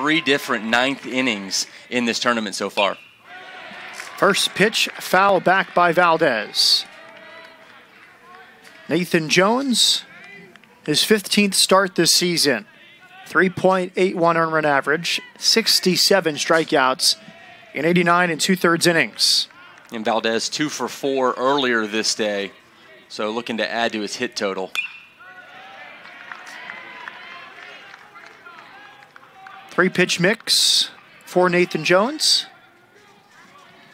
3 different 9th innings in this tournament so far. First pitch, foul back by Valdez. Nathan Jones, his 15th start this season. 3.81 earned run average, 67 strikeouts in 89 2/3 innings. And Valdez 2 for 4 earlier this day, so looking to add to his hit total. 3-pitch mix for Nathan Jones.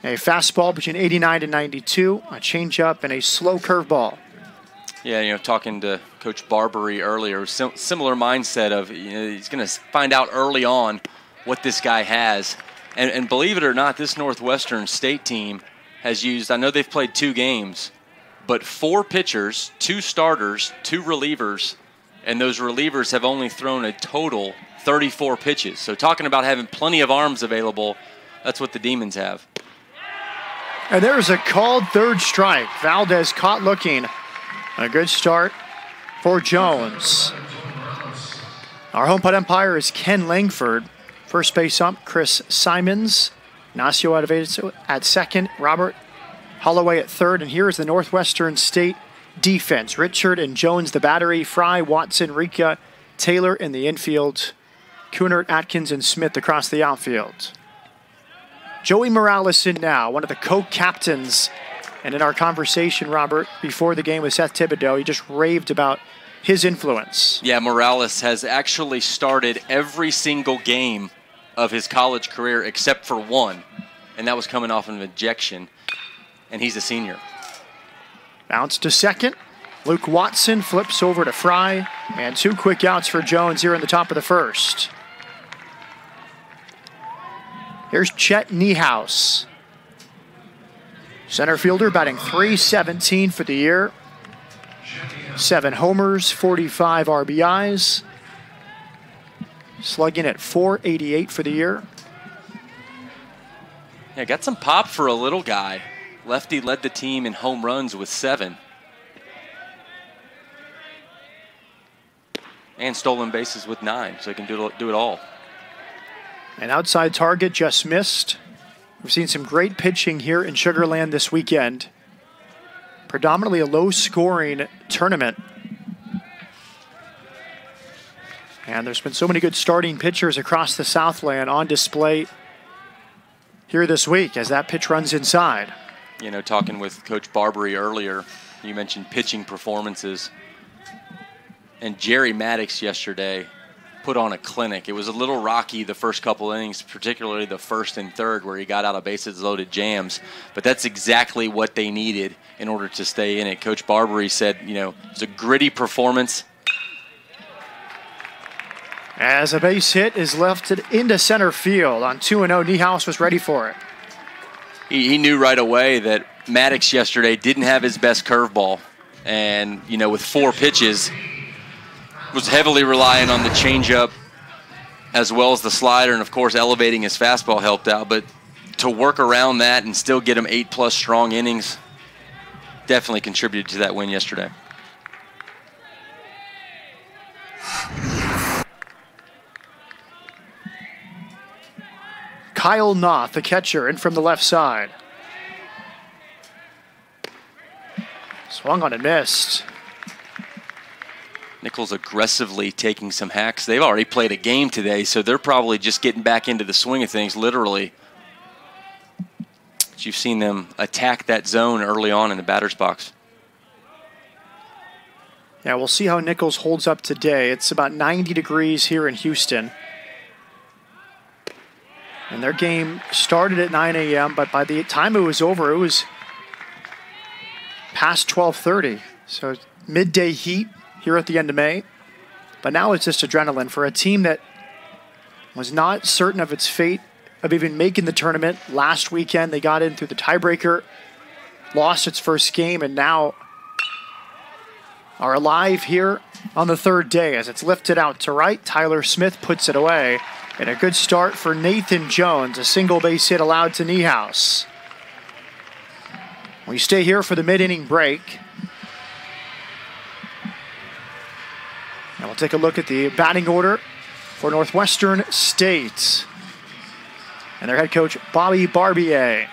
A fastball between 89 and 92, a changeup, and a slow curveball. Yeah, talking to Coach Barbary earlier, similar mindset of he's going to find out early on what this guy has. And believe it or not, this Northwestern State team has used, I know they've played 2 games, but 4 pitchers, 2 starters, 2 relievers, and those relievers have only thrown a total 34 pitches. So talking about having plenty of arms available, that's what the Demons have. And there's a called third strike. Valdez caught looking. A good start for Jones. Our home plate umpire is Ken Langford. First base ump, Chris Simons. Ignacio Adevedo at second. Robert Holloway at third. And here is the Northwestern State defense. Richard and Jones, the battery. Fry, Watson, Rika, Taylor in the infield. Kunert, Atkins, and Smith across the outfield. Joey Morales in now, one of the co-captains. And in our conversation, Robert, before the game with Seth Thibodeau, he just raved about his influence. Yeah, Morales has actually started every single game of his college career except for one, and that was coming off an ejection, and he's a senior. Bounce to second. Luke Watson flips over to Fry, and 2 quick outs for Jones here in the top of the first. Here's Chet Niehaus. Center fielder batting .317 for the year. 7 homers, 45 RBIs. Slugging at .488 for the year. Yeah, got some pop for a little guy. Lefty led the team in home runs with 7. And stolen bases with 9, so he can do it all. An outside target just missed. We've seen some great pitching here in Sugar Land this weekend. Predominantly a low-scoring tournament. And there's been so many good starting pitchers across the Southland on display here this week as that pitch runs inside. Talking with Coach Barbary earlier, you mentioned pitching performances. And Jerry Maddox yesterday put on a clinic. It was a little rocky the first couple innings, particularly the first and third where he got out of bases-loaded jams. But that's exactly what they needed in order to stay in it. Coach Barbary said, it's a gritty performance. As a base hit is lefted into center field on 2-0, Niehaus was ready for it. He knew right away that Maddox yesterday didn't have his best curveball. And, with 4 pitches, was heavily relying on the changeup as well as the slider, and of course elevating his fastball helped out. But to work around that and still get him 8+ strong innings definitely contributed to that win yesterday. Kyle Knopf, the catcher, in from the left side. Swung on and missed. Nichols aggressively taking some hacks. They've already played a game today, so they're probably just getting back into the swing of things, literally. But you've seen them attack that zone early on in the batter's box. Yeah, we'll see how Nichols holds up today. It's about 90 degrees here in Houston. And their game started at 9 a.m., but by the time it was over, it was past 12:30. So midday heat here at the end of May. But now it's just adrenaline for a team that was not certain of its fate of even making the tournament. Last weekend, they got in through the tiebreaker, lost its first game, and now are alive here on the third day as it's lifted out to right. Tyler Smith puts it away. And a good start for Nathan Jones, a single base hit allowed to Niehaus. We stay here for the mid-inning break. And we'll take a look at the batting order for Northwestern State. And their head coach, Bobby Barbier.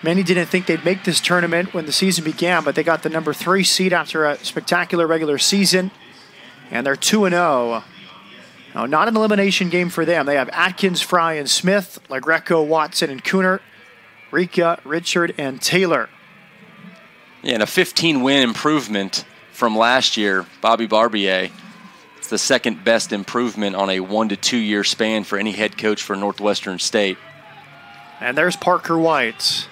Many didn't think they'd make this tournament when the season began, but they got the number 3 seed after a spectacular regular season. And they're 2-0. Now, not an elimination game for them. They have Atkins, Fry, and Smith, LaGreco, Watson, and Cooner, Rika, Richard, and Taylor. Yeah, and a 15-win improvement from last year, Bobby Barbier. It's the second best improvement on a 1 to 2 year span for any head coach for Northwestern State. And there's Parker White.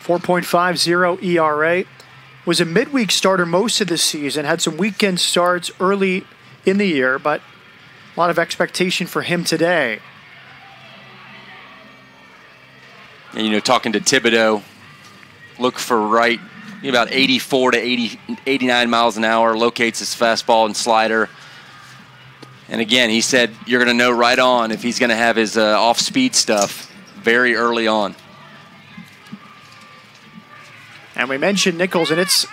.50 ERA. Was a midweek starter most of the season. Had some weekend starts early in the year, but a lot of expectation for him today. And, you know, talking to Thibodeau, look for right about 84 to 89 miles an hour, locates his fastball and slider. And again, he said you're going to know right on if he's going to have his off-speed stuff very early on. And we mentioned Nichols and its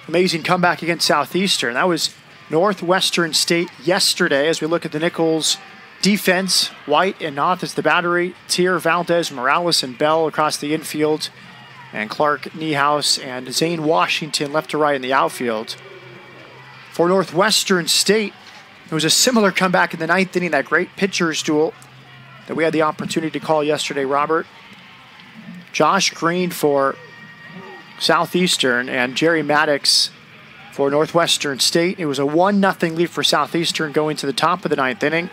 amazing comeback against Southeastern. That was Northwestern State yesterday as we look at the Nichols defense. White and Noth as the battery. Tier, Valdez, Morales, and Bell across the infield. And Clark, Niehaus, and Zane Washington left to right in the outfield. For Northwestern State, it was a similar comeback in the 9th inning, that great pitcher's duel that we had the opportunity to call yesterday, Robert. Josh Green for Southeastern and Jerry Maddox for Northwestern State. It was a 1-0 lead for Southeastern going to the top of the 9th inning.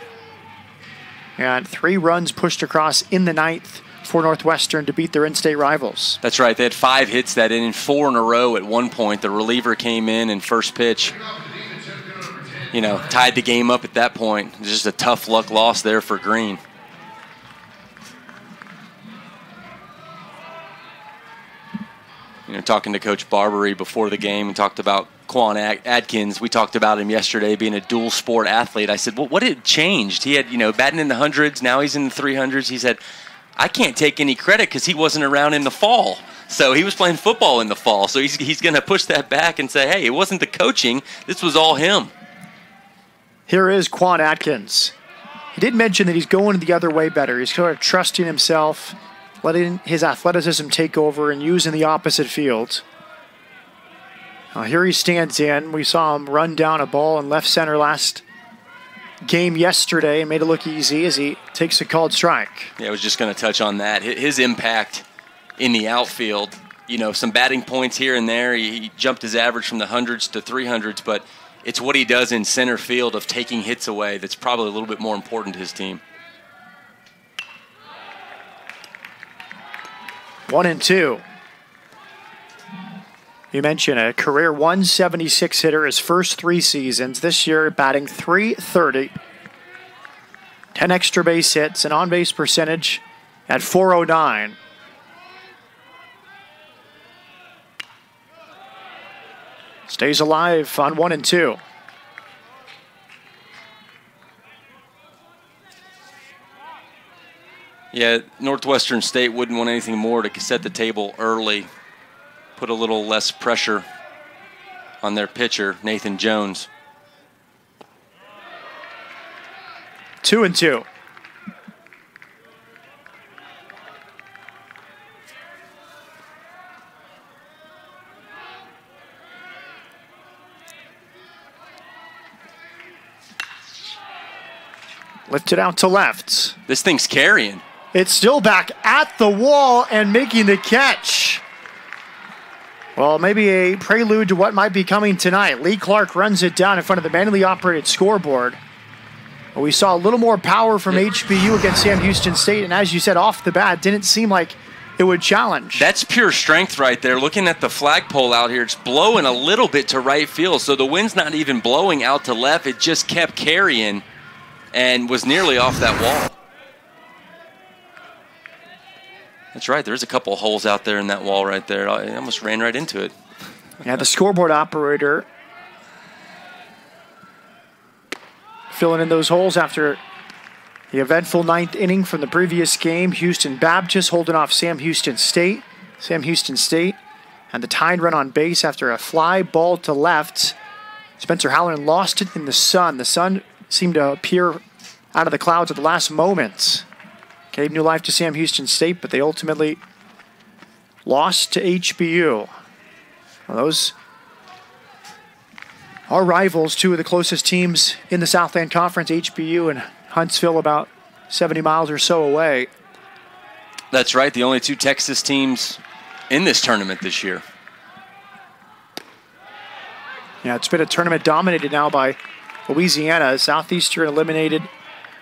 And 3 runs pushed across in the 9th for Northwestern to beat their in-state rivals. That's right. They had 5 hits that inning, 4 in a row at one point. The reliever came in and first pitch, you know, tied the game up at that point. It was just a tough luck loss there for Green. You know, talking to Coach Barbery before the game, and talked about Quan Adkins. We talked about him yesterday being a dual sport athlete. I said, well, what had changed? He had, you know, batting in the hundreds. Now he's in the 300s. He said, I can't take any credit because he wasn't around in the fall. So he was playing football in the fall. So he's going to push that back and say, hey, it wasn't the coaching. This was all him. Here is Quan Atkins. He did mention that he's going the other way better. He's sort of trusting himself, letting his athleticism take over and using the opposite field. Here he stands in. We saw him run down a ball in left center last game yesterday and made it look easy as he takes a called strike. Yeah, I was just going to touch on that. His impact in the outfield, you know, some batting points here and there. He jumped his average from the hundreds to 300s, but it's what he does in center field of taking hits away that's probably a little bit more important to his team. 1-2. You mentioned a career 176 hitter his first 3 seasons. This year batting .330. 10 extra base hits, an on-base percentage at .409. Stays alive on 1-2. Yeah, Northwestern State wouldn't want anything more to set the table early, put a little less pressure on their pitcher, Nathan Jones. 2-2. Lifted out to left. This thing's carrying. It's still back at the wall and making the catch. Well, maybe a prelude to what might be coming tonight. Lee Clark runs it down in front of the manually operated scoreboard. We saw a little more power from HBU against Sam Houston State, and as you said, off the bat, didn't seem like it would challenge. That's pure strength right there. Looking at the flagpole out here, it's blowing a little bit to right field, so the wind's not even blowing out to left. It just kept carrying and was nearly off that wall. That's right. There's a couple of holes out there in that wall right there. I almost ran right into it. Yeah, the scoreboard operator filling in those holes after the eventful 9th inning from the previous game. Houston Baptist holding off Sam Houston State. Sam Houston State had the tying run on base after a fly ball to left. Spencer Halloran lost it in the sun. The sun seemed to appear out of the clouds at the last moment. Gave new life to Sam Houston State, but they ultimately lost to HBU. Well, those are rivals, two of the closest teams in the Southland Conference, HBU and Huntsville, about 70 miles or so away. That's right, the only two Texas teams in this tournament this year. Yeah, it's been a tournament dominated now by Louisiana. Southeastern eliminated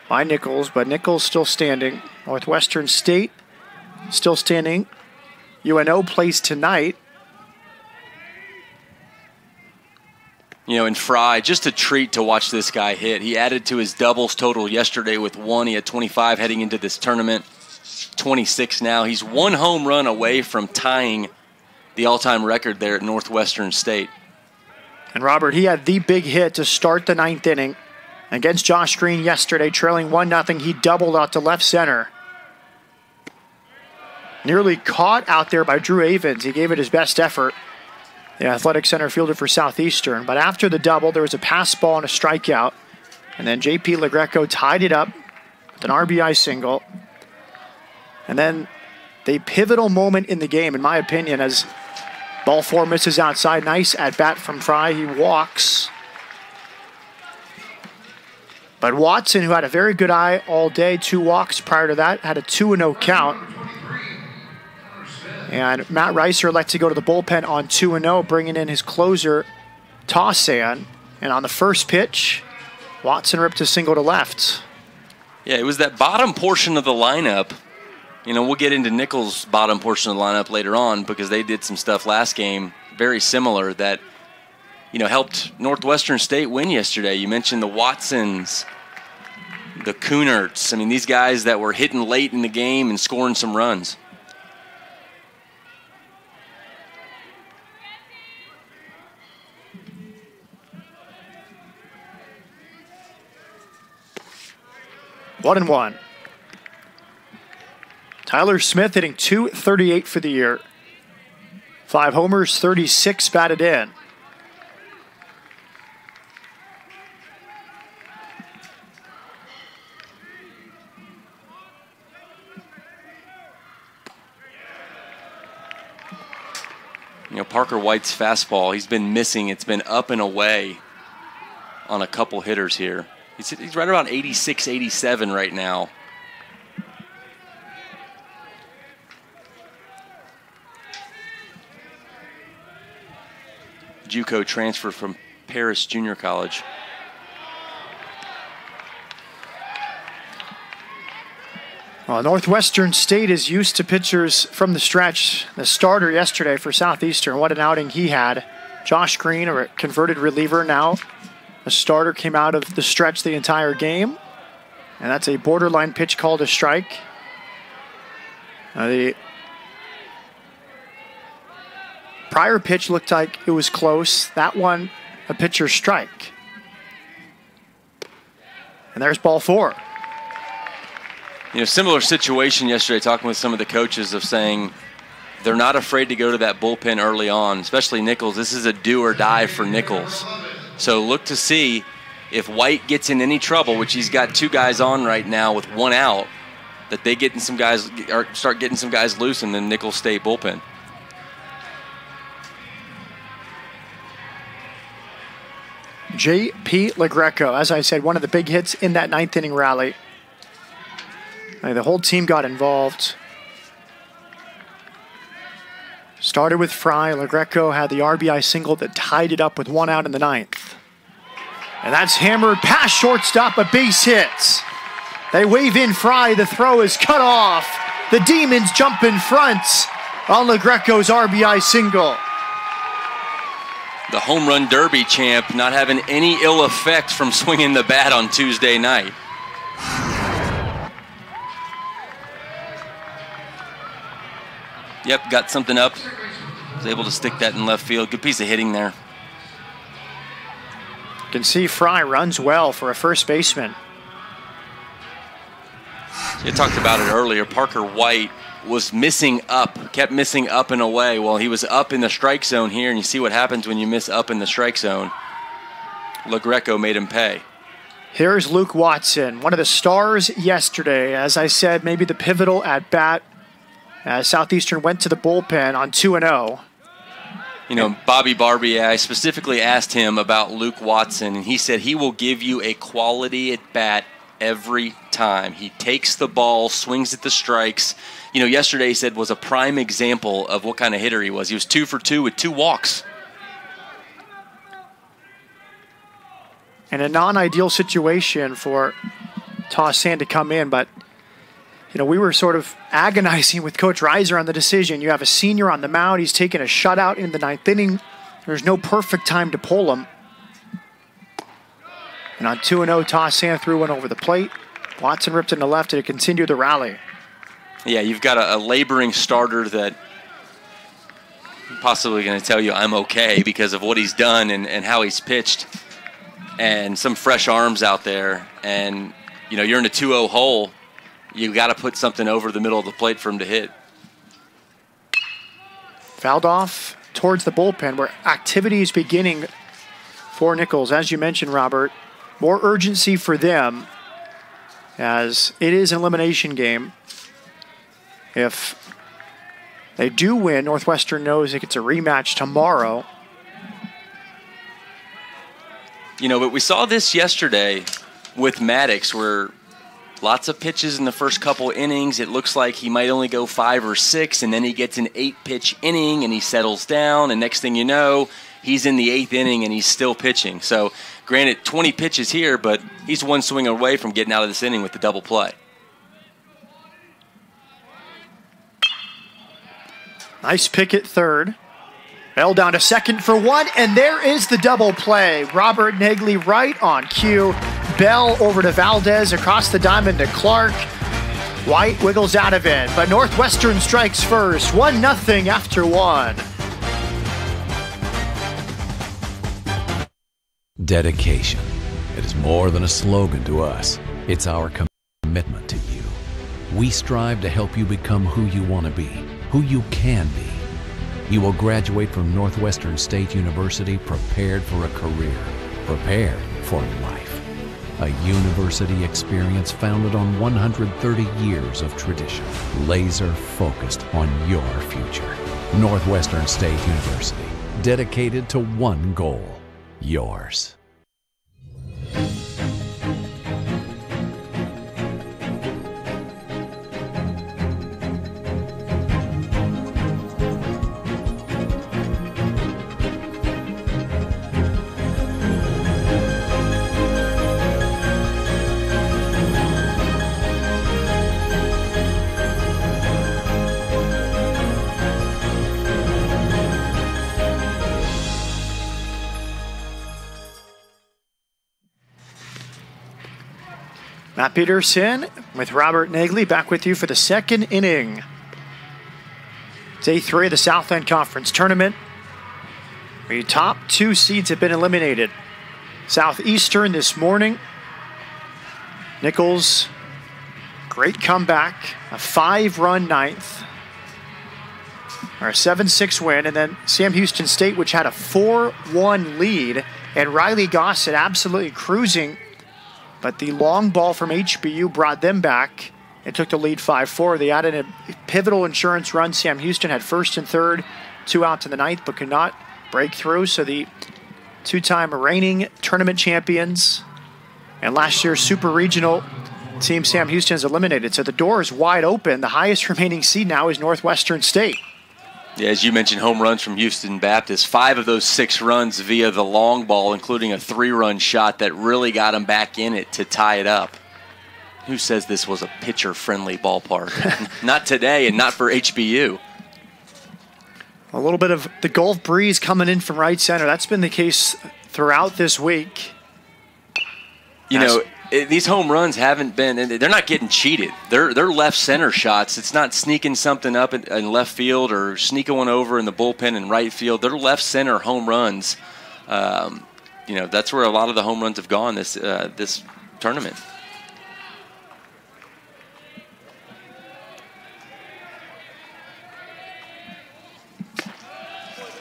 by Nichols, but Nichols still standing. Northwestern State still standing. UNO plays tonight. You know, and Fry, just a treat to watch this guy hit. He added to his doubles total yesterday with 1. He had 25 heading into this tournament, 26 now. He's 1 home run away from tying the all-time record there at Northwestern State. And Robert, he had the big hit to start the 9th inning against Josh Green yesterday, trailing 1-0. He doubled out to left center. Nearly caught out there by Drew Avens. He gave it his best effort. The athletic center fielder for Southeastern. But after the double, there was a pass ball and a strikeout. And then J.P. LaGreco tied it up with an RBI single. And then the pivotal moment in the game, in my opinion, as ball 4 misses outside. Nice at bat from Fry. He walks. But Watson, who had a very good eye all day, 2 walks prior to that, had a 2-0 count. And Matt Reiser lets it go to the bullpen on 2-0, bringing in his closer, Tossan. And on the first pitch, Watson ripped a single to left. Yeah, it was that bottom portion of the lineup. You know, we'll get into Nichols' bottom portion of the lineup later on because they did some stuff last game very similar that, you know, helped Northwestern State win yesterday. You mentioned the Watsons, the Kunerts. I mean, these guys that were hitting late in the game and scoring some runs. One and one. Tyler Smith hitting .238 for the year. 5 homers, 36 batted in. You know, Parker White's fastball, he's been missing. It's been up and away on a couple hitters here. He's right around 86, 87 right now. JUCO transfer from Paris Junior College. Well, Northwestern State is used to pitchers from the stretch. The starter yesterday for Southeastern, what an outing he had. Josh Green, a converted reliever now. The starter came out of the stretch the entire game. And that's a borderline pitch called a strike. The prior pitch looked like it was close. That one, a pitcher's strike. And there's ball 4. You know, similar situation yesterday, talking with some of the coaches of saying they're not afraid to go to that bullpen early on, especially Nichols. This is a do or die for Nichols. So look to see if White gets in any trouble, which he's got 2 guys on right now with 1 out, that they get in some guys or start getting some guys loose in the Nichols State bullpen. J.P. LaGreco, as I said, one of the big hits in that 9th inning rally. The whole team got involved. Started with Fry. LaGreco had the RBI single that tied it up with 1 out in the 9th. And that's hammered past shortstop, a base hit. They wave in Fry. The throw is cut off. The Demons jump in front on LaGreco's RBI single. The home run derby champ not having any ill effect from swinging the bat on Tuesday night. Yep, got something up. Was able to stick that in left field. Good piece of hitting there. You can see Fry runs well for a first baseman. You talked about it earlier. Parker White was missing up, kept missing up and away. Well, he was up in the strike zone here, and you see what happens when you miss up in the strike zone. LaGreco made him pay. Here's Luke Watson, one of the stars yesterday. As I said, maybe the pivotal at bat as Southeastern went to the bullpen on 2-0. You know, Bobby Barbie, I specifically asked him about Luke Watson, and he said he will give you a quality at bat every time. He takes the ball, swings at the strikes. You know, yesterday he said was a prime example of what kind of hitter he was. He was 2 for 2 with 2 walks. And a non-ideal situation for Tassan to come in, but you know, we were sort of agonizing with Coach Reiser on the decision. You have a senior on the mound. He's taken a shutout in the 9th inning. There's no perfect time to pull him. And on 2-0, Tassan threw one over the plate. Watson ripped it to left to continue the rally. Yeah, you've got a laboring starter that possibly going to tell you I'm okay because of what he's done and how he's pitched. And some fresh arms out there. And, you know, you're in a 2-0 hole. You got to put something over the middle of the plate for him to hit. Fouled off towards the bullpen where activity is beginning for Nichols. As you mentioned, Robert, more urgency for them as it is an elimination game. If they do win, Northwestern knows it gets a rematch tomorrow. You know, but we saw this yesterday with Maddox where lots of pitches in the first couple innings. It looks like he might only go 5 or 6, and then he gets an 8-pitch inning, and he settles down, and next thing you know, he's in the 8th inning, and he's still pitching. So, granted, 20 pitches here, but he's one swing away from getting out of this inning with the double play. Nice pick at third. Bell down to second for one, and there is the double play. Robert Nagley right on cue. Bell over to Valdez, across the diamond to Clark. White wiggles out of it, but Northwestern strikes first. 1-0 after 1. Dedication. It is more than a slogan to us. It's our commitment to you. We strive to help you become who you want to be, who you can be. You will graduate from Northwestern State University prepared for a career, prepared for life. A university experience founded on 130 years of tradition, laser focused on your future. Northwestern State University, dedicated to one goal, yours. Matt Peterson with Robert Nagley back with you for the second inning. Day 3 of the Southland Conference Tournament. The top 2 seeds have been eliminated. Southeastern this morning. Nichols, great comeback. A 5-run 9th. Or a 7-6 win. And then Sam Houston State, which had a 4-1 lead. And Riley Gossett absolutely cruising. But the long ball from HBU brought them back and took the lead 5-4. They added a pivotal insurance run. Sam Houston had first and third, 2 outs in the 9th, but could not break through. So the 2-time reigning tournament champions and last year's super regional team Sam Houston is eliminated. So the door is wide open. The highest remaining seed now is Northwestern State. Yeah, as you mentioned, home runs from Houston Baptist. 5 of those 6 runs via the long ball, including a 3-run shot that really got him back in it to tie it up. Who says this was a pitcher-friendly ballpark? Not today and not for HBU. A little bit of the Gulf breeze coming in from right center. That's been the case throughout this week. You know, these home runs haven't been, they're not getting cheated. They're left center shots. It's not sneaking something up in left field or sneaking one over in the bullpen in right field. They're left center home runs. You know, that's where a lot of the home runs have gone this tournament.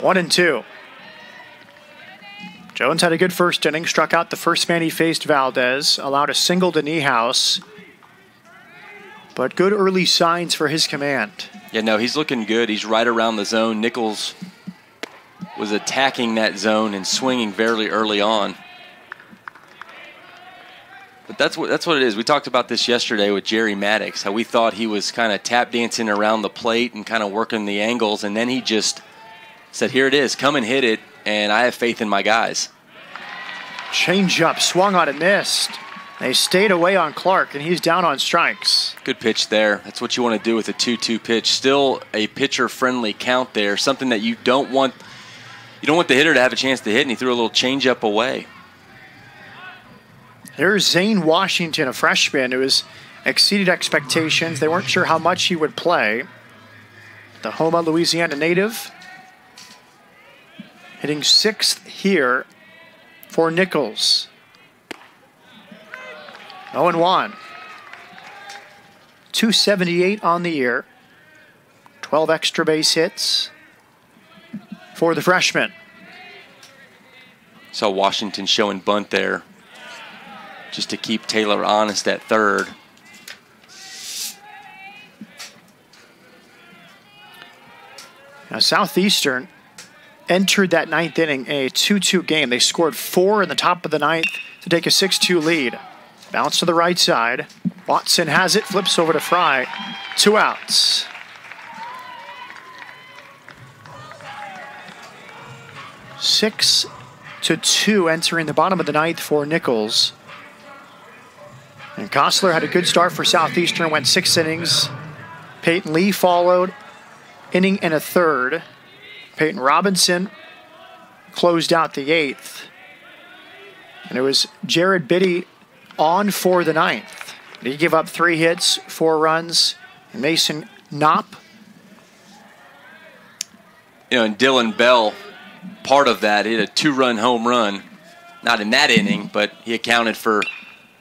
1-2. Jones had a good first inning, struck out the first man he faced, Valdez, allowed a single to Niehaus. But good early signs for his command. Yeah, no, he's looking good. He's right around the zone. Nichols was attacking that zone and swinging very early on. But that's what it is. We talked about this yesterday with Jerry Maddox, how we thought he was kind of tap dancing around the plate and kind of working the angles, and then he just said, here it is, come and hit it, and I have faith in my guys. Change up, swung on and missed. They stayed away on Clark, and he's down on strikes. Good pitch there. That's what you want to do with a 2-2 pitch. Still a pitcher-friendly count there, something that you don't want the hitter to have a chance to hit, and he threw a little changeup away. Here's Zane Washington, a freshman who has exceeded expectations. They weren't sure how much he would play. The Houma, Louisiana native, hitting 6th here for Nichols. 0-1. 278 on the year. 12 extra base hits for the freshman. Saw Washington showing bunt there just to keep Taylor honest at third. Now Southeastern entered that 9th inning in a 2-2 game. They scored 4 in the top of the 9th to take a 6-2 lead. Bounce to the right side. Watson has it, flips over to Fry. 2 outs. Six to 2 entering the bottom of the 9th for Nichols. And Kostler had a good start for Southeastern, went 6 innings. Peyton Lee followed, inning and a third. Peyton Robinson closed out the 8th. And it was Jared Biddy on for the 9th. He gave up 3 hits, 4 runs. And Mason Knopp. And Dylan Bell, part of that, hit a 2-run home run. Not in that inning, but he accounted for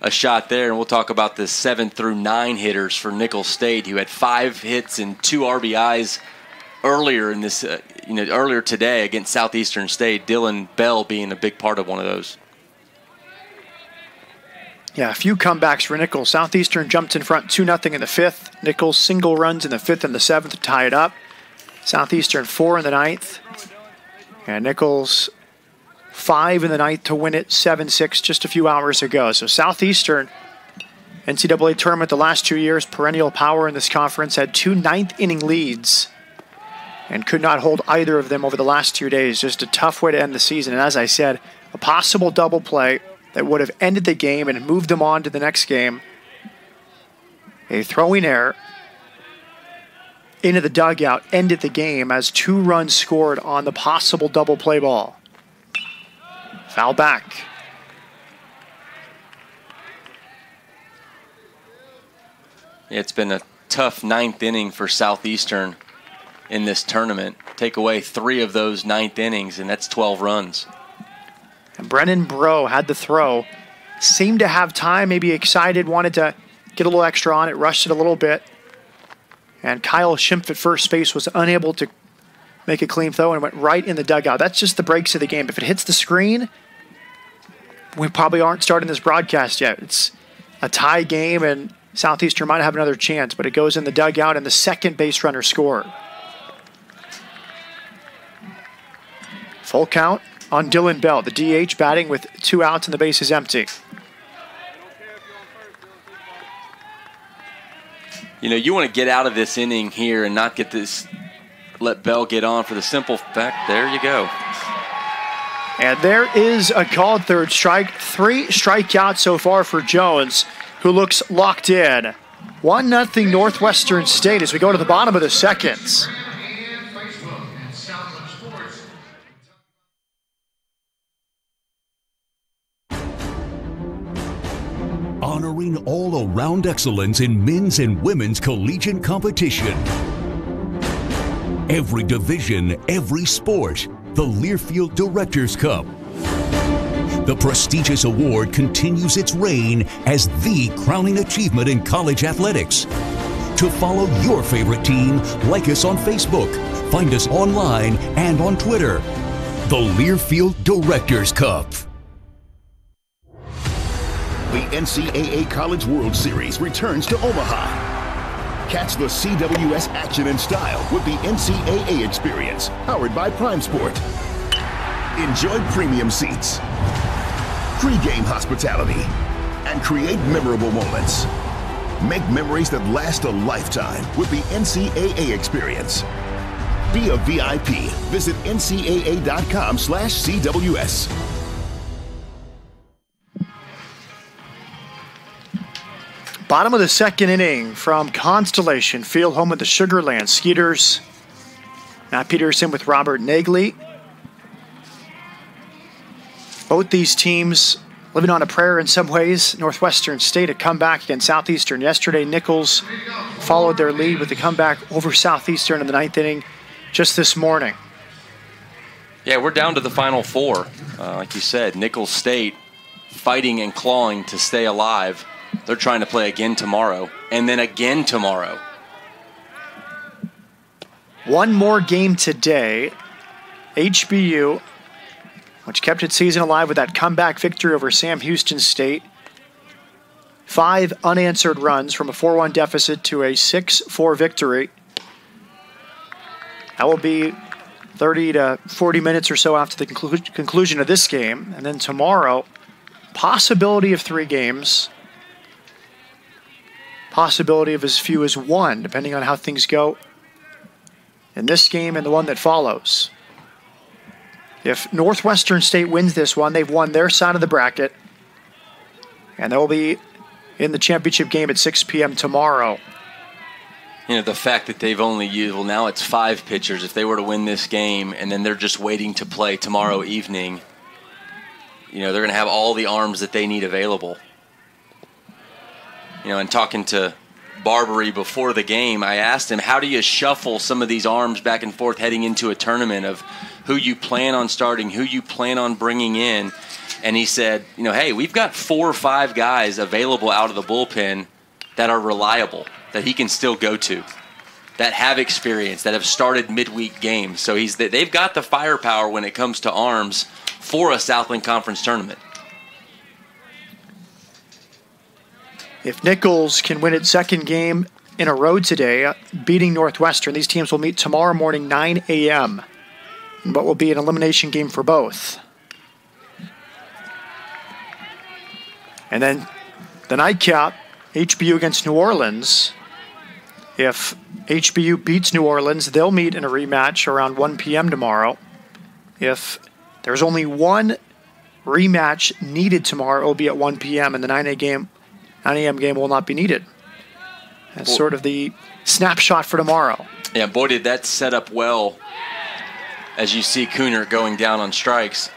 a shot there. And we'll talk about the 7 through 9 hitters for Nicholls State, who had 5 hits and 2 RBIs earlier in this, earlier today against Southeastern State. Dylan Bell being a big part of one of those. Yeah, a few comebacks for Nichols. Southeastern jumped in front 2-0 in the 5th. Nichols single runs in the 5th and the 7th to tie it up. Southeastern 4 in the 9th. And Nichols 5 in the 9th to win it 7-6 just a few hours ago. So Southeastern, NCAA tournament the last 2 years, perennial power in this conference, had 2 9th-inning leads and could not hold either of them over the last 2 days. Just a tough way to end the season. And as I said, a possible double play that would have ended the game and moved them on to the next game. A throwing error into the dugout ended the game as 2 runs scored on the possible double play ball. Foul back. It's been a tough 9th inning for Southeastern in this tournament. Take away 3 of those 9th innings, and that's 12 runs. And Brennan Bro had the throw. Seemed to have time, maybe excited, wanted to get a little extra on it, rushed it a little bit. And Kyle Schimpf at first base was unable to make a clean throw and went right in the dugout. That's just the breaks of the game. If it hits the screen, we probably aren't starting this broadcast yet. It's a tie game, and Southeastern might have another chance, but it goes in the dugout, and the second base runner scored. Full count on Dylan Bell, the DH, batting with 2 outs and the base is empty. You want to get out of this inning here and not let Bell get on for the simple fact, there you go. And there is a called 3rd strike. 3 strikeouts so far for Jones, who looks locked in. 1-0 Northwestern State as we go to the bottom of the 2nd. Honoring all-around excellence in men's and women's collegiate competition. Every division, every sport, the Learfield Directors Cup. The prestigious award continues its reign as the crowning achievement in college athletics. To follow your favorite team, like us on Facebook, Find us online and on Twitter. The Learfield Directors Cup. The NCAA College World Series returns to Omaha. Catch the CWS action and style with the NCAA Experience, powered by Prime Sport. Enjoy premium seats, pre-game hospitality, and create memorable moments. Make memories that last a lifetime with the NCAA Experience. Be a VIP. Visit ncaa.com/CWS. Bottom of the second inning from Constellation Field, home of the Sugar Land Skeeters. Matt Peterson with Robert Nagley. Both these teams living on a prayer in some ways. Northwestern State a comeback against Southeastern yesterday. Nichols followed their lead with the comeback over Southeastern in the ninth inning just this morning. Yeah, we're down to the final four. Like you said, Nichols State fighting and clawing to stay alive. They're trying to play again tomorrow, and then again tomorrow. One more game today. HBU, which kept its season alive with that comeback victory over Sam Houston State. 5 unanswered runs from a 4-1 deficit to a 6-4 victory. That will be 30 to 40 minutes or so after the conclusion of this game. And then tomorrow, possibility of 3 games. Possibility of as few as 1, depending on how things go in this game and the one that follows. If Northwestern State wins this one, they've won their side of the bracket. And they'll be in the championship game at 6 p.m. tomorrow. You know, the fact that they've only used, well, now it's 5 pitchers. If they were to win this game and then they're just waiting to play tomorrow evening, you know, they're going to have all the arms that they need available. You know, and talking to Barbary before the game, I asked him, how do you shuffle some of these arms back and forth heading into a tournament of who you plan on starting, who you plan on bringing in? And he said, you know, hey, we've got 4 or 5 guys available out of the bullpen that are reliable, that he can still go to, that have experience, that have started midweek games. So they've got the firepower when it comes to arms for a Southland Conference tournament. If Nichols can win its second game in a row today, beating Northwestern, these teams will meet tomorrow morning, 9 a.m., in what will be an elimination game for both. And then the nightcap, HBU against New Orleans. If HBU beats New Orleans, they'll meet in a rematch around 1 p.m. tomorrow. If there's only one rematch needed tomorrow, it will be at 1 p.m. and the 9 a.m. game will not be needed. That's sort of the snapshot for tomorrow. Yeah, boy, did that set up well as you see Cooner going down on strikes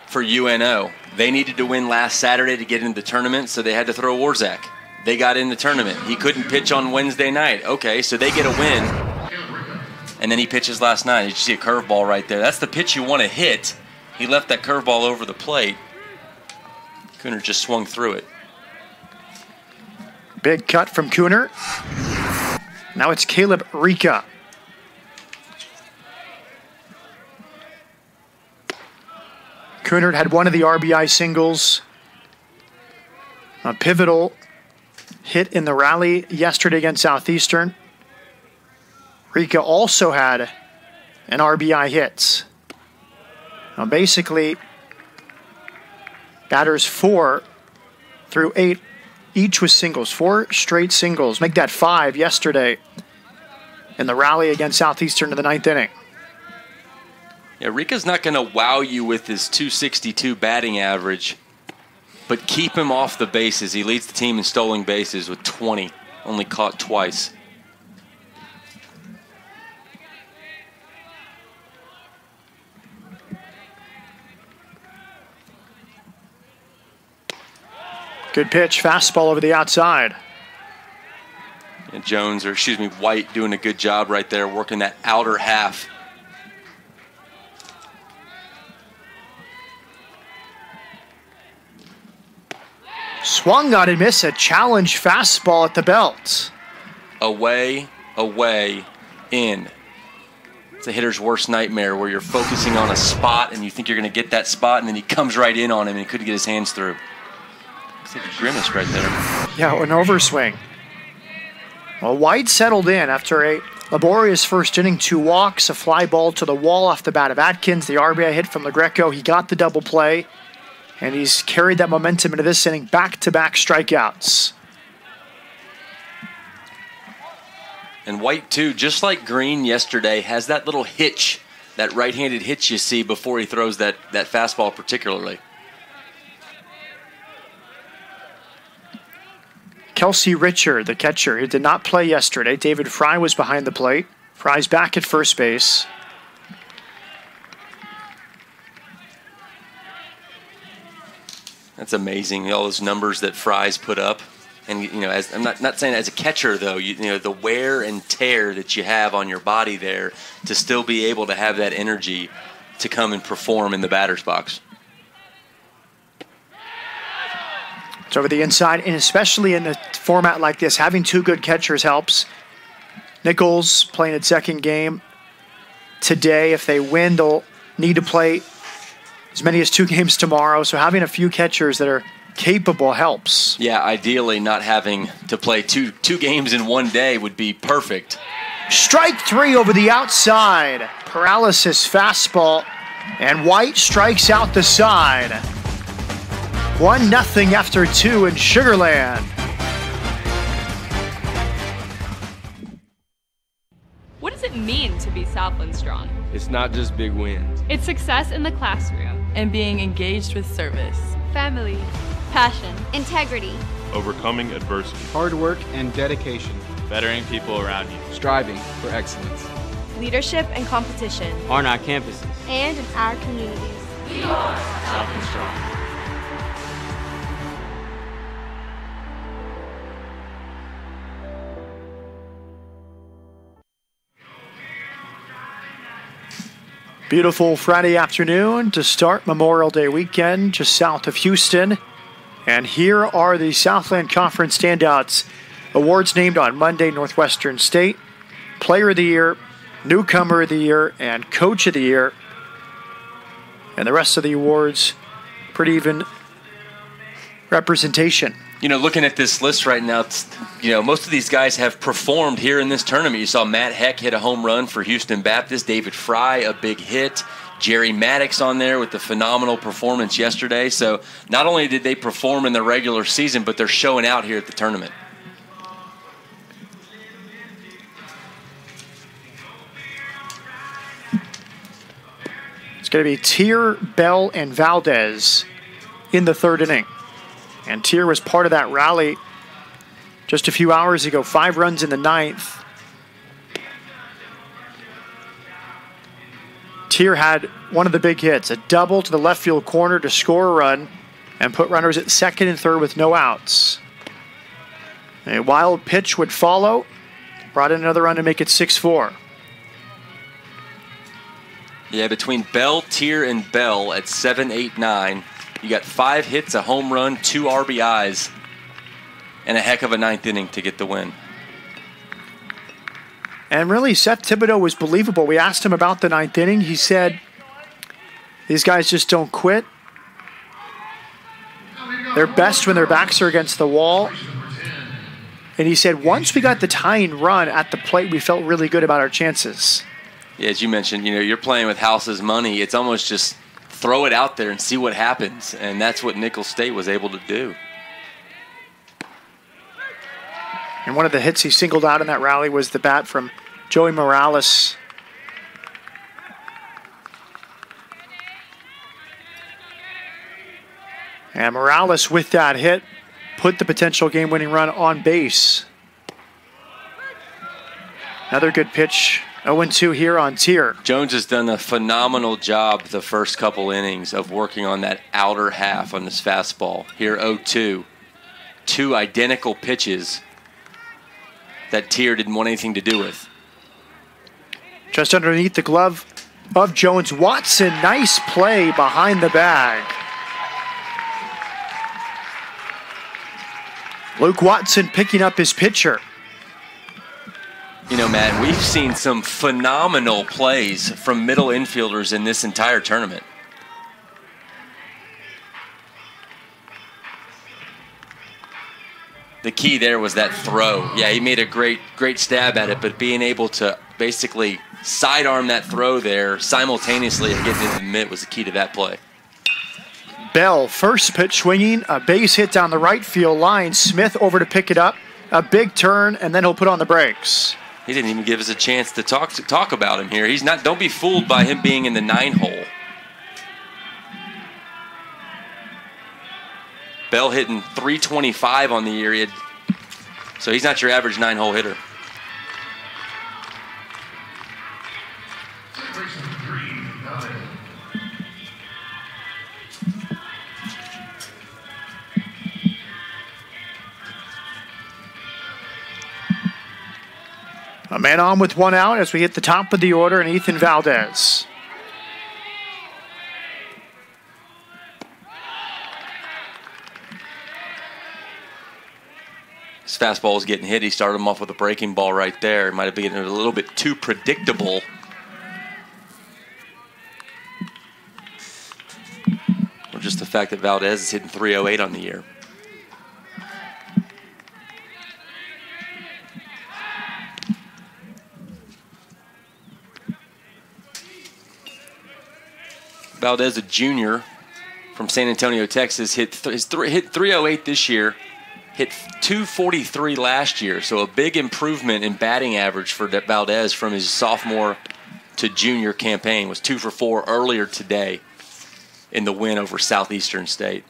for UNO. They needed to win last Saturday to get into the tournament, so they had to throw Warzak. They got in the tournament. He couldn't pitch on Wednesday night. Okay, so they get a win. And then he pitches last night. You see a curveball right there. That's the pitch you want to hit. He left that curveball over the plate. Cooner just swung through it. Big cut from Cooner. Now it's Caleb Rika. Cooner had one of the RBI singles. A pivotal hit in the rally yesterday against Southeastern. Rika also had an RBI hit. Now basically, batters 4 through 8 each with singles. 4 straight singles. Make that 5 yesterday in the rally against Southeastern in the 9th inning. Yeah, Rika's not going to wow you with his .262 batting average, but keep him off the bases. He leads the team in stolen bases with 20, only caught twice. Good pitch, fastball over the outside. And White doing a good job right there, working that outer half. Swung on and missed a challenge fastball at the belt. Away, in. It's a hitter's worst nightmare where you're focusing on a spot and you think you're going to get that spot, and then he comes right in on him and he couldn't get his hands through. Looks like a grimace right there. Yeah, an overswing. Well, White settled in after a laborious first inning, 2 walks, a fly ball to the wall off the bat of Atkins, the RBI hit from LaGreco. He got the double play, and he's carried that momentum into this inning, back-to-back strikeouts. And White, too, just like Green yesterday, has that little hitch, that right-handed hitch you see before he throws that fastball particularly. Kelsey Richard, the catcher, he did not play yesterday. David Fry was behind the plate. Fry's back at first base. That's amazing, all those numbers that Fry's put up. And, you know, I'm not saying as a catcher, though, you know, the wear and tear that you have on your body there to still be able to have that energy to come and perform in the batter's box. It's over the inside, and especially in a format like this, having 2 good catchers helps. Nichols playing its second game today. If they win, they'll need to play as many as 2 games tomorrow, so having a few catchers that are capable helps. Yeah, ideally not having to play two games in one day would be perfect. Strike 3 over the outside. Paralysis fastball, and White strikes out the side. 1-0 after 2 in Sugarland. What does it mean to be Southland strong? It's not just big wins. It's success in the classroom and being engaged with service, family, passion, integrity, overcoming adversity, hard work and dedication, bettering people around you, striving for excellence, leadership and competition on our campuses and in our communities. We are Southland Strong. Beautiful Friday afternoon to start Memorial Day weekend just south of Houston. And here are the Southland Conference standouts. Awards named on Monday: Northwestern State, Player of the Year, Newcomer of the Year, and Coach of the Year. And the rest of the awards, pretty even representation. You know, looking at this list right now, you know, most of these guys have performed here in this tournament. You saw Matt Heck hit a home run for Houston Baptist, David Fry a big hit, Jerry Maddox on there with the phenomenal performance yesterday. So not only did they perform in the regular season, but they're showing out here at the tournament. It's going to be Tier, Bell, and Valdez in the 3rd inning. And Tier was part of that rally just a few hours ago. 5 runs in the 9th. Tier had one of the big hits, a double to the left field corner to score a run and put runners at 2nd and 3rd with no outs. A wild pitch would follow, brought in another run to make it 6-4. Yeah, between Bell, Tier, and Bell at 7, 8, 9, you got 5 hits, a home run, 2 RBIs, and a heck of a 9th inning to get the win. And really, Seth Thibodeau was believable. We asked him about the 9th inning. He said, these guys just don't quit. They're best when their backs are against the wall. And he said, once we got the tying run at the plate, we felt really good about our chances. Yeah, as you mentioned, you know, you're playing with house's money. It's almost just throw it out there and see what happens. And that's what Nicholls State was able to do. And one of the hits he singled out in that rally was the bat from Joey Morales. And Morales, with that hit, put the potential game-winning run on base. Another good pitch. 0-2 here on Tier. Jones has done a phenomenal job the first couple innings of working on that outer half on this fastball. Here, 0-2. 2 identical pitches that Tier didn't want anything to do with. Just underneath the glove of Jones. Watson, nice play behind the bag. Luke Watson picking up his pitcher. You know, Matt, we've seen some phenomenal plays from middle infielders in this entire tournament. The key there was that throw. Yeah, he made a great stab at it, but being able to basically sidearm that throw there simultaneously and getting into the mitt was the key to that play. Bell, first pitch swinging, a base hit down the right field line. Smith over to pick it up, a big turn, and then he'll put on the brakes. He didn't even give us a chance to talk about him here. He's not. Don't be fooled by him being in the 9-hole. Bell hitting .325 on the year, so he's not your average 9-hole hitter. A man on with one out as we hit the top of the order, and Ethan Valdez. His fastball was getting hit. He started him off with a breaking ball right there. It might have been a little bit too predictable. Or just the fact that Valdez is hitting .308 on the year. Valdez, a junior from San Antonio, Texas, hit .308 this year, hit .243 last year. So a big improvement in batting average for Valdez from his sophomore to junior campaign. Was 2 for 4 earlier today in the win over Southeastern State.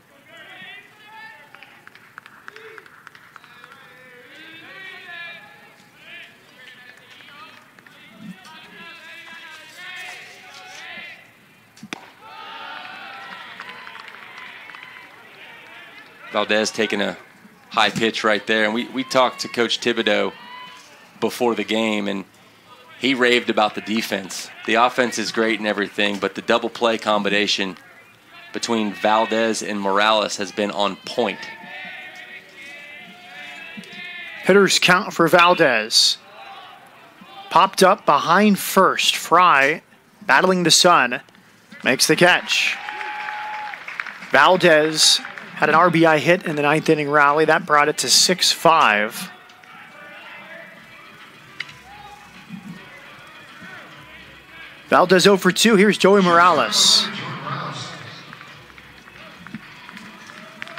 Valdez taking a high pitch right there. And we talked to Coach Thibodeau before the game, and he raved about the defense. The offense is great and everything, but the double play combination between Valdez and Morales has been on point. Hitters count for Valdez. Popped up behind first. Fry, battling the sun, makes the catch. Valdez had an RBI hit in the 9th inning rally. That brought it to 6-5. Valdez 0 for 2. Here's Joey Morales.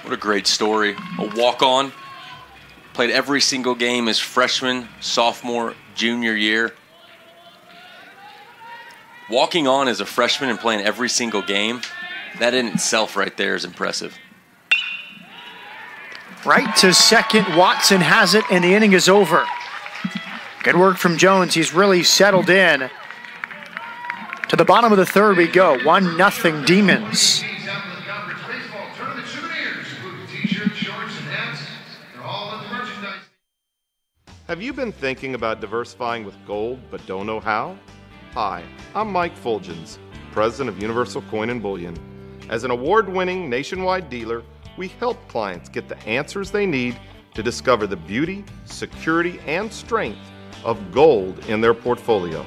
What a great story. A walk-on. Played every single game his freshman, sophomore, junior year. Walking on as a freshman and playing every single game, that in itself right there is impressive. Right to second. Watson has it, and the inning is over. Good work from Jones. He's really settled in. To the bottom of the third we go. 1-0 Demons. Have you been thinking about diversifying with gold but don't know how? Hi, I'm Mike Fulgens, president of Universal Coin and Bullion. As an award-winning nationwide dealer, we help clients get the answers they need to discover the beauty, security, and strength of gold in their portfolio.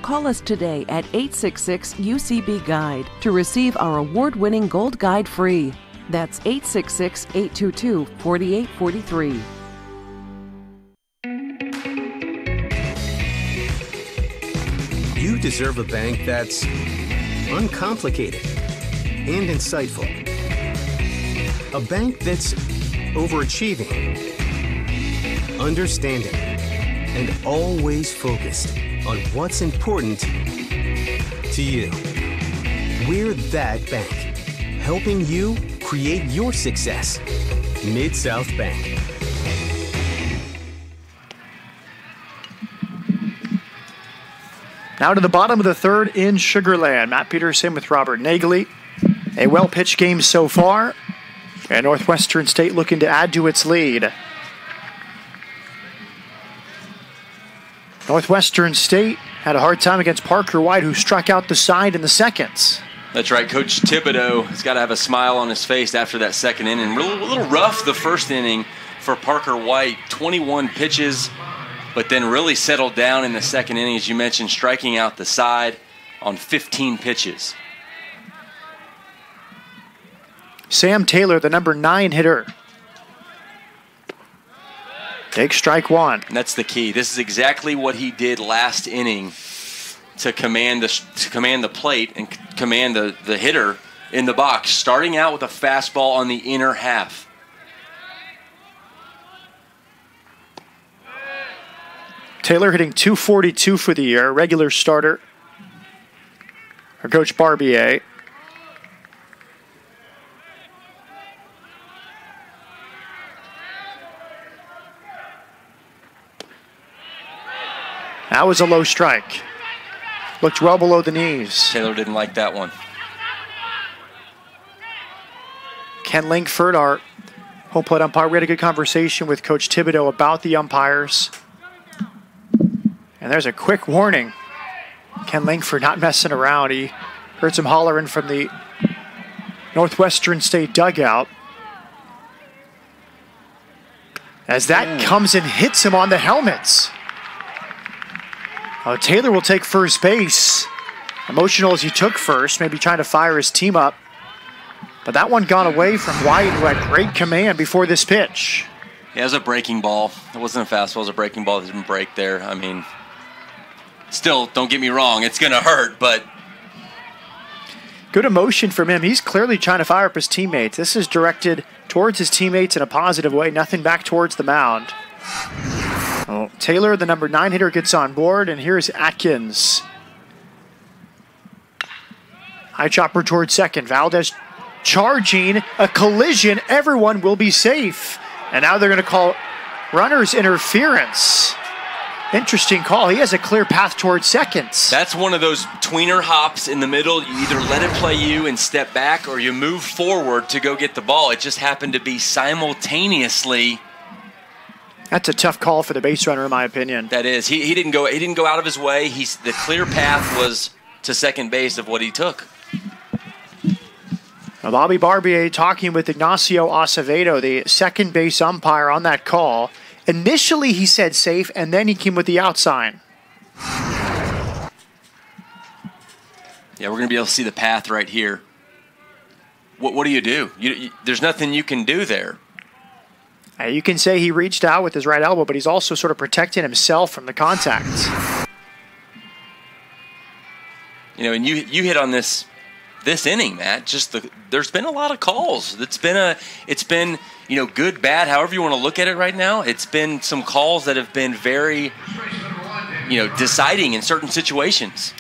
Call us today at 866-UCB-GUIDE to receive our award-winning Gold Guide free. That's 866-822-4843. You deserve a bank that's uncomplicated and insightful. A bank that's overachieving, understanding, and always focused on what's important to you. We're that bank, helping you create your success. Mid-South Bank. Now to the bottom of the third in Sugar Land. Matt Peterson with Robert Nagley. A well-pitched game so far. And Northwestern State looking to add to its lead. Northwestern State had a hard time against Parker White, who struck out the side in the second. That's right. Coach Thibodeau has got to have a smile on his face after that second inning. A little rough the first inning for Parker White. 21 pitches, but then really settled down in the second inning, as you mentioned, striking out the side on 15 pitches. Sam Taylor, the number 9 hitter. Take strike one. And that's the key. This is exactly what he did last inning to command the plate and command the hitter in the box, starting out with a fastball on the inner half. Taylor hitting .242 for the year, regular starter for Coach Barbier. That was a low strike. Looked well below the knees. Taylor didn't like that one. Ken Langford, our home plate umpire, we had a good conversation with Coach Thibodeau about the umpires. And there's a quick warning. Ken Langford not messing around. He heard some hollering from the Northwestern State dugout. As that comes and hits him on the helmets. Taylor will take first base. Emotional as he took first, maybe trying to fire his team up. But that one got away from White, who had great command before this pitch. Yeah, it was a breaking ball. It wasn't a fastball, it was a breaking ball. It didn't break there. I mean, still, don't get me wrong, it's going to hurt, but... Good emotion from him. He's clearly trying to fire up his teammates. This is directed towards his teammates in a positive way, nothing back towards the mound. Well, Taylor, the number 9 hitter, gets on board, and here's Atkins. High chopper towards second. Valdez charging, a collision. Everyone will be safe. And now they're going to call runners interference. Interesting call. He has a clear path towards second. That's one of those tweener hops in the middle. You either let it play you and step back, or you move forward to go get the ball. It just happened to be simultaneously. That's a tough call for the base runner, in my opinion. That is. He didn't go out of his way. The clear path was to second base of what he took. Now, Bobby Barbier talking with Ignacio Acevedo, the second base umpire on that call. Initially, he said safe, and then he came with the out sign. Yeah, we're going to be able to see the path right here. What do you do? There's nothing you can do there. You can say he reached out with his right elbow, but he's also sort of protecting himself from the contact. And you hit on this inning, Matt. There's been a lot of calls. It's been good, bad, however you want to look at it right now. It's been some calls that have been very deciding in certain situations.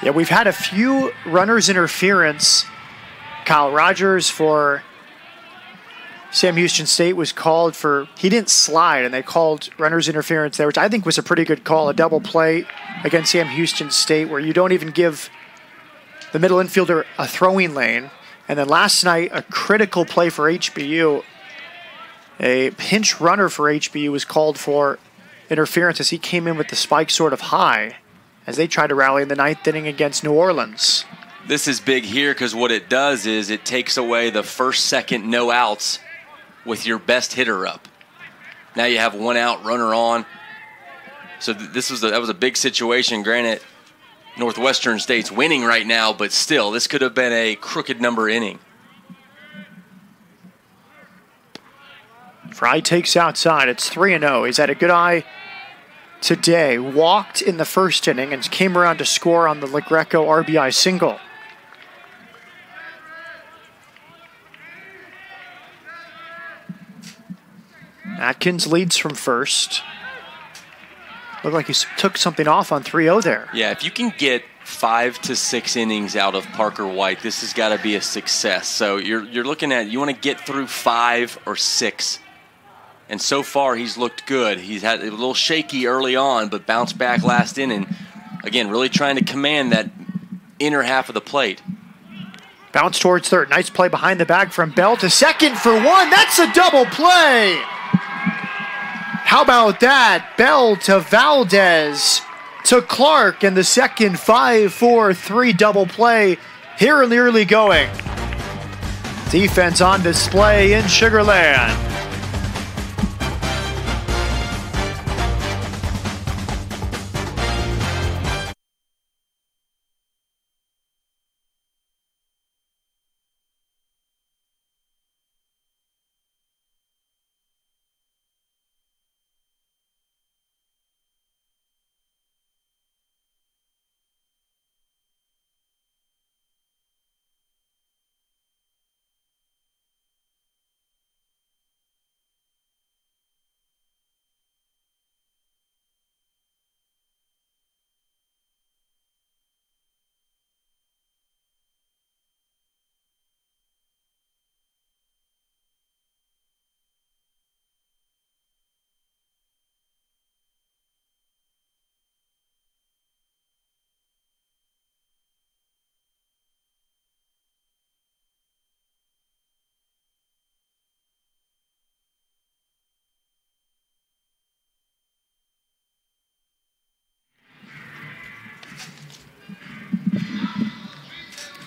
Yeah, we've had a few runners interference. Kyle Rogers for Sam Houston State was called for, he didn't slide, and they called runners interference there, which I think was a pretty good call, a double play against Sam Houston State where you don't even give the middle infielder a throwing lane. And then last night, a critical play for HBU. A pinch runner for HBU was called for interference as he came in with the spike sort of high as they tried to rally in the 9th inning against New Orleans. This is big here because what it does is it takes away the first, second, no outs with your best hitter up. Now you have 1 out, runner on. So that was a big situation. Granted, Northwestern State's winning right now, but still, this could have been a crooked number inning. Fry takes outside. It's 3-0. He's had a good eye today. Walked in the first inning and came around to score on the LaGreco RBI single. Atkins leads from first. Looked like he took something off on 3-0 there. Yeah, if you can get 5 to 6 innings out of Parker White, this has got to be a success. So you're looking at, you want to get through 5 or 6. And so far, he's looked good. He's had a little shaky early on, but bounced back last inning. Again, really trying to command that inner half of the plate. Bounce towards third. Nice play behind the bag from Bell to second for 1. That's a double play. How about that? Bell to Valdez to Clark, and the second 5-4-3 double play here in the early going. Defense on display in Sugar Land.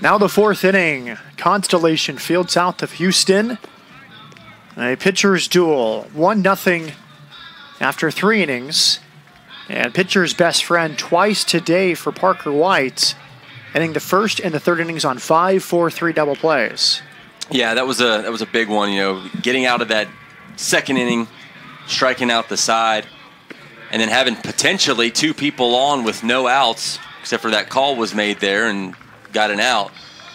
Now the fourth inning, Constellation Field south of Houston. A pitcher's duel, 1-0 after 3 innings. And pitcher's best friend twice today for Parker White, ending the first and the third innings on 5, 4, 3 double plays. Yeah, that was a big one. Getting out of that second inning, striking out the side, and then having potentially 2 people on with no outs, except for that call was made there and got an out,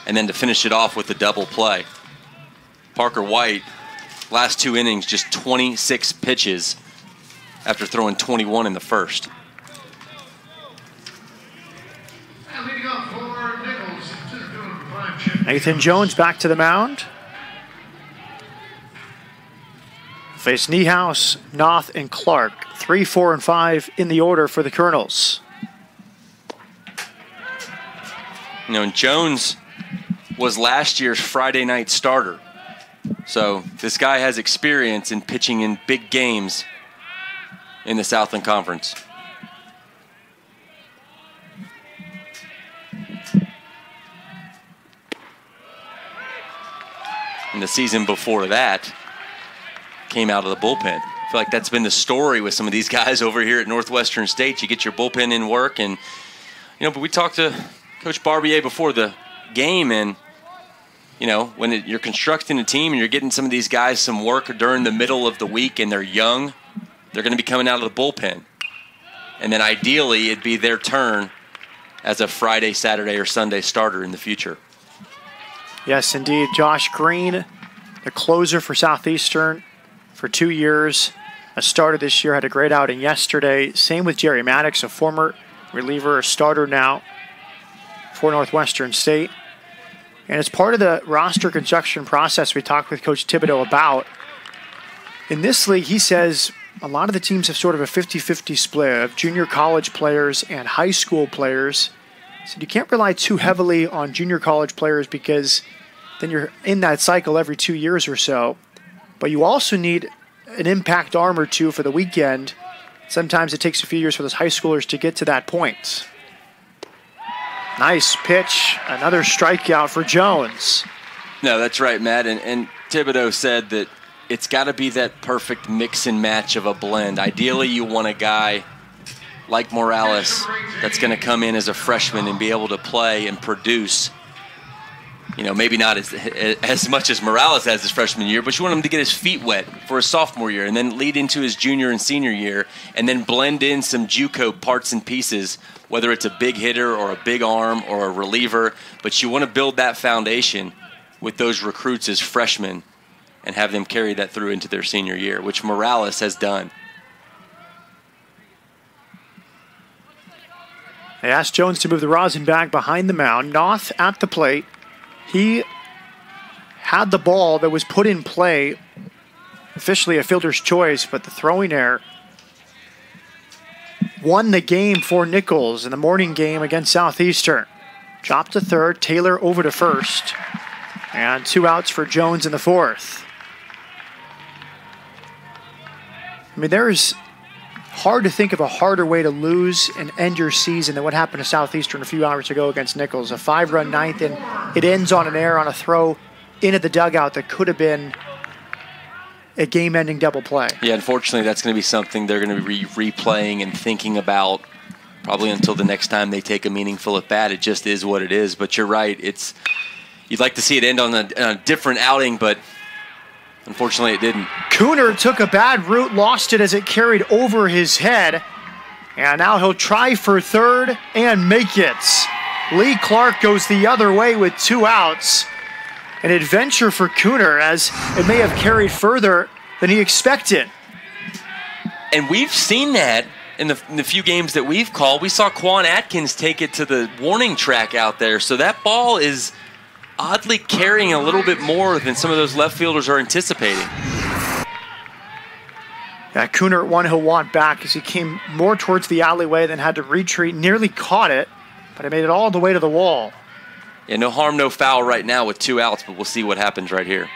and then to finish it off with the double play. Parker White, last 2 innings, just 26 pitches after throwing 21 in the first. Nathan Jones back to the mound. Face Niehaus, Noth, and Clark. 3, 4, and 5 in the order for the Colonels. Jones was last year's Friday night starter. So this guy has experience in pitching in big games in the Southland Conference. And the season before that came out of the bullpen. I feel like that's been the story with some of these guys over here at Northwestern State. You get your bullpen in work, and but we talked to Coach Barbier before the game, and when you're constructing a team and you're getting some of these guys some work during the middle of the week and they're young, they're going to be coming out of the bullpen. And then ideally it'd be their turn as a Friday, Saturday, or Sunday starter in the future. Yes, indeed. Josh Green, the closer for Southeastern for 2 years. A starter this year, had a great outing yesterday. Same with Jerry Maddox, a former reliever, a starter now for Northwestern State. And it's part of the roster construction process we talked with Coach Thibodeau about. In this league, he says a lot of the teams have sort of a 50-50 split of junior college players and high school players. So you can't rely too heavily on junior college players because then you're in that cycle every 2 years or so. But you also need an impact arm or two for the weekend. Sometimes it takes a few years for those high schoolers to get to that point. Nice pitch, another strikeout for Jones. No, that's right, Matt. And Thibodeau said that it's got to be that perfect mix and match of a blend. Ideally, you want a guy like Morales that's going to come in as a freshman and be able to play and produce. Maybe not as much as Morales has his freshman year, but you want him to get his feet wet for his sophomore year and then lead into his junior and senior year and then blend in some JUCO parts and pieces, whether it's a big hitter or a big arm or a reliever. But you want to build that foundation with those recruits as freshmen and have them carry that through into their senior year, which Morales has done. They asked Jones to move the rosin bag behind the mound. Noth at the plate. He had the ball that was put in play, officially a fielder's choice, but the throwing error won the game for Nichols in the morning game against Southeastern. Chopped to third, Taylor over to first, and 2 outs for Jones in the fourth. There's hard to think of a harder way to lose and end your season than what happened to Southeastern a few hours ago against Nichols. A 5-run ninth, and it ends on an error on a throw into the dugout that could have been a game-ending double play. Yeah, unfortunately, that's going to be something they're going to be replaying and thinking about probably until the next time they take a meaningful at bat. It just is what it is. But you're right. You'd like to see it end on a different outing, but unfortunately, it didn't. Cooner took a bad route, lost it as it carried over his head. And now he'll try for third and make it. Lee Clark goes the other way with 2 outs. An adventure for Cooner, as it may have carried further than he expected. And we've seen that in the few games that we've called. We saw Quan Atkins take it to the warning track out there. So that ball is oddly carrying a little bit more than some of those left fielders are anticipating. Yeah, Cooner at one, he'll want back as he came more towards the alleyway, then had to retreat, nearly caught it, but it made it all the way to the wall. Yeah, no harm, no foul right now with 2 outs, but we'll see what happens right here.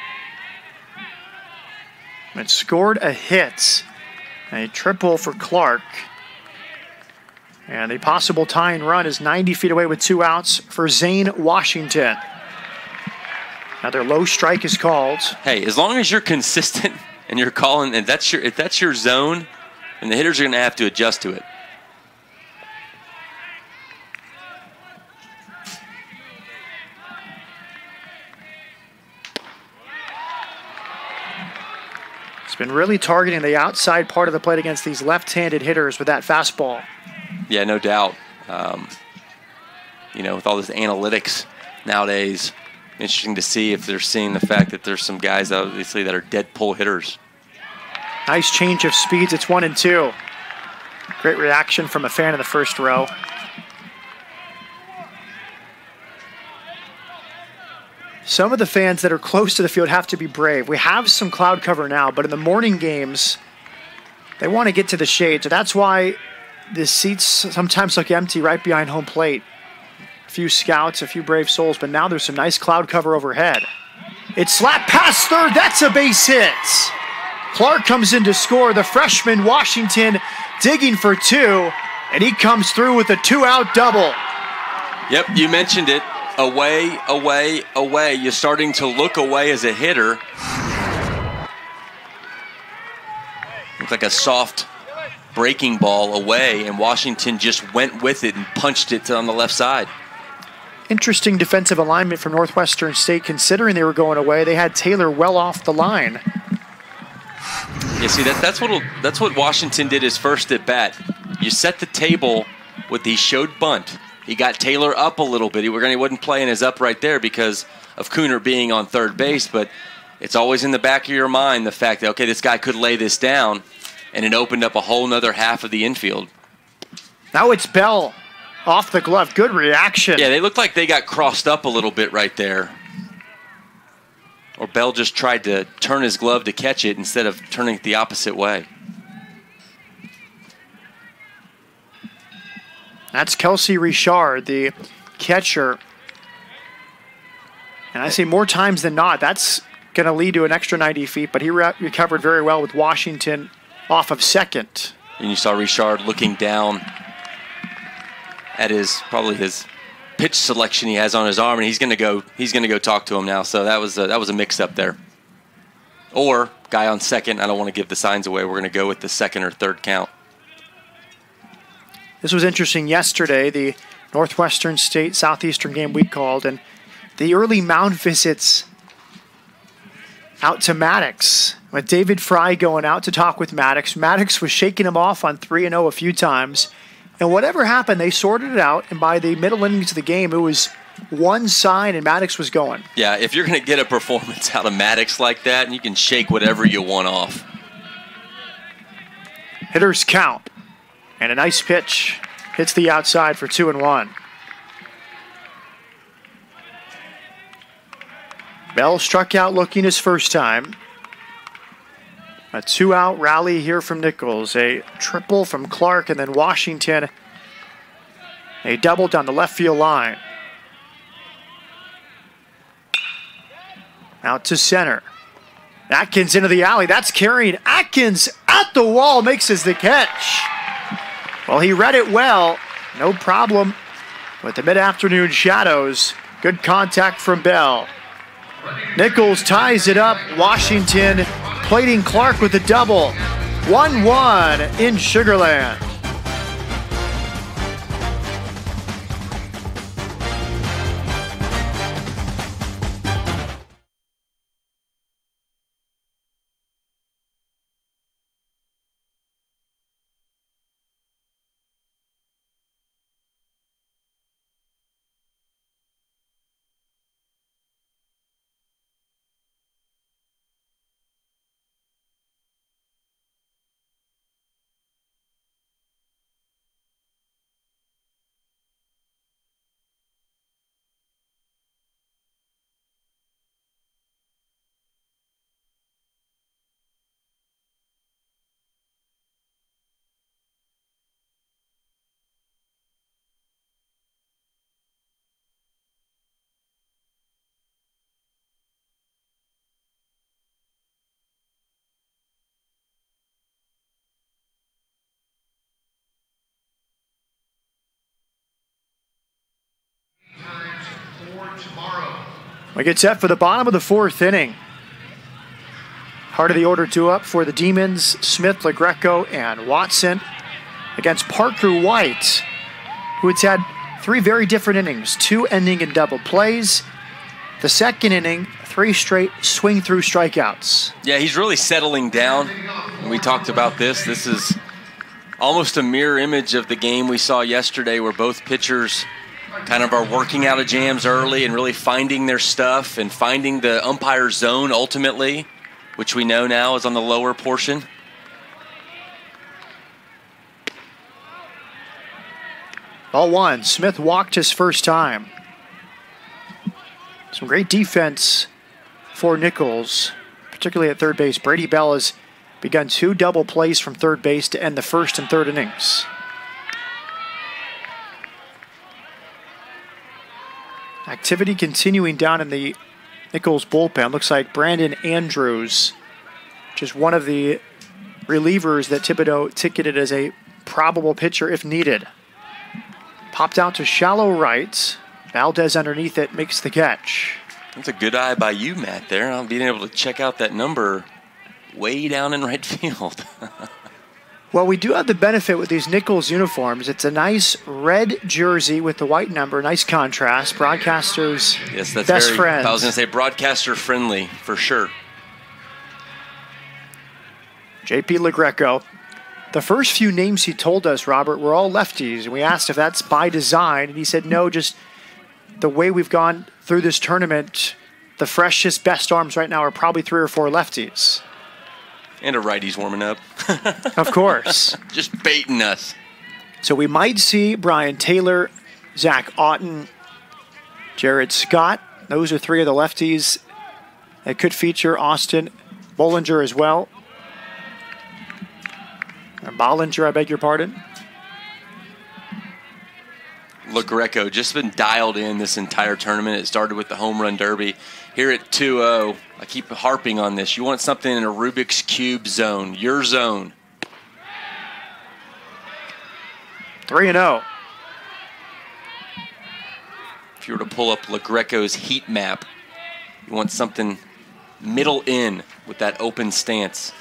It scored a hit, a triple for Clark. And a possible tying run is 90 feet away with 2 outs for Zane Washington. Another low strike is called. Hey, as long as you're consistent and you're calling, and if that's your zone, and the hitters are going to have to adjust to it. He's been really targeting the outside part of the plate against these left-handed hitters with that fastball. Yeah, no doubt. With all this analytics nowadays, interesting to see if they're seeing the fact that there's some guys, obviously, that are dead pull hitters. Nice change of speeds. It's 1-2. Great reaction from a fan in the first row. Some of the fans that are close to the field have to be brave. We have some cloud cover now, but in the morning games, they want to get to the shade. So that's why the seats sometimes look empty right behind home plate. A few scouts, a few brave souls, but now there's some nice cloud cover overhead. It's slapped past third. That's a base hit. Clark comes in to score. The freshman Washington digging for 2, and he comes through with a 2-out double. Yep, you mentioned it. Away, away, away. You're starting to look away as a hitter. Looked like a soft breaking ball away, and Washington just went with it and punched it on the left side. Interesting defensive alignment from Northwestern State, considering they were going away. They had Taylor well off the line. Yeah, see, that's what Washington did his first at bat. You set the table with the showed bunt. He got Taylor up a little bit. He wasn't playing his up right there because of Cooner being on third base, but it's always in the back of your mind the fact that, okay, this guy could lay this down, and it opened up a whole nother half of the infield. Now it's Bell off the glove. Good reaction. Yeah, they looked like they got crossed up a little bit right there. Or Bell just tried to turn his glove to catch it instead of turning it the opposite way. That's Kelsey Richard, the catcher. And I say more times than not, that's going to lead to an extra 90 feet, but he recovered very well with Washington off of second. And you saw Richard looking down at probably his pitch selection he has on his arm, and he's going to go talk to him now. So that was a mix up there. Or guy on second. I don't want to give the signs away. We're going to go with the second or third count. This was interesting yesterday, the Northwestern State Southeastern game we called, and the early mound visits out to Maddox. With David Fry going out to talk with Maddox. Maddox was shaking him off on 3-0 a few times. And whatever happened, they sorted it out, and by the middle innings of the game, it was one sign and Maddox was going. Yeah, if you're going to get a performance out of Maddox like that, you can shake whatever you want off. Hitters count. And a nice pitch hits the outside for 2-1. Bell struck out looking his first time. A 2-out rally here from Nichols. A triple from Clark, and then Washington. A double down the left field line. Out to center. Atkins into the alley. That's carrying Atkins at the wall. Makes the catch. Well, he read it well. No problem with the mid-afternoon shadows. Good contact from Bell. Nichols ties it up. Washington plating Clark with a double. 1-1 in Sugar Land. We get set for the bottom of the fourth inning. Heart of the order due up for the Demons, Smith, LaGreco, and Watson against Parker White, who has had 3 very different innings, 2 ending in double plays. The second inning, 3 straight swing-through strikeouts. Yeah, he's really settling down. We talked about this. This is almost a mirror image of the game we saw yesterday where both pitchers kind of are working out of jams early and really finding their stuff and finding the umpire's zone ultimately, which we know now is on the lower portion. Ball 1. Smith walked his first time. Some great defense for Nichols, particularly at third base. Brady Bell has begun 2 double plays from third base to end the first and third innings. Activity continuing down in the Nichols bullpen. Looks like Brandon Andrews, which is one of the relievers that Thibodeau ticketed as a probable pitcher if needed. Popped out to shallow right. Valdez underneath it makes the catch. That's a good eye by you, Matt, there. I'm being able to check out that number way down in right field. Well, we do have the benefit with these Nichols uniforms. It's a nice red jersey with the white number. Nice contrast. Broadcasters, yes, that's best very, friends. I was going to say broadcaster friendly for sure. JP LaGreco. The first few names he told us, Robert, were all lefties. And we asked if that's by design. And he said, no, just the way we've gone through this tournament, the freshest, best arms right now are probably 3 or 4 lefties. And a righty's warming up. Of course. Just baiting us. So we might see Brian Taylor, Zach Otten, Jared Scott. Those are 3 of the lefties. That could feature Austin Bollinger as well. Or Bollinger, I beg your pardon. LaGreco just been dialed in this entire tournament. It started with the home run derby. Here at 2-0, I keep harping on this. You want something in a Rubik's Cube zone, your zone. 3-0. If you were to pull up LaGreco's heat map, you want something middle in with that open stance.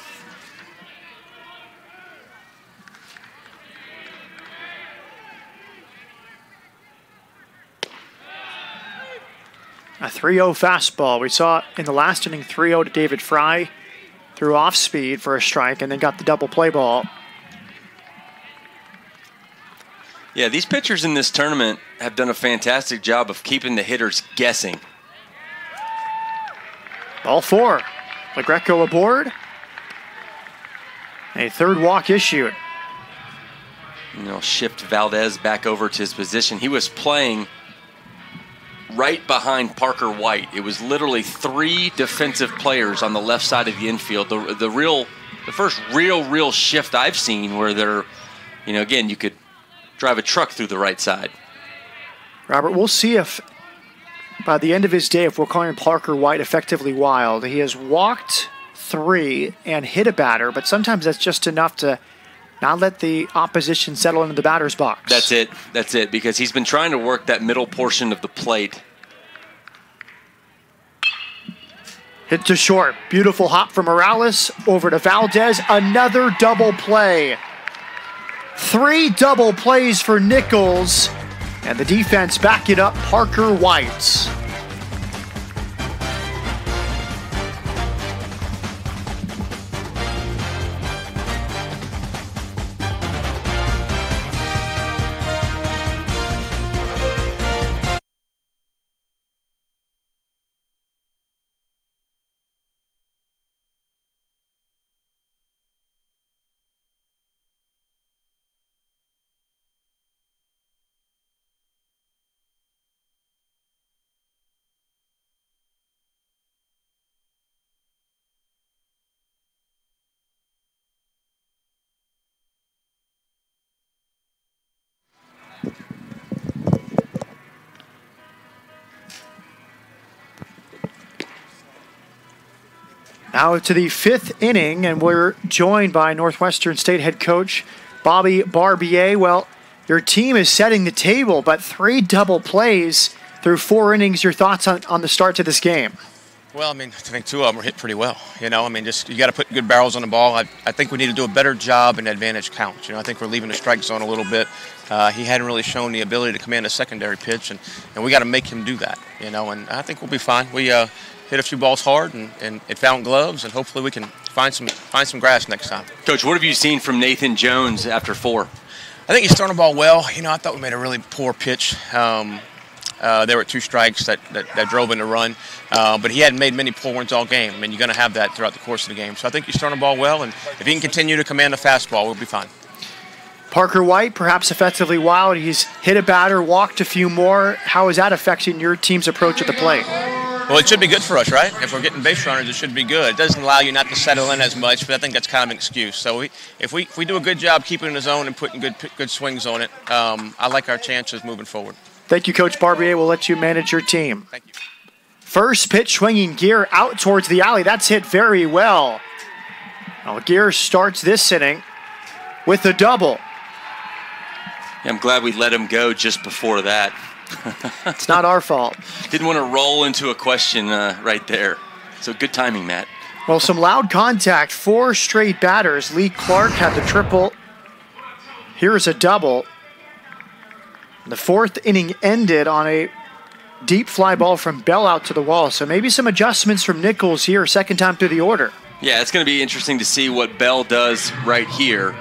A 3-0 fastball. We saw in the last inning 3-0 to David Fry. Threw off speed for a strike and then got the double play ball. Yeah, these pitchers in this tournament have done a fantastic job of keeping the hitters guessing. Ball 4. LaGreco aboard. A third walk issued. And they'll shift Valdez back over to his position. He was playing right behind Parker White. It was literally 3 defensive players on the left side of the infield. The first real shift I've seen where they're, again, you could drive a truck through the right side. Robert, we'll see if by the end of his day, if we're calling Parker White effectively wild. He has walked 3 and hit a batter, but sometimes that's just enough to not let the opposition settle into the batter's box. That's it, because he's been trying to work that middle portion of the plate. Hit to short. Beautiful hop from Morales over to Valdez. Another double play. 3 double plays for Nichols. And the defense back it up. Parker White. Now to the 5th inning, and we're joined by Northwestern State head coach Bobby Barbier. Well, your team is setting the table, but 3 double plays through 4 innings. Your thoughts on the start to this game? Well, I think 2 of them were hit pretty well. You got to put good barrels on the ball. I think we need to do a better job in advantage counts. I think we're leaving the strike zone a little bit. He hadn't really shown the ability to command a secondary pitch, and we got to make him do that. And I think we'll be fine. We hit a few balls hard, and it found gloves, and hopefully we can find some grass next time. Coach, what have you seen from Nathan Jones after 4? I think he's throwing the ball well. I thought we made a really poor pitch. There were 2 strikes that drove in the run, but he hadn't made many poor ones all game. You're going to have that throughout the course of the game. So I think he's throwing the ball well, and if he can continue to command the fastball, we'll be fine. Parker White, perhaps effectively wild. He's hit a batter, walked a few more. How is that affecting your team's approach at the plate? Well, it should be good for us, right? If we're getting base runners, it should be good. It doesn't allow you not to settle in as much, but I think that's kind of an excuse. So if we do a good job keeping in the zone and putting good swings on it, I like our chances moving forward. Thank you, Coach Barbier. We'll let you manage your team. Thank you. First pitch, swinging Gear out towards the alley. That's hit very well. Well, Gear starts this inning with a double. Yeah, I'm glad we let him go just before that. It's not our fault. Didn't want to roll into a question right there. So good timing, Matt. Well, some loud contact. 4 straight batters. Lee Clark had the triple. Here's a double. The 4th inning ended on a deep fly ball from Bell out to the wall. So maybe some adjustments from Nichols here, second time through the order. Yeah, it's going to be interesting to see what Bell does right here,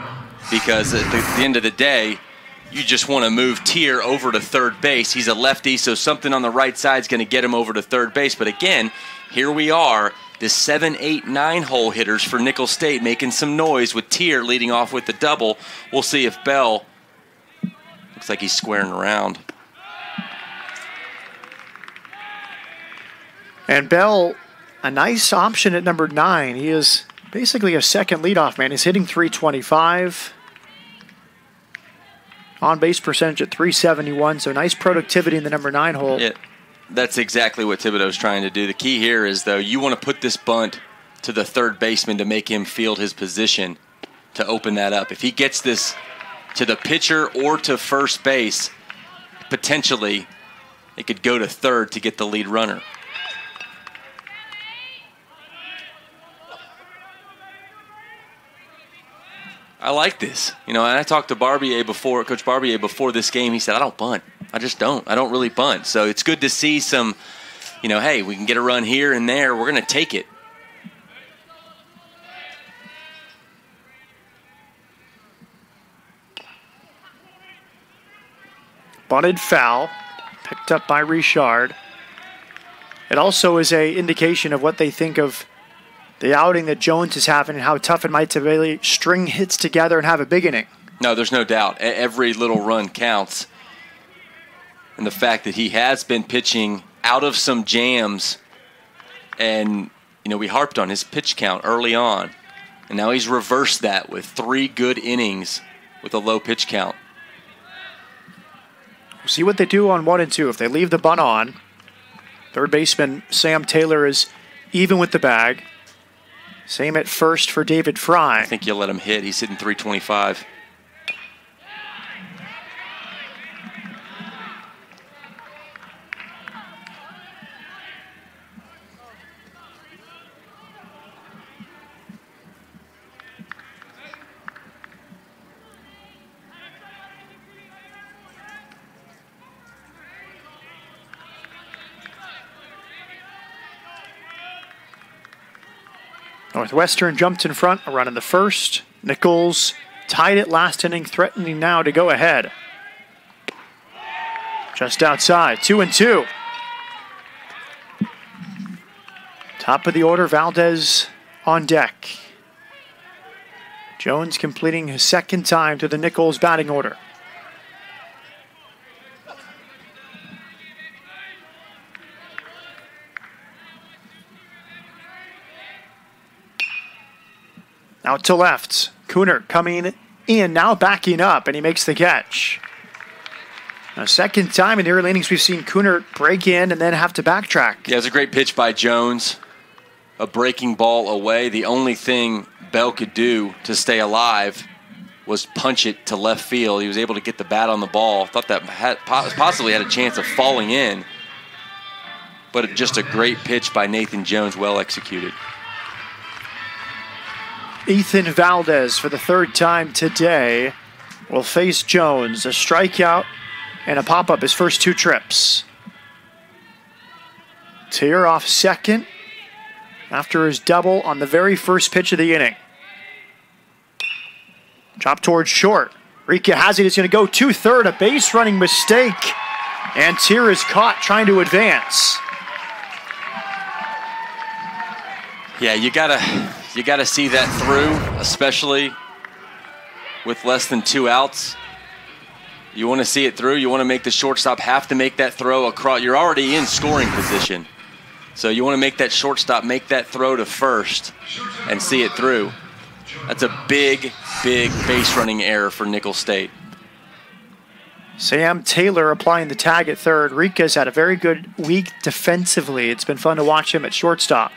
because at the end of the day, you just want to move Tier over to third base. He's a lefty, so something on the right side is going to get him over to third base. But again, here we are, the 7, 8, 9 hole hitters for Nicholls State making some noise with Tier leading off with the double. We'll see if Bell... Looks like he's squaring around. And Bell, a nice option at number 9. He is basically a second leadoff man. He's hitting .325. On-base percentage at .371, so nice productivity in the number 9 hole. Yeah, that's exactly what Thibodeau's trying to do. The key here is, though, you want to put this bunt to the third baseman to make him field his position to open that up. If he gets this to the pitcher or to first base, potentially it could go to third to get the lead runner. I like this. And I talked to Barbier before, Coach Barbier before this game. He said, I don't bunt. I just don't. I don't really bunt. So it's good to see some, hey, we can get a run here and there. We're going to take it. Bunted foul, picked up by Richard. It also is an indication of what they think of the outing that Jones is having and how tough it might to really string hits together and have a big inning. No, there's no doubt. Every little run counts. And the fact that he has been pitching out of some jams, and, we harped on his pitch count early on, and now he's reversed that with 3 good innings with a low pitch count. We'll see what they do on 1 and 2. If they leave the bunt on, third baseman Sam Taylor is even with the bag. Same at first for David Fry. I think you'll let him hit. He's hitting .325. Northwestern jumped in front, a run in the first. Nichols tied it last inning, threatening now to go ahead. Just outside, 2-2. Top of the order, Valdez on deck. Jones completing his second time to the Nichols batting order. Out to left. Cooner coming in, now backing up, and he makes the catch. A second time in the early innings we've seen Cooner break in and then have to backtrack. Yeah, it was a great pitch by Jones. A breaking ball away. The only thing Bell could do to stay alive was punch it to left field. He was able to get the bat on the ball. Thought that possibly had a chance of falling in. but just a great pitch by Nathan Jones, well executed. Ethan Valdez, for the third time today, will face Jones. A strikeout and a pop-up his first 2 trips. Tier off second after his double on the very first pitch of the inning. Drop towards short. Rika has it. He's going to go to third. A base running mistake. And Tier is caught trying to advance. Yeah, you gotta see that through, especially with less than 2 outs. You want to see it through. You want to make the shortstop have to make that throw across. You're already in scoring position. So you want to make that shortstop make that throw to first and see it through. That's a big, big base running error for Nicholls State. Sam Taylor applying the tag at third. Rika's had a very good week defensively. It's been fun to watch him at shortstop.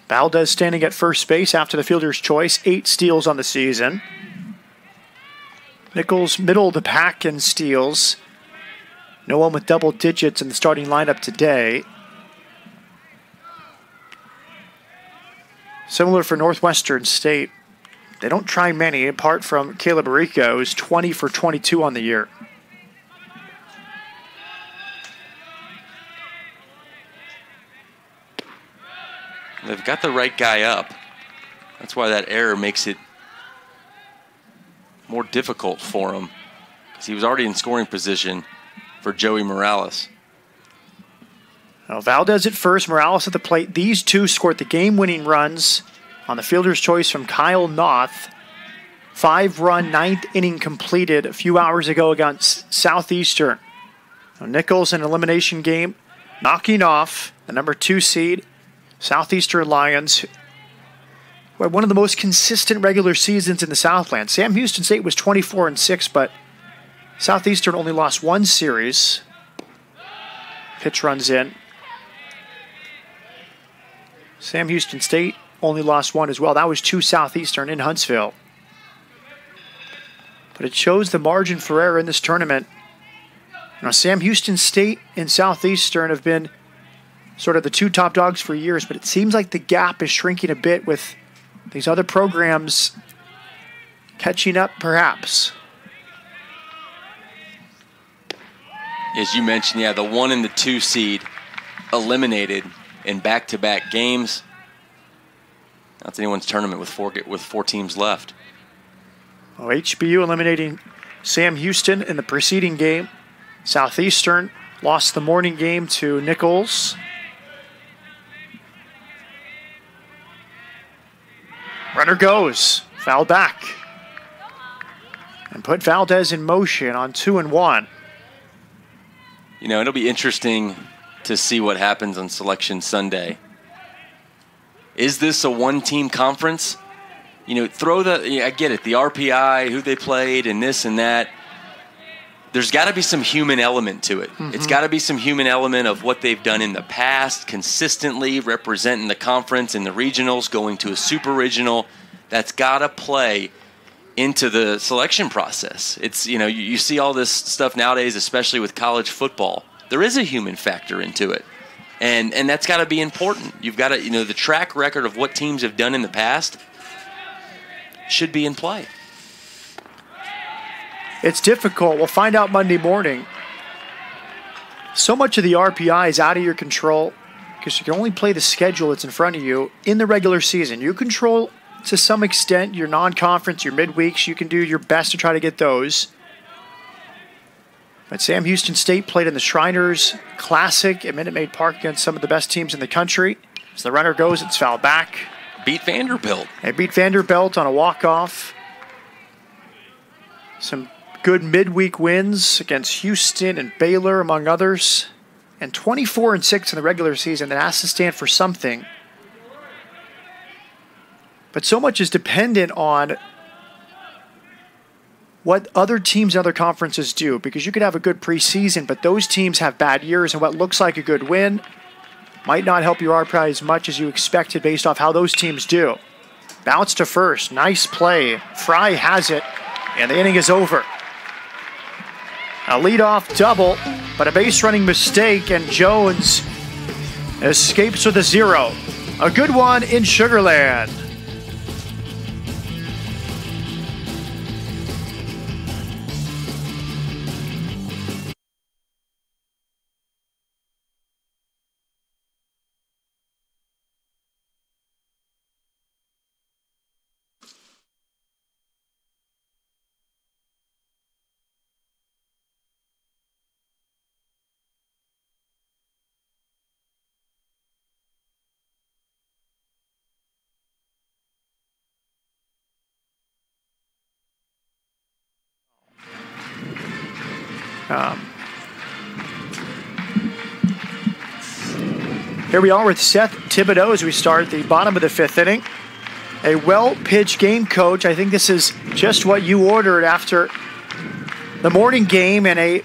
Valdez standing at first base after the fielder's choice. 8 steals on the season. Nicholls middle of the pack in steals. No one with double digits in the starting lineup today. Similar for Northwestern State. They don't try many, apart from Caleb Rico, who's 20 for 22 on the year. They've got the right guy up. That's why that error makes it more difficult for him, because he was already in scoring position for Joey Morales. Now Valdez at first, Morales at the plate. These two scored the game-winning runs on the fielder's choice from Kyle Noth. 5-run, 9th inning completed a few hours ago against Southeastern. Now Nicholls in an elimination game, knocking off the number 2 seed, Southeastern Lions, who had one of the most consistent regular seasons in the Southland. Sam Houston State was 24-6, but Southeastern only lost 1 series. Pitch runs in. Sam Houston State only lost 1 as well. That was to Southeastern in Huntsville. But it shows the margin for error in this tournament. Now, Sam Houston State and Southeastern have been sort of the 2 top dogs for years, but it seems like the gap is shrinking a bit with these other programs catching up, perhaps. As you mentioned, yeah, the 1 and the 2 seed eliminated in back-to-back games. That's anyone's tournament with 4 teams left. Well, HBU eliminating Sam Houston in the preceding game. Southeastern lost the morning game to Nicholls. Runner goes. Foul back. And put Valdez in motion on 2-1. You know, it'll be interesting to see what happens on Selection Sunday. Is this a 1-team conference? You know, I get it, the RPI, who they played, and this and that. There's got to be some human element to it. Mm-hmm. It's got to be some human element of what they've done in the past, consistently representing the conference in the regionals, going to a super regional. That's got to play into the selection process. It's, you know, you see all this stuff nowadays, especially with college football. There is a human factor into it. And that's got to be important. You've got to, you know, the track record of what teams have done in the past should be in play. It's difficult. We'll find out Monday morning. So much of the RPI is out of your control because you can only play the schedule that's in front of you in the regular season. You control, to some extent, your non-conference, your midweeks. You can do your best to try to get those. But Sam Houston State played in the Shriners Classic at Minute Maid Park against some of the best teams in the country. As the runner goes, it's fouled back. Beat Vanderbilt. They beat Vanderbilt on a walk-off. Some good midweek wins against Houston and Baylor, among others. And 24-6 in the regular season. That has to stand for something. But so much is dependent on what other teams and other conferences do. Because you could have a good preseason, but those teams have bad years. And what looks like a good win might not help your RPI as much as you expected based off how those teams do. Bounce to first. Nice play. Fry has it. And the inning is over. A leadoff double, but a base running mistake, and Jones escapes with a 0. A good one in Sugar Land. Here we are with Seth Thibodeau as we start the bottom of the 5th inning. A well-pitched game, Coach. I think this is just what you ordered after the morning game and a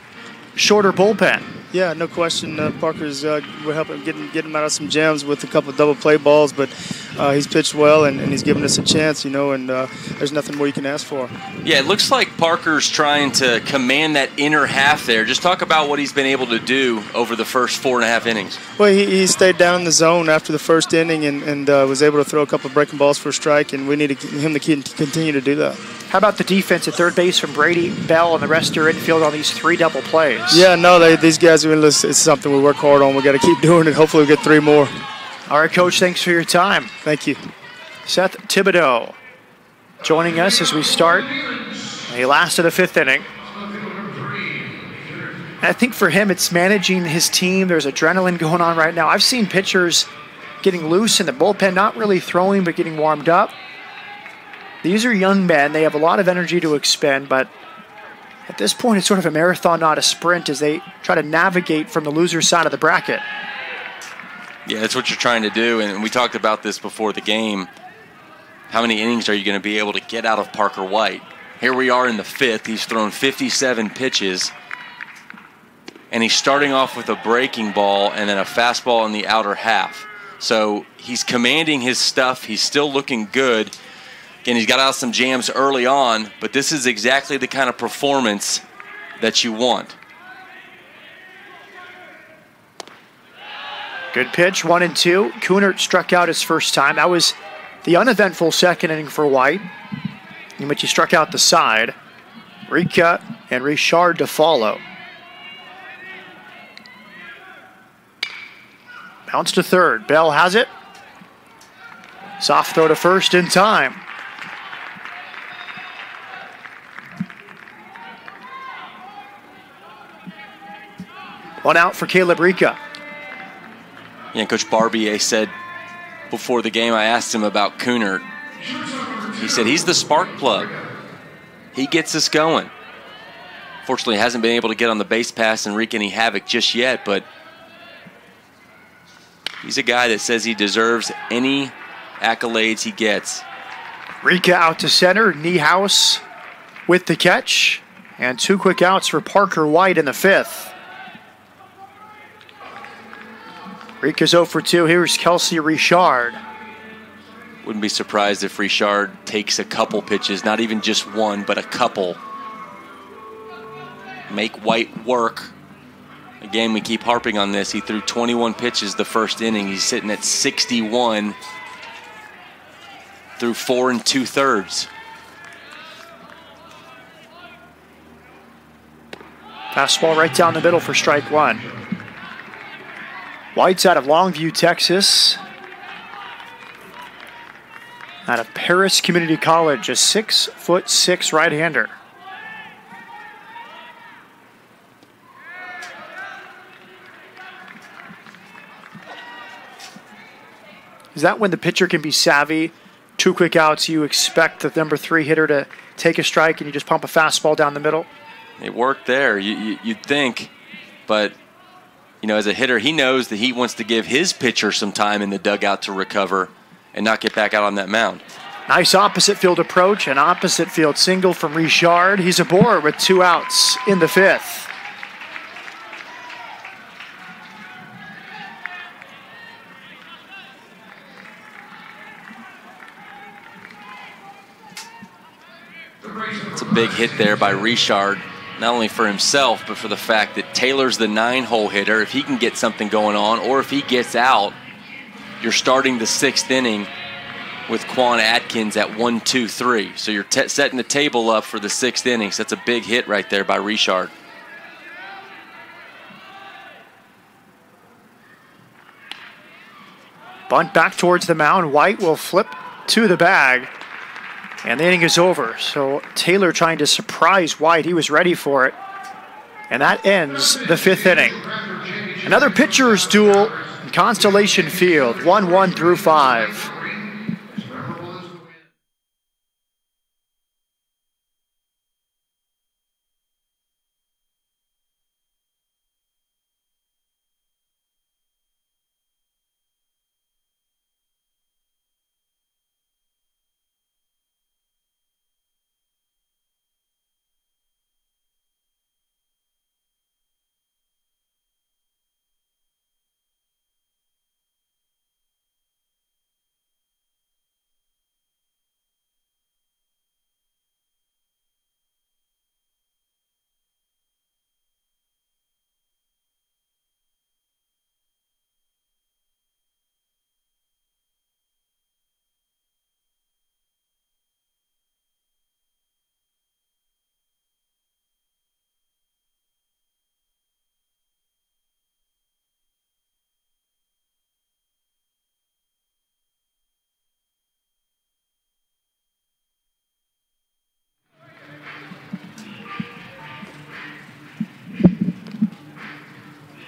shorter bullpen. Yeah, no question. Parker's we're helping get him out of some jams with a couple of double play balls, but he's pitched well and he's given us a chance, and there's nothing more you can ask for. Yeah, it looks like Parker's trying to command that inner half there. Just talk about what he's been able to do over the first 4.5 innings. Well, he stayed down in the zone after the first inning and was able to throw a couple of breaking balls for a strike, and we needed him to continue to do that. How about the defense at third base from Brady, Bell, and the rest of your infield on these 3 double plays? Yeah, no, these guys, it's something we work hard on. We got to keep doing it. Hopefully we get 3 more. All right, Coach, thanks for your time. Thank you. Seth Thibodeau joining us as we start the last of the 5th inning. And I think for him, it's managing his team. There's adrenaline going on right now. I've seen pitchers getting loose in the bullpen, not really throwing, but getting warmed up. These are young men. They have a lot of energy to expend, but at this point, it's sort of a marathon, not a sprint, as they try to navigate from the loser side of the bracket. Yeah, that's what you're trying to do, and we talked about this before the game. How many innings are you going to be able to get out of Parker White? Here we are in the 5th. He's thrown 57 pitches, and he's starting off with a breaking ball and then a fastball in the outer half. So he's commanding his stuff. He's still looking good. Again, he's got out some jams early on, but this is exactly the kind of performance that you want. Good pitch, 1-2. Kunert struck out his first time. That was the uneventful second inning for White, in which he struck out the side. Rika and Richard to follow. Bounce to third. Bell has it. Soft throw to first in time. One out for Caleb Rika. Yeah, Coach Barbier said before the game, I asked him about Kunert. He said he's the spark plug. He gets us going. Fortunately, hasn't been able to get on the base pass and wreak any havoc just yet, but he's a guy that says he deserves any accolades he gets. Rika out to center. Niehaus with the catch. And 2 quick outs for Parker White in the 5th. Rika's 0 for 2. Here's Kelsey Richard. Wouldn't be surprised if Richard takes a couple pitches, not even just one, but a couple. Make White work. Again, we keep harping on this. He threw 21 pitches the first inning. He's sitting at 61 through 4 2/3. Fastball right down the middle for strike 1. White's out of Longview, Texas. Out of Paris Community College, a 6'6" right-hander. Is that when the pitcher can be savvy? 2 quick outs, you expect the number 3 hitter to take a strike and you just pump a fastball down the middle? It worked there, you'd think, but as a hitter, he knows that he wants to give his pitcher some time in the dugout to recover and not get back out on that mound. Nice opposite field approach, an opposite field single from Richard. He's aboard with 2 outs in the 5th. It's a big hit there by Richard, not only for himself, but for the fact that Taylor's the 9-hole hitter. If he can get something going on, or if he gets out, you're starting the 6th inning with Quan Atkins at 1-2-3. So you're setting the table up for the 6th inning. So that's a big hit right there by Richard. Bunt back towards the mound. White will flip to the bag. And the inning is over. So Taylor trying to surprise White. He was ready for it. And that ends the 5th inning. Another pitcher's duel in Constellation Field. 1-1 through 5.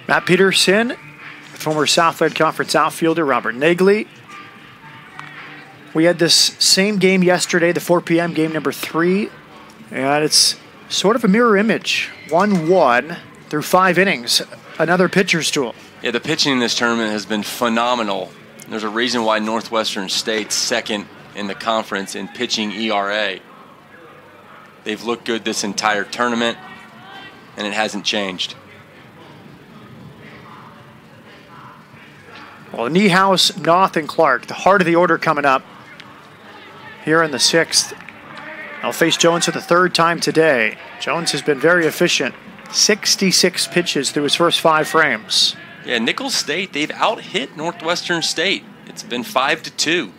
Matt Peterson, former Southland Conference outfielder Robert Nagley. We had this same game yesterday, the 4 p.m. game number 3, and it's sort of a mirror image. 1-1 through 5 innings. Another pitcher's duel. Yeah, the pitching in this tournament has been phenomenal. There's a reason why Northwestern State's second in the conference in pitching ERA. They've looked good this entire tournament, and it hasn't changed. Well, Niehaus, Noth, and Clark, the heart of the order coming up here in the 6th. They'll face Jones for the 3rd time today. Jones has been very efficient. 66 pitches through his first 5 frames. Yeah, Nicholls State, they've out-hit Northwestern State. It's been 5-2. You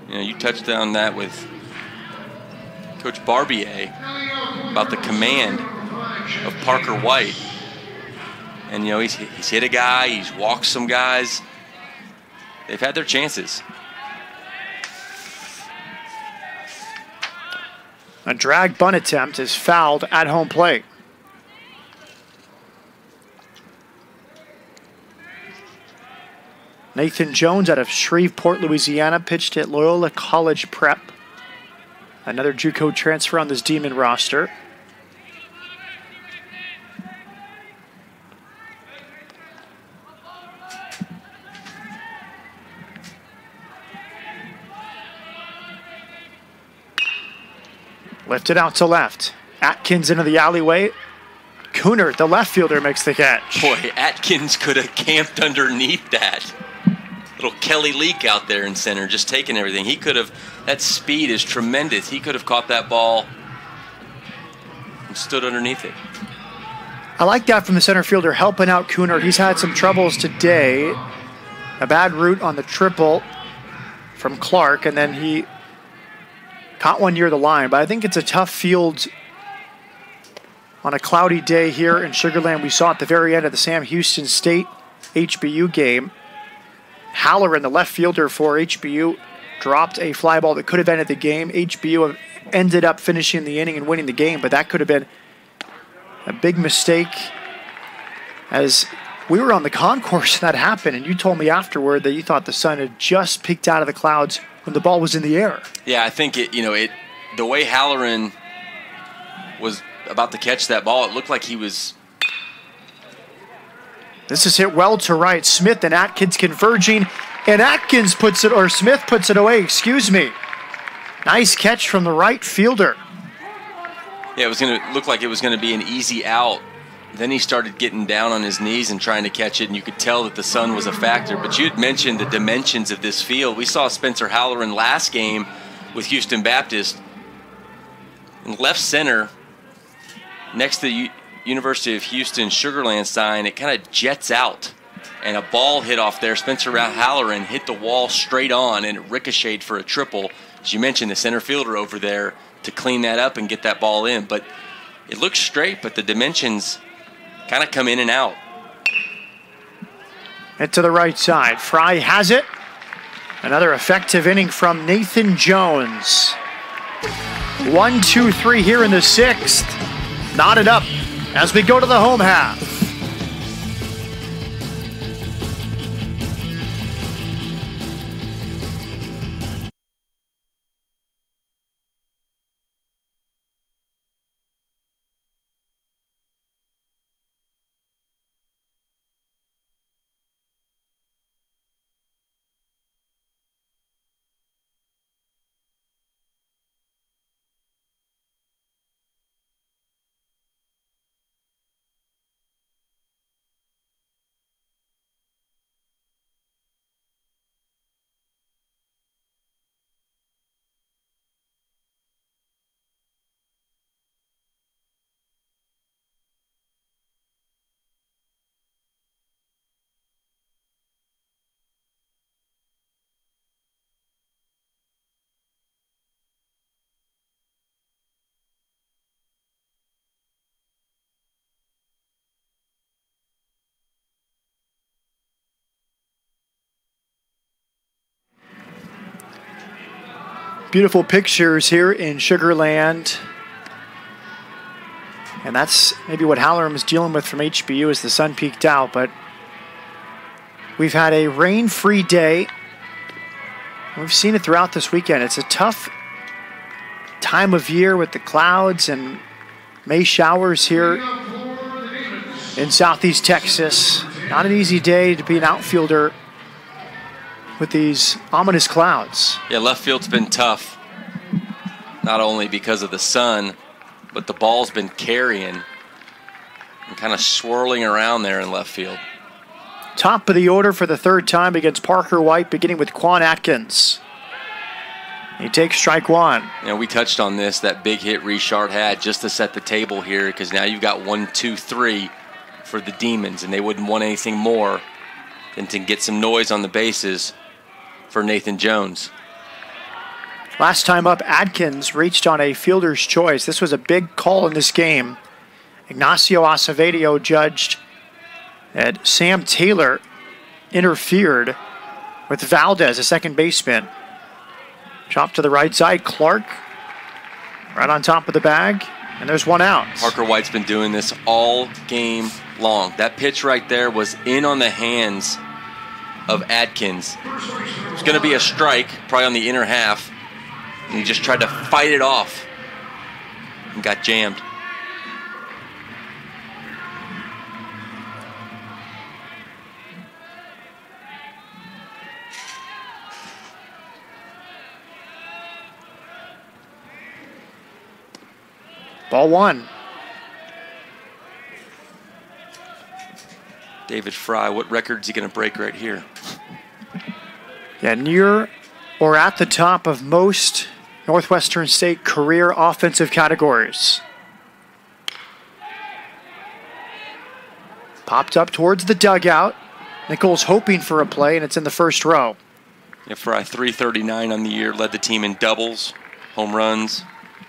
know, you touched on that with Coach Barbier about the command of Parker White. And, you know, he's hit a guy, he's walked some guys. They've had their chances. A drag bunt attempt is fouled at home plate. Nathan Jones out of Shreveport, Louisiana, pitched at Loyola College Prep. Another JUCO transfer on this Demon roster. Lifted out to left. Atkins into the alleyway. Cooner, the left fielder, makes the catch. Boy, Atkins could have camped underneath that. Little Kelly Leak out there in center, just taking everything. He could have, that speed is tremendous. He could have caught that ball and stood underneath it. I like that from the center fielder, helping out Cooner. He's had some troubles today. A bad route on the triple from Clark, and then he caught one near the line, but I think it's a tough field on a cloudy day here in Sugar Land. We saw at the very end of the Sam Houston State HBU game, Halloran, the left fielder for HBU, dropped a fly ball that could have ended the game. HBU ended up finishing the inning and winning the game, but that could have been a big mistake. As we were on the concourse and that happened, and you told me afterward that you thought the sun had just peeked out of the clouds when the ball was in the air. Yeah, I think the way Halloran was about to catch that ball, it looked like he was. This is hit well to right. Smith and Atkins converging, and Atkins puts it, or Smith puts it away, excuse me. Nice catch from the right fielder. Yeah, it was going to look like it was going to be an easy out. Then he started getting down on his knees and trying to catch it, and you could tell that the sun was a factor. But you had mentioned the dimensions of this field. We saw Spencer Halloran last game with Houston Baptist. In left center, next to the University of Houston Sugarland sign, it kind of jets out. And a ball hit off there. Spencer Halloran hit the wall straight on, and it ricocheted for a triple. As you mentioned, the center fielder over there to clean that up and get that ball in. But it looks straight, but the dimensions kind of come in and out. And to the right side, Fry has it. Another effective inning from Nathan Jones. 1, 2, 3 here in the 6th. Knotted up as we go to the home half. Beautiful pictures here in Sugarland. And that's maybe what Halloran was dealing with from HBU as the sun peaked out. But we've had a rain-free day. We've seen it throughout this weekend. It's a tough time of year with the clouds and May showers here in Southeast Texas. Not an easy day to be an outfielder with these ominous clouds. Yeah, left field's been tough. Not only because of the sun, but the ball's been carrying and kind of swirling around there in left field. Top of the order for the third time against Parker White, beginning with Quan Atkins. He takes strike one. You know, we touched on this, that big hit Richard had just to set the table here, because now you've got 1, 2, 3 for the Demons, and they wouldn't want anything more than to get some noise on the bases for Nathan Jones. Last time up, Atkins reached on a fielder's choice. This was a big call in this game. Ignacio Acevedo judged that Sam Taylor interfered with Valdez, a second baseman. Chop to the right side, Clark right on top of the bag, and there's one out. Parker White's been doing this all game long. That pitch right there was in on the hands of Atkins. It was going to be a strike, probably on the inner half, and he just tried to fight it off and got jammed. Ball one. David Fry, what record is he going to break right here? Yeah, near or at the top of most Northwestern State career offensive categories. Popped up towards the dugout. Nichols hoping for a play, and it's in the first row. Yeah, Fry, 339 on the year, led the team in doubles, home runs,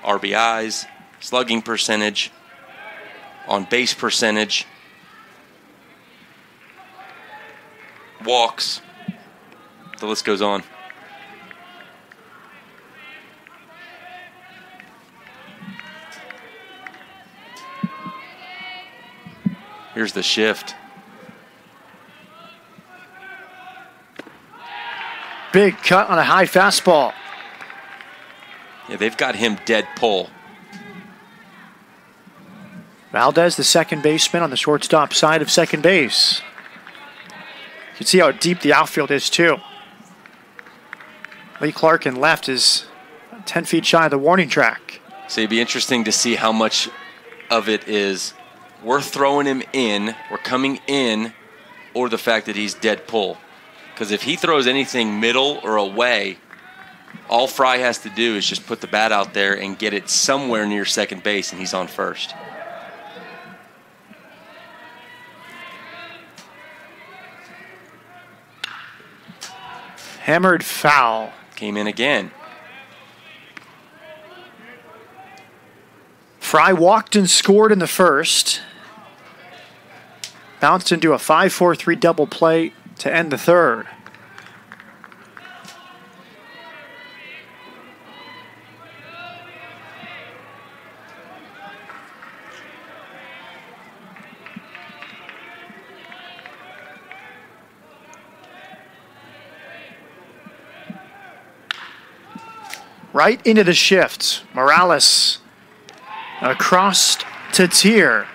RBIs, slugging percentage, on base percentage, walks. The list goes on. Here's the shift. Big cut on a high fastball. Yeah, they've got him dead pull. Valdez, the second baseman, on the shortstop side of second base. You can see how deep the outfield is, too. Lee Clark in left is 10 feet shy of the warning track. So it'd be interesting to see how much of it is we're throwing him in, we're coming in, or the fact that he's dead pull. Because if he throws anything middle or away, All Fry has to do is just put the bat out there and get it somewhere near second base, and he's on first. Hammered foul. Came in again. Fry walked and scored in the first. Bounced into a 5-4-3 double play to end the third. Right into the shift. Morales across to Tier.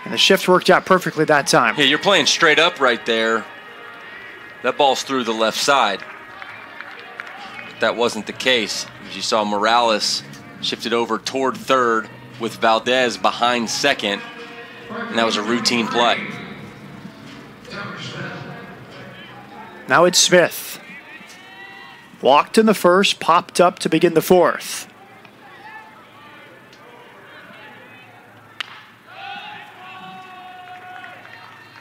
And the shift worked out perfectly that time. Yeah, you're playing straight up right there. That ball's through the left side. That wasn't the case. As you saw, Morales shifted over toward third with Valdez behind second. And that was a routine play. Now it's Smith. Walked in the first, popped up to begin the fourth.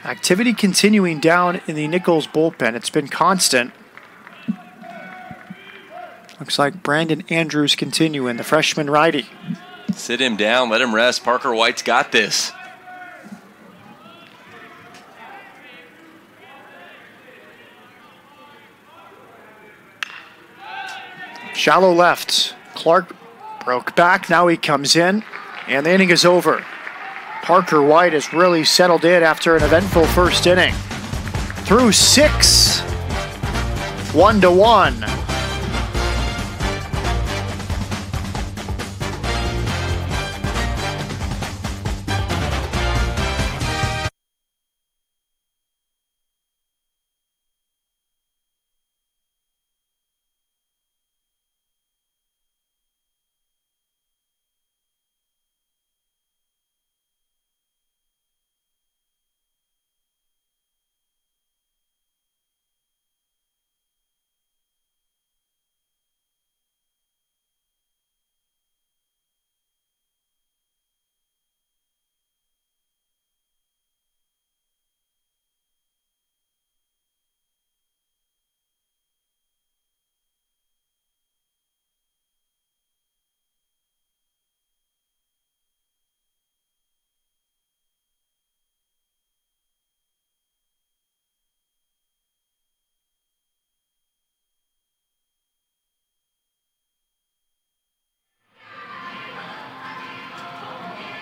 Activity continuing down in the Nichols bullpen. It's been constant. Looks like Brandon Andrews continuing, the freshman righty. Sit him down, let him rest. Parker White's got this. Shallow left. Clark broke back. Now he comes in, and the inning is over. Parker White has really settled in after an eventful first inning. Through 6, 1-1.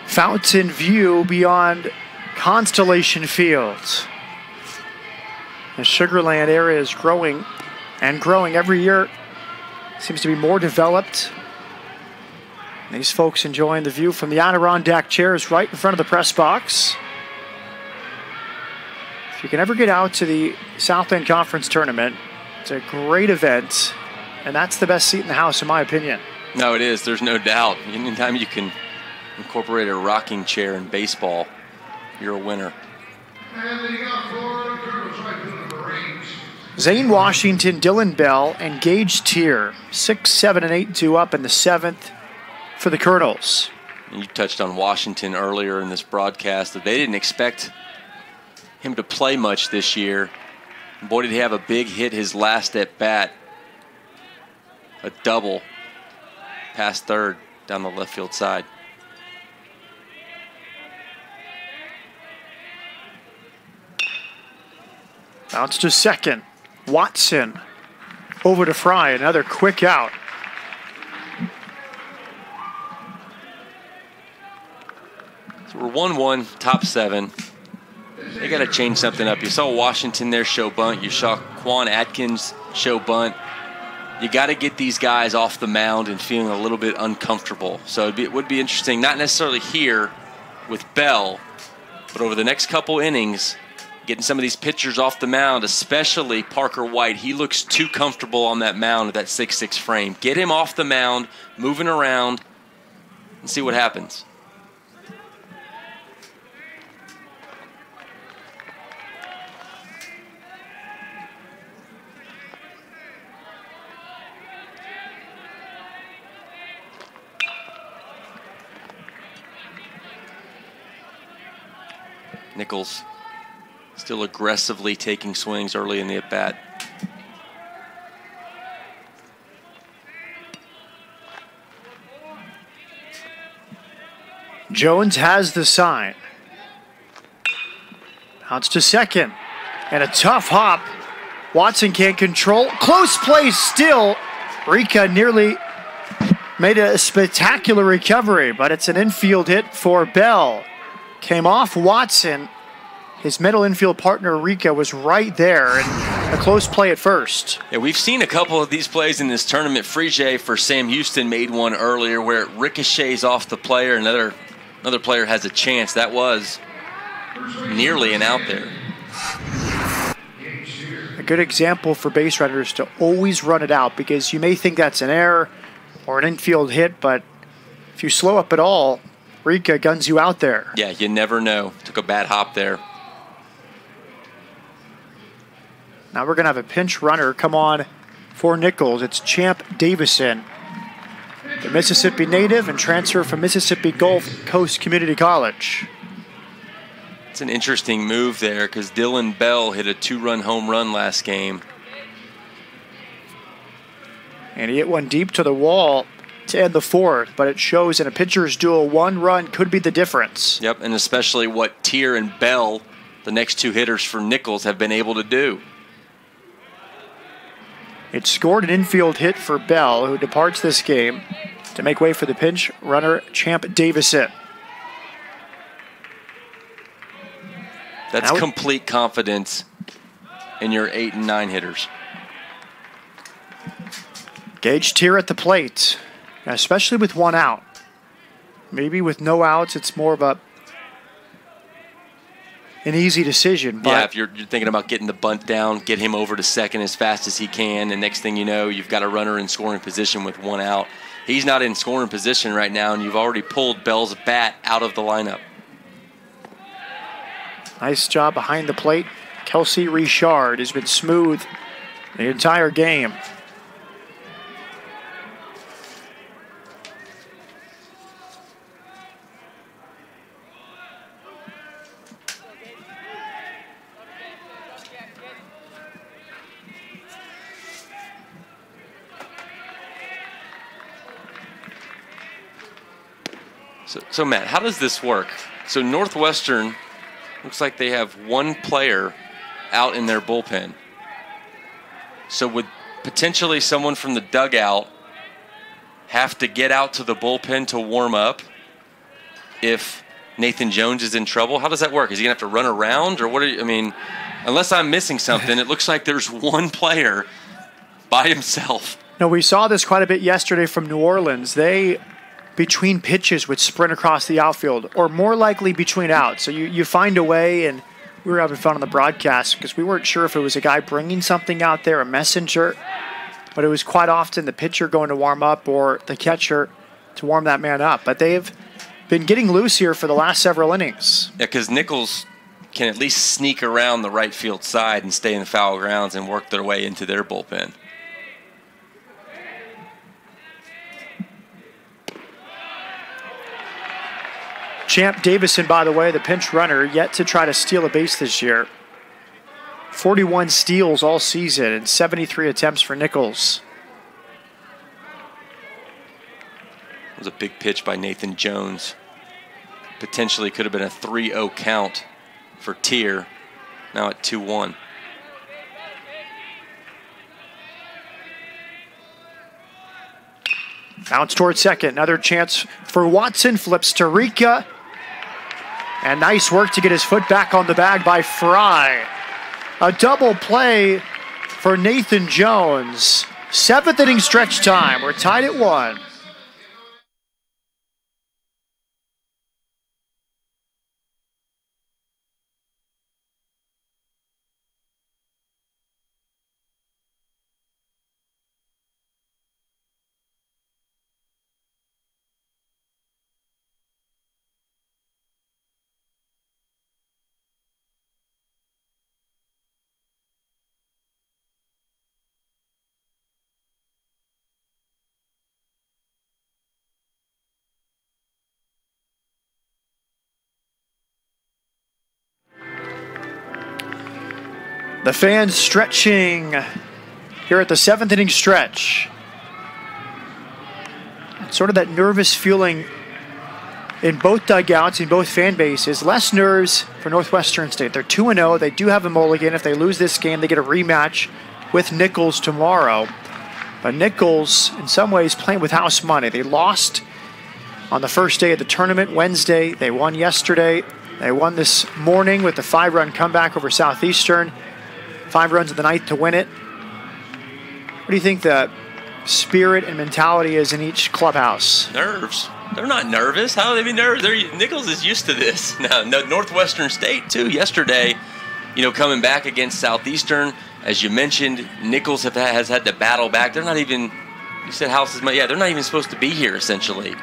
Fountain view beyond Constellation Field. The Sugarland area is growing and growing every year. Seems to be more developed. These folks enjoying the view from the Adirondack chairs right in front of the press box. If you can ever get out to the Southland Conference Tournament, it's a great event, and that's the best seat in the house, in my opinion. No, it is. There's no doubt. Anytime you can incorporate a rocking chair in baseball, you're a winner. Zane Washington, Dylan Bell, and Gage Tier, 6, 7, and 8-2 up in the 7th for the Colonels. You touched on Washington earlier in this broadcast, that they didn't expect him to play much this year. Boy, did he have a big hit his last at bat. A double past third down the left field side. Bounce to second. Watson over to Fry. Another quick out. So we're 1-1, top 7. They got to change something up. You saw Washington there show bunt. You saw Quan Atkins show bunt. You got to get these guys off the mound and feeling a little bit uncomfortable. So it would be interesting, not necessarily here with Bell, but over the next couple innings, getting some of these pitchers off the mound, especially Parker White. He looks too comfortable on that mound at that 6'6" frame. Get him off the mound, moving around, and see what happens. Nichols still aggressively taking swings early in the at-bat. Jones has the sign. Bounce to second. And a tough hop. Watson can't control. Close play still. Rika nearly made a spectacular recovery, but it's an infield hit for Bell. Came off Watson. His middle infield partner, Rika, was right there, and a close play at first. Yeah, we've seen a couple of these plays in this tournament. Frige for Sam Houston made one earlier where it ricochets off the player. Another player has a chance. That was nearly an out there. A good example for base runners to always run it out, because you may think that's an error or an infield hit, but if you slow up at all, Rika guns you out there. Yeah, you never know. Took a bad hop there. Now we're going to have a pinch runner come on for Nichols. It's Champ Davison, the Mississippi native and transfer from Mississippi Gulf Coast Community College. It's an interesting move there because Dylan Bell hit a 2-run home run last game. And he hit one deep to the wall to end the fourth, but it shows in a pitcher's duel, 1 run could be the difference. Yep, and especially what Tier and Bell, the next 2 hitters for Nichols, have been able to do. It scored an infield hit for Bell, who departs this game to make way for the pinch runner, Champ Davison. That's complete confidence in your 8 and 9 hitters. Gage Tier at the plate, especially with 1 out. Maybe with no outs, it's more of an easy decision. But yeah, if you're thinking about getting the bunt down, get him over to second as fast as he can, and next thing you know, you've got a runner in scoring position with 1 out. He's not in scoring position right now, and you've already pulled Bell's bat out of the lineup. Nice job behind the plate. Kelsey Richard has been smooth the entire game. So Matt, how does this work? So Northwestern looks like they have 1 player out in their bullpen. So would potentially someone from the dugout have to get out to the bullpen to warm up if Nathan Jones is in trouble? How does that work? Is he going to have to run around, or what? I mean, unless I'm missing something, it looks like there's 1 player by himself. No, we saw this quite a bit yesterday from New Orleans. They, between pitches, would sprint across the outfield, or more likely between outs. So you find a way, and we were having fun on the broadcast because we weren't sure if it was a guy bringing something out there, a messenger, but it was quite often the pitcher going to warm up or the catcher to warm that man up. But they've been getting loose here for the last several innings. Yeah, because Nichols can at least sneak around the right field side and stay in the foul grounds and work their way into their bullpen. Champ Davison, by the way, the pinch runner, yet to try to steal a base this year. 41 steals all season and 73 attempts for Nichols. It was a big pitch by Nathan Jones. Potentially could have been a 3-0 count for Tier. Now at 2-1. Bounce towards second. Another chance for Watson. Flips to Rika. And nice work to get his foot back on the bag by Fry. A double play for Nathan Jones. 7th inning stretch time. We're tied at 1. The fans stretching here at the 7th inning stretch. Sort of that nervous feeling in both dugouts, in both fan bases. Less nerves for Northwestern State. They're 2-0. They do have a mulligan. If they lose this game, they get a rematch with Nichols tomorrow. But Nichols, in some ways, playing with house money. They lost on the first day of the tournament, Wednesday. They won yesterday. They won this morning with the 5-run comeback over Southeastern. 5 runs in the ninth to win it. What do you think the spirit and mentality is in each clubhouse? Nerves. They're not nervous. How would they be nervous? Nichols is used to this. Now, Northwestern State, too, yesterday, coming back against Southeastern. As you mentioned, Nichols has had to battle back. They're not even, you said house is money. Yeah, they're not even supposed to be here, essentially.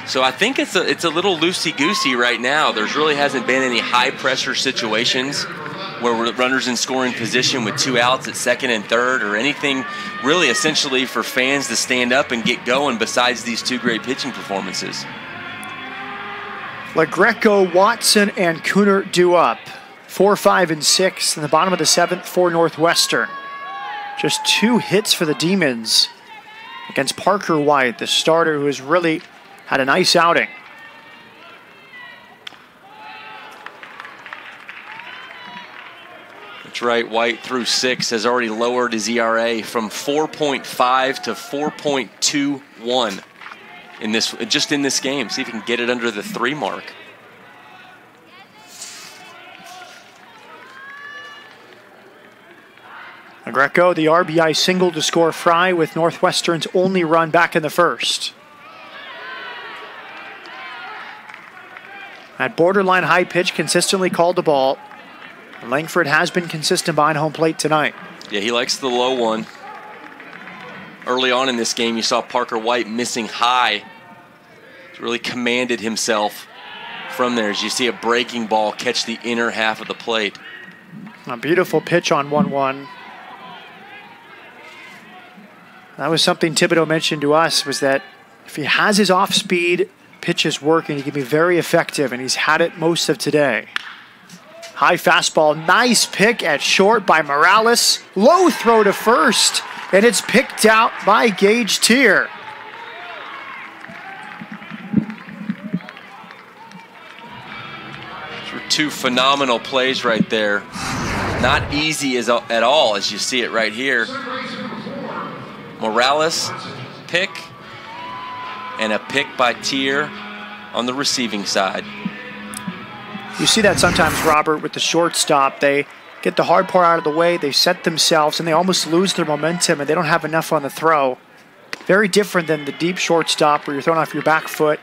So I think it's a little loosey-goosey right now. There's really hasn't been any high-pressure situations where runners in scoring position with 2 outs at second and third, or anything really essentially for fans to stand up and get going besides these 2 great pitching performances. LaGreco, Watson, and Cooner due up. 4, 5, and 6 in the bottom of the 7th for Northwestern. Just 2 hits for the Demons against Parker White, the starter who has really had a nice outing. That's right, White through 6 has already lowered his ERA from 4.5 to 4.21 just in this game. See if he can get it under the 3 mark. LaGreco, the RBI single to score Fry with Northwestern's only run back in the first. That borderline high pitch consistently called the ball. Langford has been consistent behind home plate tonight. Yeah, he likes the low one. Early on in this game, you saw Parker White missing high. He's really commanded himself from there as you see a breaking ball catch the inner half of the plate. A beautiful pitch on 1-1. That was something Thibodeau mentioned to us, was that if he has his off-speed pitches working, he can be very effective, and he's had it most of today. High fastball, nice pick at short by Morales. Low throw to first, and it's picked out by Gage Tier. Those were 2 phenomenal plays right there. Not easy at all, as you see it right here. Morales, pick, and a pick by Tier on the receiving side. You see that sometimes, Robert, with the shortstop. They get the hard part out of the way, they set themselves, and they almost lose their momentum, and they don't have enough on the throw. Very different than the deep shortstop where you're throwing off your back foot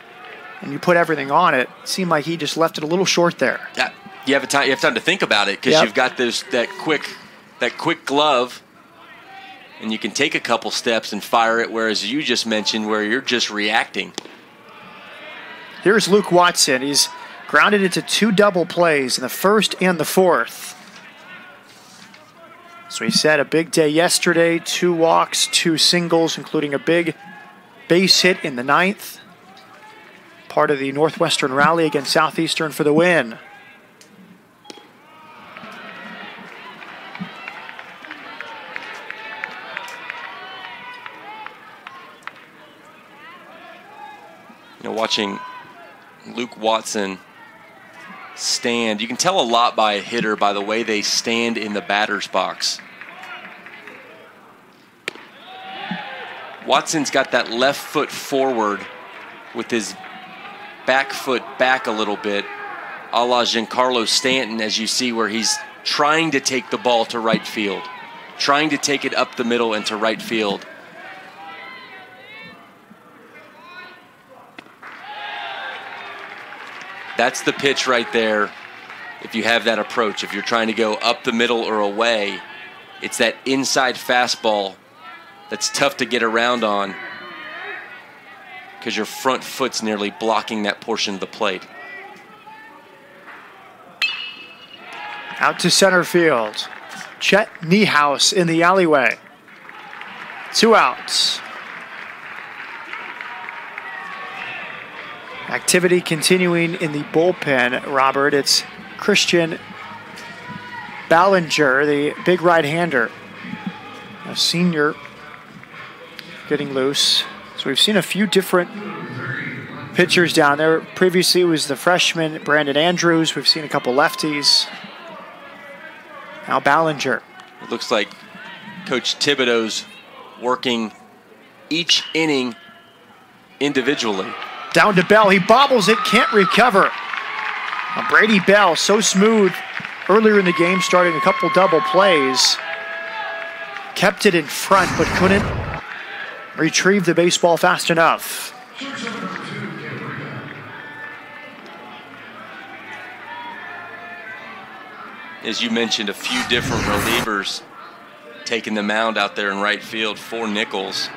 and you put everything on it. It seemed like he just left it a little short there. Yeah, you have time to think about it, because you've got that quick glove, and you can take a couple steps and fire it, whereas you just mentioned where you're just reacting. Here's Luke Watson. He's grounded into 2 double plays in the first and the fourth. So he said a big day yesterday, 2 walks, 2 singles, including a big base hit in the 9th. Part of the Northwestern rally against Southeastern for the win. Watching Luke Watson stand, you can tell a lot by a hitter by the way they stand in the batter's box. Watson's got that left foot forward with his back foot back a little bit, a la Giancarlo Stanton, as you see where he's trying to take the ball to right field, trying to take it up the middle and to right field. That's the pitch right there. If you have that approach, if you're trying to go up the middle or away, it's that inside fastball that's tough to get around on because your front foot's nearly blocking that portion of the plate. Out to center field. Chet Niehaus in the alleyway. 2 outs. Activity continuing in the bullpen, Robert. It's Christian Ballinger, the big right-hander, a senior, getting loose. So we've seen a few different pitchers down there. Previously it was the freshman Brandon Andrews. We've seen a couple lefties. Now Ballinger. It looks like Coach Thibodeau's working each inning individually. Down to Bell. He bobbles it, can't recover. Now Brady Bell, so smooth earlier in the game, starting a couple double plays. Kept it in front, but couldn't retrieve the baseball fast enough. As you mentioned, a few different relievers taking the mound out there in right field for Nichols.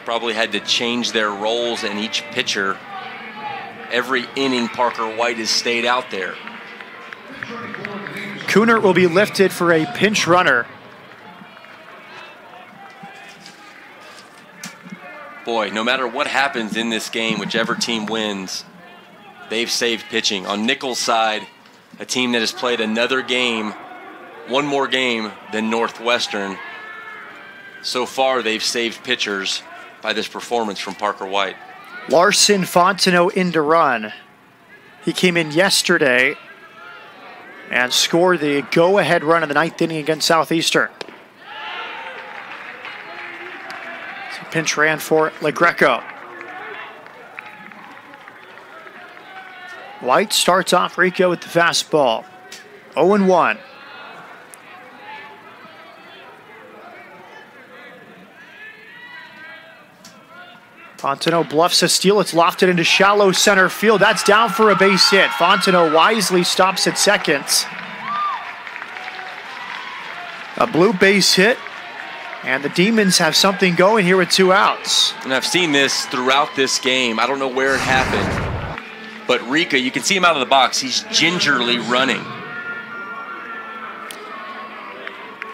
Probably had to change their roles in each pitcher. Every inning, Parker White has stayed out there. Kunert will be lifted for a pinch runner. Boy, no matter what happens in this game, whichever team wins, they've saved pitching. On Nichols' side, a team that has played another game, one more game than Northwestern. So far, they've saved pitchers by this performance from Parker White. Larson Fontenot in to run. He came in yesterday and scored the go-ahead run in the 9th inning against Southeastern. So pinch ran for LaGreco. White starts off Rico with the fastball. 0-1. Fontenot bluffs a steal. It's lofted into shallow center field. That's down for a base hit. Fontenot wisely stops at second. A blue base hit. And the Demons have something going here with 2 outs. And I've seen this throughout this game. I don't know where it happened. But Rika, you can see him out of the box. He's gingerly running.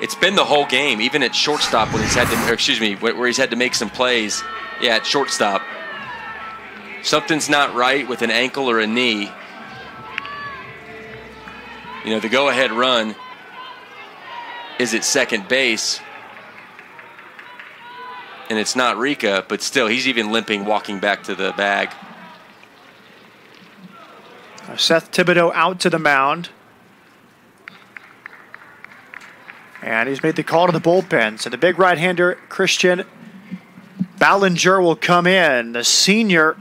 It's been the whole game, even at shortstop when he's had to, or excuse me, where he's had to make some plays. Yeah, at shortstop. Something's not right with an ankle or a knee. You know, the go-ahead run is at second base. And it's not Rika, but still, he's even limping, walking back to the bag. Seth Thibodeau out to the mound. And he's made the call to the bullpen. So the big right-hander, Christian Ballinger, will come in. The senior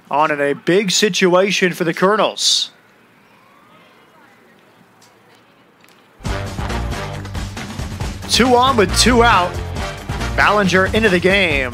on in a big situation for the Colonels. Two on with 2 out. Ballinger into the game.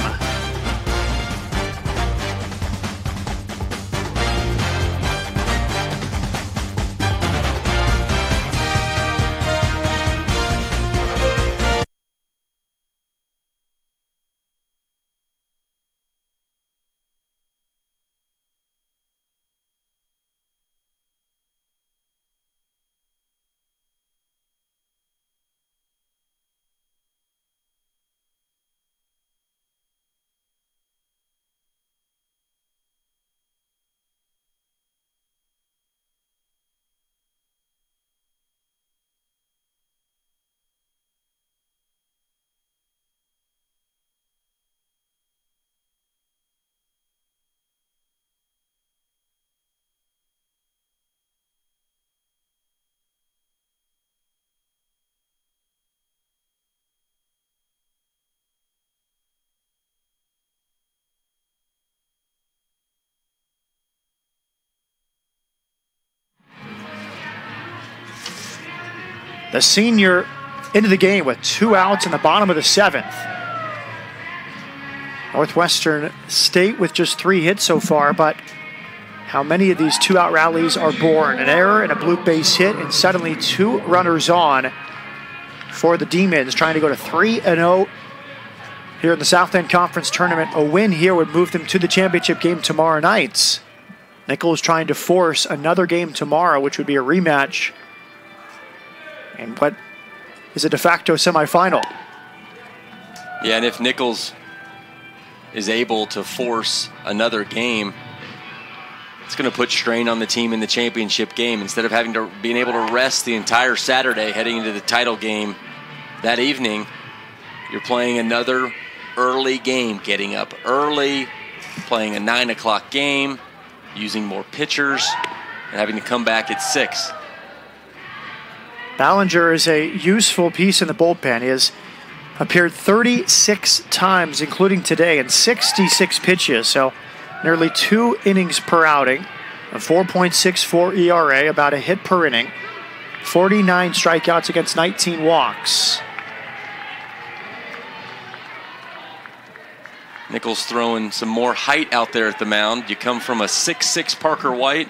The senior into the game with 2 outs in the bottom of the 7th. Northwestern State with just 3 hits so far, but how many of these 2-out rallies are born? An error and a blue base hit, and suddenly 2 runners on for the Demons, trying to go to 3-0 here in the Southland Conference Tournament. A win here would move them to the championship game tomorrow night. Nichols trying to force another game tomorrow, which would be a rematch. And what is a de facto semifinal. Yeah, and if Nichols is able to force another game, It's going to put strain on the team in the championship game. Instead of being able to rest the entire Saturday heading into the title game that evening, you're playing another early game, getting up early, playing a 9 o'clock game, using more pitchers, and having to come back at 6. Ballinger is a useful piece in the bullpen. He has appeared 36 times, including today, and 66 pitches, so nearly 2 innings per outing, a 4.64 ERA, about a hit per inning, 49 strikeouts against 19 walks. Nichols throwing some more height out there at the mound. You come from a 6'6" Parker White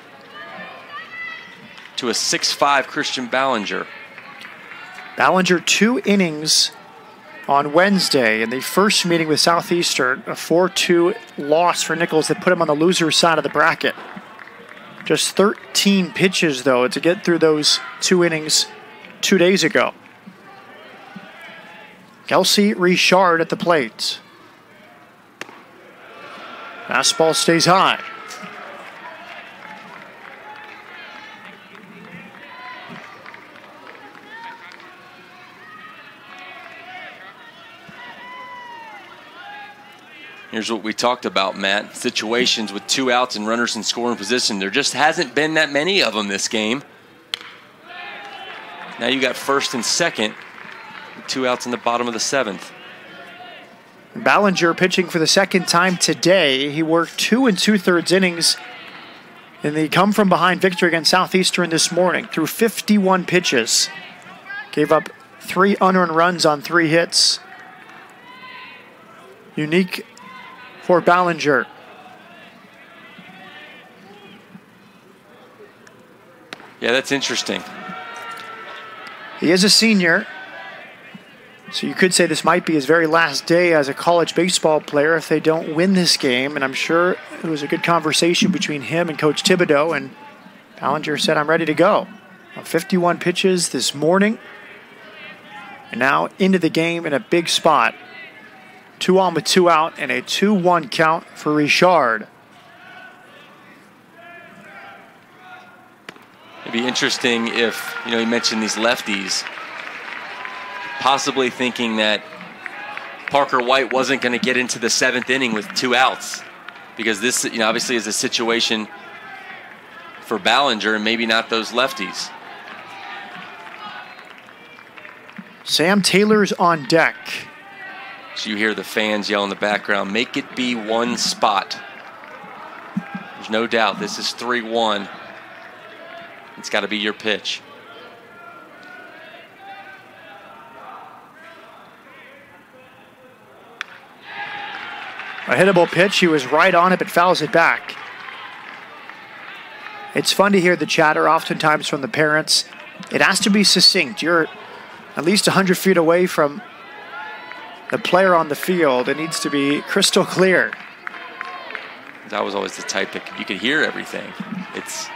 to a 6'5" Christian Ballinger. Ballinger 2 innings on Wednesday in the first meeting with Southeastern, a 4-2 loss for Nichols that put him on the loser side of the bracket. Just 13 pitches, though, to get through those 2 innings 2 days ago. Kelsey Richard at the plate. Fastball stays high. Here's what we talked about, Matt. Situations with 2 outs and runners in scoring position. There just hasn't been that many of them this game. Now you got first and second with 2 outs in the bottom of the 7th. Ballinger pitching for the second time today. He worked 2 2/3 innings in the come-from-behind victory against Southeastern this morning through 51 pitches. Gave up 3 unearned runs on 3 hits. Unique for Ballinger. Yeah, that's interesting. He is a senior, so you could say this might be his very last day as a college baseball player if they don't win this game. And I'm sure it was a good conversation between him and Coach Thibodeau, and Ballinger said, I'm ready to go. 51 pitches this morning, and now into the game in a big spot. 2 on with 2 out and a 2-1 count for Richard. It'd be interesting if, you mentioned these lefties, possibly thinking that Parker White wasn't going to get into the 7th inning with 2 outs, because this, obviously is a situation for Ballinger and maybe not those lefties. Sam Taylor's on deck. So you hear the fans yell in the background, make it be 1 spot. There's no doubt this is 3-1. It's got to be your pitch. A hittable pitch. He was right on it, but fouls it back. It's fun to hear the chatter oftentimes from the parents. It has to be succinct. You're at least 100 feet away from the player on the field. It needs to be crystal clear. I was always the type that you could hear everything. It's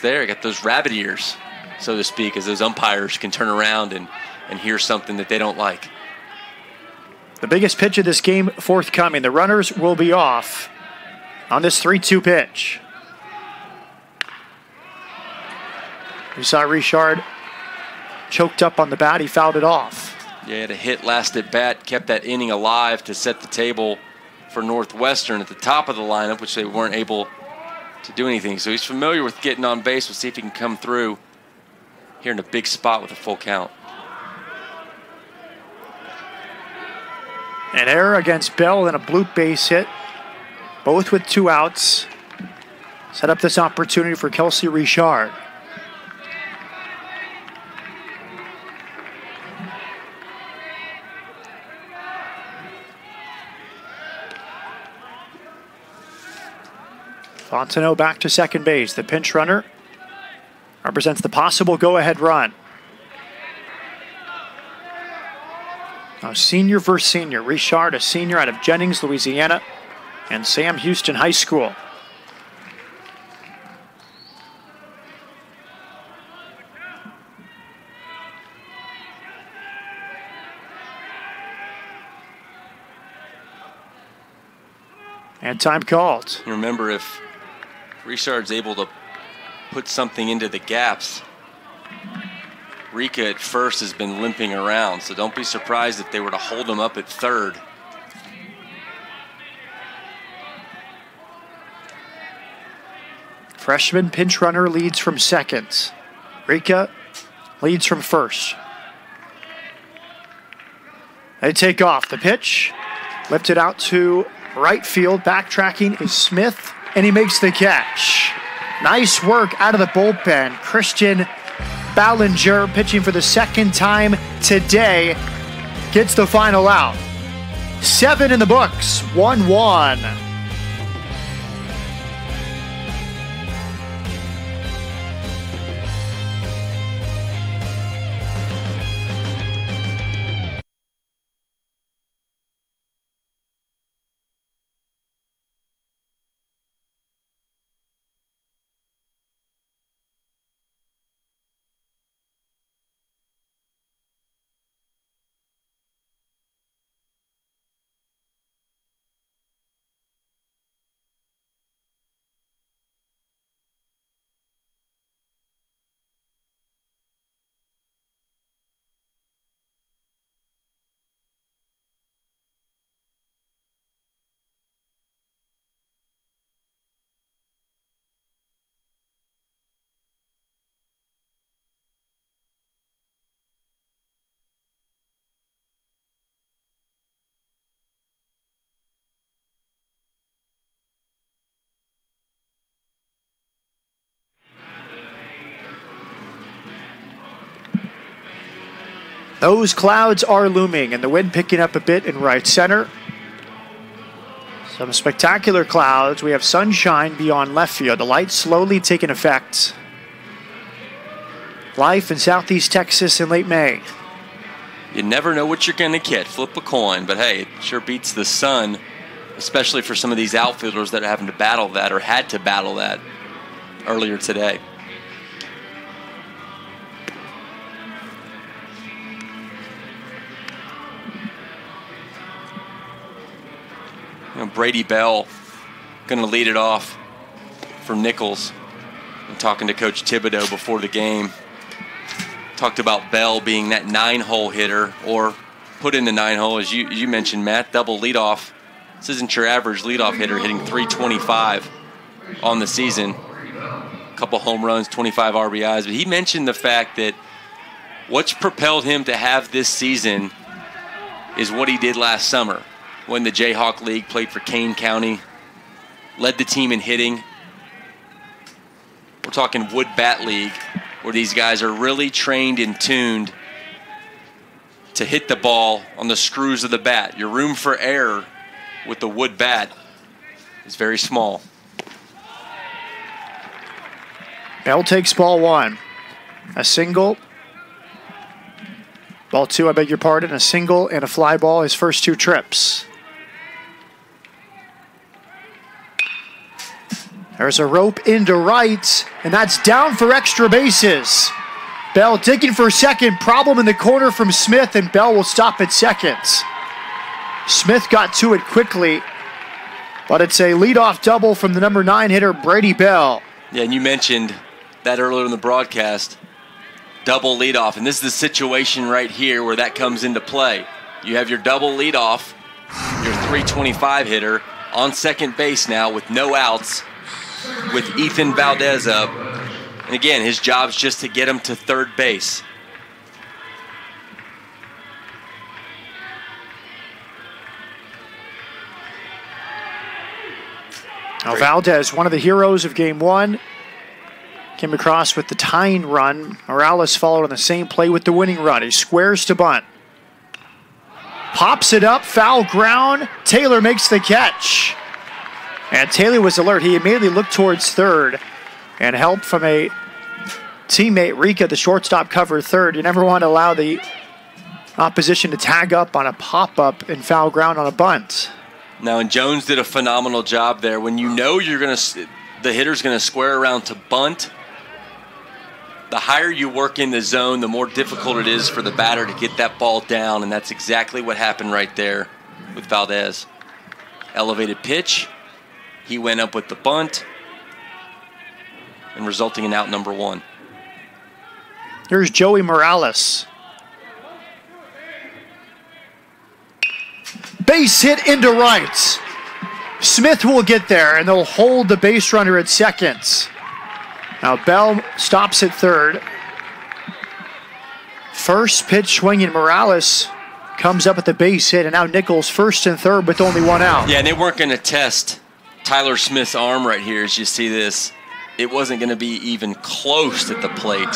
there. You got those rabbit ears, so to speak, as those umpires can turn around and hear something that they don't like. The biggest pitch of this game forthcoming. The runners will be off on this 3-2 pitch. We saw Richard choked up on the bat. He fouled it off. Yeah, he had a hit last at bat, kept that inning alive to set the table for Northwestern at the top of the lineup, which they weren't able to do anything. So he's familiar with getting on base. We'll see if he can come through here in a big spot with a full count. An error against Bell and a bloop base hit, both with 2 outs. Set up this opportunity for Kelsey Richard. Fontenot back to second base. The pinch runner represents the possible go-ahead run. Now, senior versus senior. Richard, a senior out of Jennings, Louisiana, and Sam Houston High School. And time called. You remember, if Richard's able to put something into the gaps. Rika at first has been limping around, so don't be surprised if they were to hold him up at third. Freshman pinch runner leads from second. Rika leads from first. They take off. The pitch lifted out to right field. Backtracking is Smith, and he makes the catch. Nice work out of the bullpen. Christian Ballinger, pitching for the second time today, gets the final out. 7 in the books, 1-1. Those clouds are looming, and the wind picking up a bit in right center. Some spectacular clouds. We have sunshine beyond left field. The lights slowly taking effect. Life in southeast Texas in late May. You never know what you're going to get. Flip a coin, but hey, it sure beats the sun, especially for some of these outfielders that are having to battle that or had to battle that earlier today. Brady Bell going to lead it off for Nichols. I'm talking to Coach Thibodeau before the game. Talked about Bell being that 9-hole hitter, or put in the 9-hole, as you mentioned, Matt, double leadoff. This isn't your average leadoff hitter hitting .325 on the season. A couple home runs, 25 RBIs. But he mentioned the fact that what's propelled him to have this season is what he did last summer when the Jayhawk League, played for Kane County, led the team in hitting. We're talking Wood Bat League, where these guys are really trained and tuned to hit the ball on the screws of the bat. Your room for error with the wood bat is very small. Bell takes ball 1. A single. Ball 2, I beg your pardon. A single and a fly ball his first 2 trips. There's a rope into right, and that's down for extra bases. Bell digging for second. Problem in the corner from Smith, and Bell will stop at second. Smith got to it quickly, but it's a leadoff double from the number 9 hitter, Brady Bell. Yeah, and you mentioned that earlier in the broadcast. Double leadoff, and this is the situation right here where that comes into play. You have your double leadoff, your .325 hitter, on second base now with no outs, with Ethan Valdez up. And again, his job's just to get him to third base. Now Valdez, one of the heroes of Game 1, came across with the tying run. Morales followed on the same play with the winning run. He squares to bunt. Pops it up, foul ground. Taylor makes the catch. And Taylor was alert. He immediately looked towards third, and help from a teammate, Rika, the shortstop, cover third. You never want to allow the opposition to tag up on a pop-up and foul ground on a bunt. Now, and Jones did a phenomenal job there. When you know the hitter's going to square around to bunt, the higher you work in the zone, the more difficult it is for the batter to get that ball down, and that's exactly what happened right there with Valdez. Elevated pitch. He went up with the bunt. and resulting in out number 1. Here's Joey Morales. Base hit into right. Smith will get there, and they'll hold the base runner at second. Now Bell stops at third. First pitch swinging, Morales comes up with the base hit, and now Nichols first and third with only 1 out. Yeah, and they weren't going to test Tyler Smith's arm right here as you see this. It wasn't going to be even close at the plate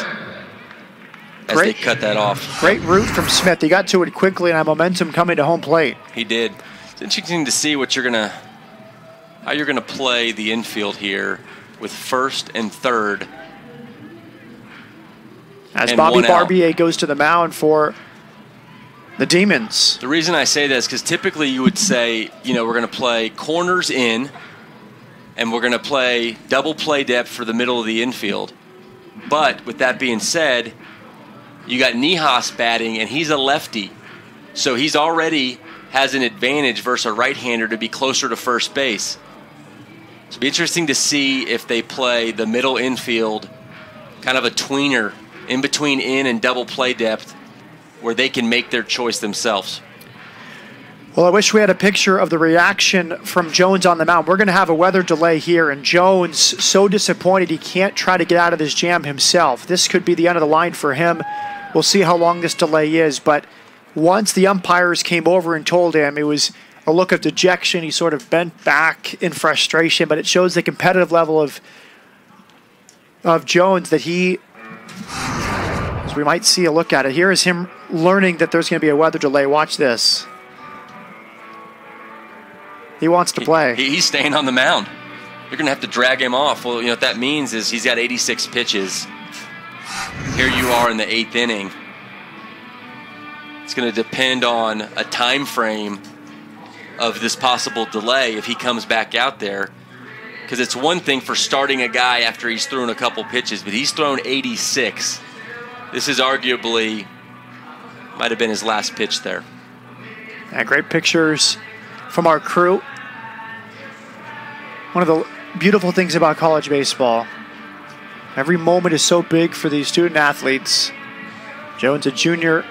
as they cut that off. Great route from Smith. He got to it quickly and had momentum coming to home plate. He did. It's interesting to see how you're gonna play the infield here with first and third. As Bobby Barbier goes to the mound for the Demons. The reason I say this is because typically you would say, we're going to play corners in, and we're going to play double play depth for the middle of the infield. But with that being said, you got Nihas batting, and he's a lefty. So he's already has an advantage versus a right-hander to be closer to first base. So it'll be interesting to see if they play the middle infield, kind of a tweener, in between in and double play depth, where they can make their choice themselves. Well, I wish we had a picture of the reaction from Jones on the mound. We're going to have a weather delay here, and Jones so disappointed he can't try to get out of this jam himself. This could be the end of the line for him. We'll see how long this delay is, but once the umpires came over and told him, it was a look of dejection. He sort of bent back in frustration, but it shows the competitive level of Jones that he, as we might see a look at it. Here is him learning that there's going to be a weather delay. Watch this. He wants to play. He's staying on the mound. You're going to have to drag him off. Well, what that means is he's got 86 pitches. Here you are in the 8th inning. It's going to depend on a time frame of this possible delay if he comes back out there. Because it's one thing for starting a guy after he's thrown a couple pitches, but he's thrown 86. This is arguably might have been his last pitch there. Yeah, great pictures from our crew. One of the beautiful things about college baseball, every moment is so big for these student athletes. Jones, a junior.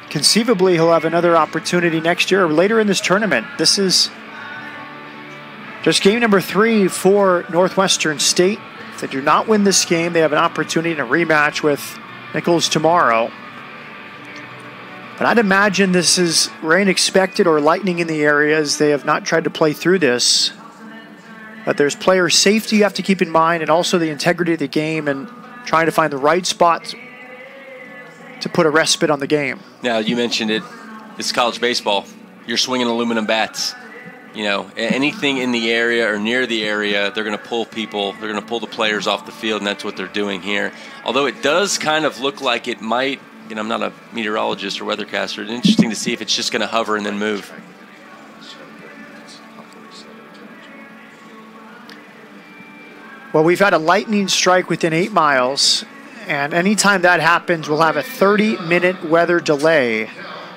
Conceivably, he'll have another opportunity next year or later in this tournament. This is just game number 3 for Northwestern State. If they do not win this game, they have an opportunity to rematch with Nichols tomorrow. But I'd imagine this is rain expected or lightning in the area, as they have not tried to play through this. But there's player safety you have to keep in mind, and also the integrity of the game and trying to find the right spot to put a respite on the game. Now, you mentioned it. It's college baseball. You're swinging aluminum bats. Anything in the area or near the area, they're going to pull people. They're going to pull the players off the field, and that's what they're doing here. Although it does kind of look like it might, I'm not a meteorologist or weathercaster. It's interesting to see if it's just going to hover and then move. Well, we've had a lightning strike within 8 miles, and anytime that happens, we'll have a 30-minute weather delay.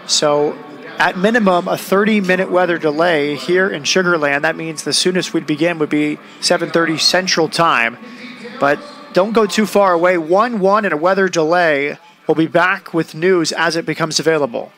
So, at minimum, a 30-minute weather delay here in Sugar Land. That means the soonest we'd begin would be 7:30 Central Time. But don't go too far away. 1-1 and a weather delay. We'll be back with news as it becomes available.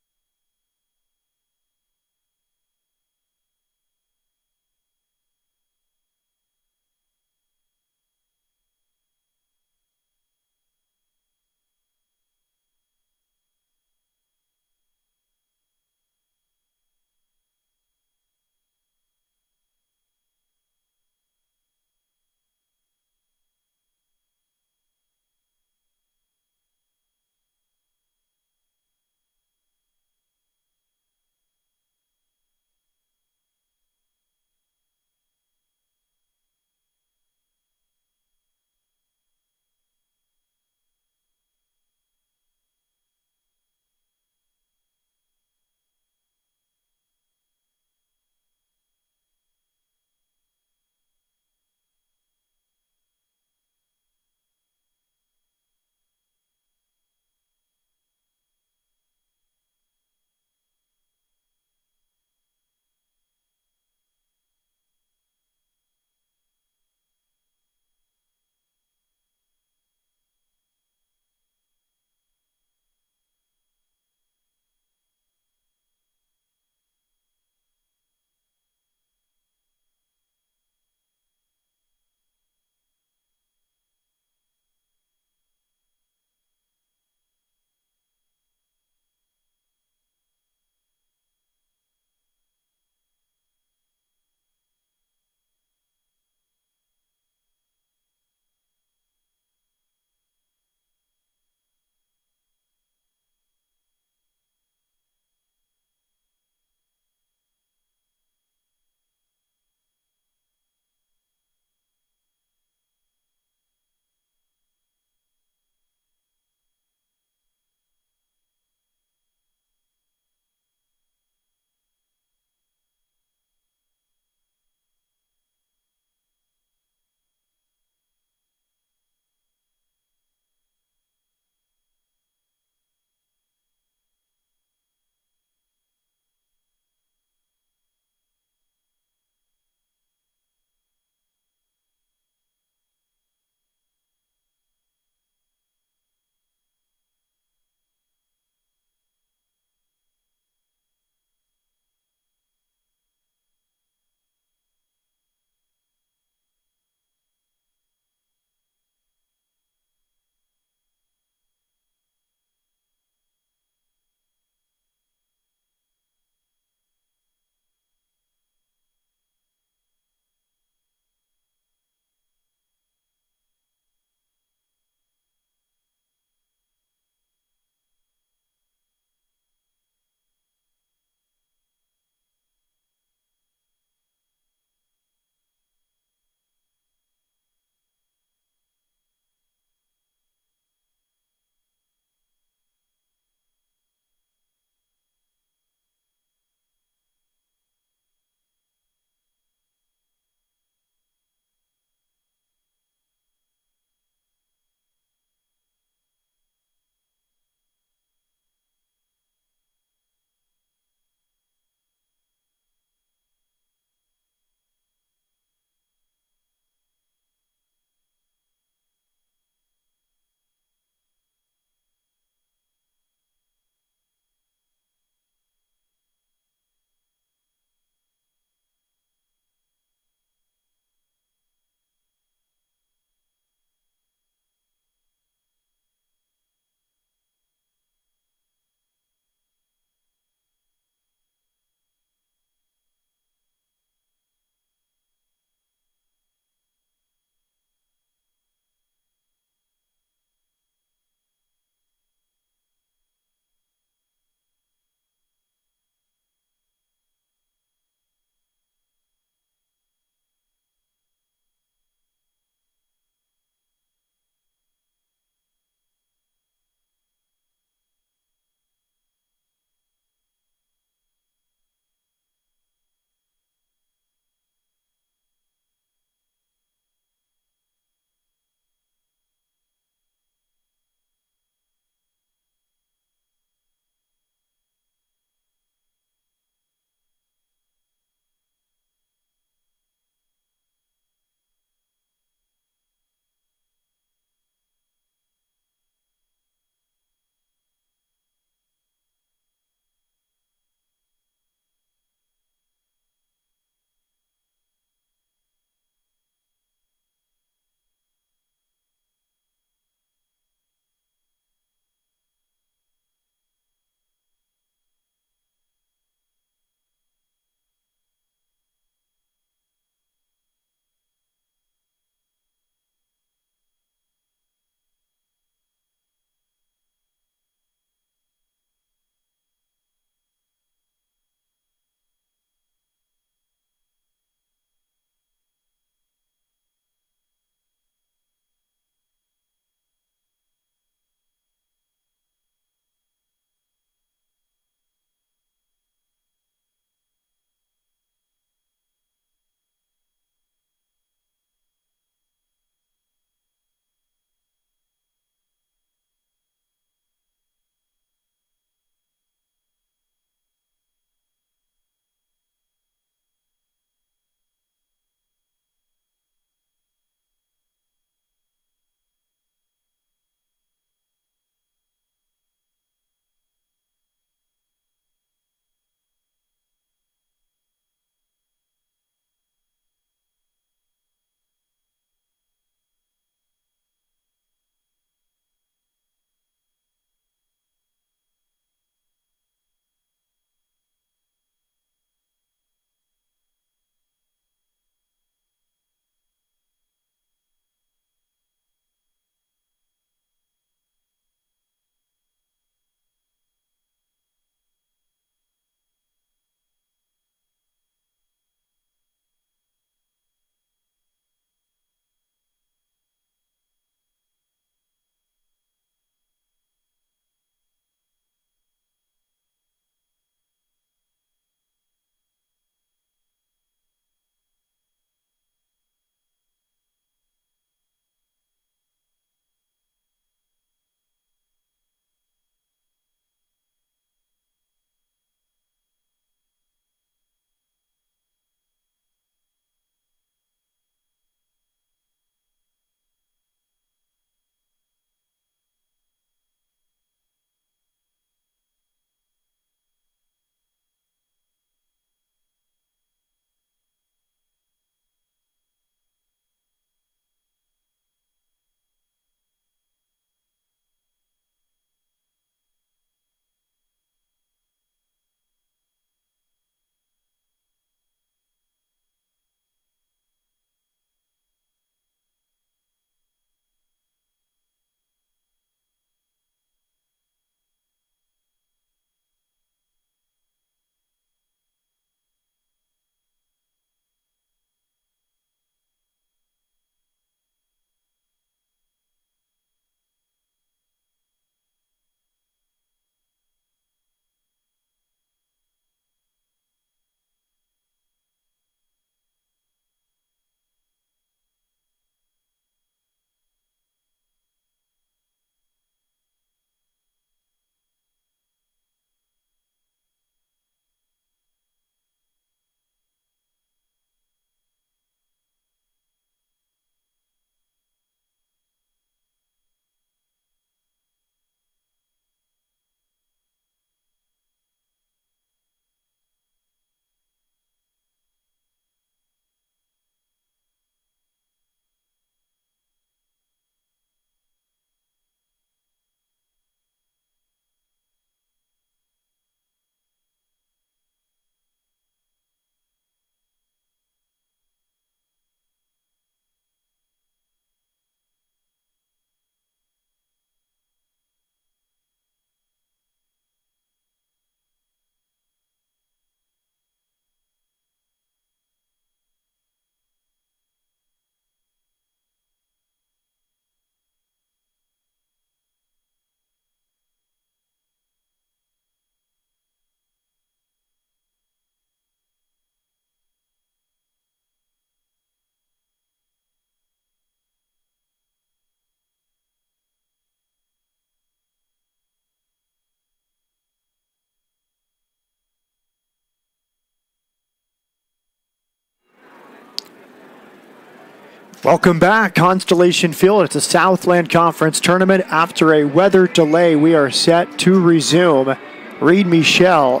Welcome back, Constellation Field. It's a Southland Conference tournament. After a weather delay, we are set to resume. Reed Michel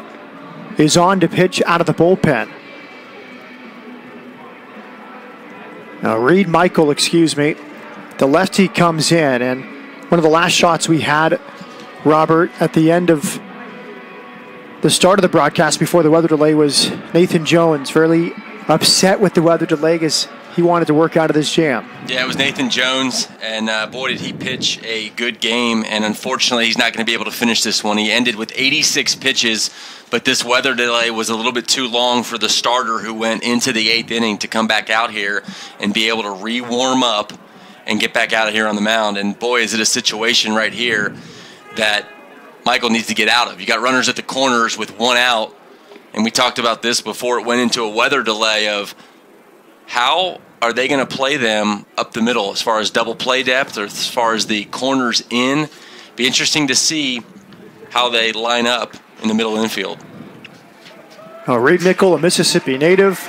is on to pitch out of the bullpen. Now, Reed Michael, the lefty comes in, and one of the last shots we had, Robert, at the end of the start of the broadcast before the weather delay was Nathan Jones, fairly upset with the weather delay as he wanted to work out of this jam. Yeah, it was Nathan Jones, and boy, did he pitch a good game, and unfortunately, he's not going to be able to finish this one. He ended with 86 pitches, but this weather delay was a little bit too long for the starter who went into the 8th inning to come back out here and be able to re-warm up and get back out of here on the mound. And boy, is it a situation right here that Michael needs to get out of. You got runners at the corners with one out, and we talked about this before it went into a weather delay of how are they going to play them up the middle as far as double play depth or as far as the corners in. Be interesting to see how they line up in the middle infield. Reed Michael, a Mississippi native,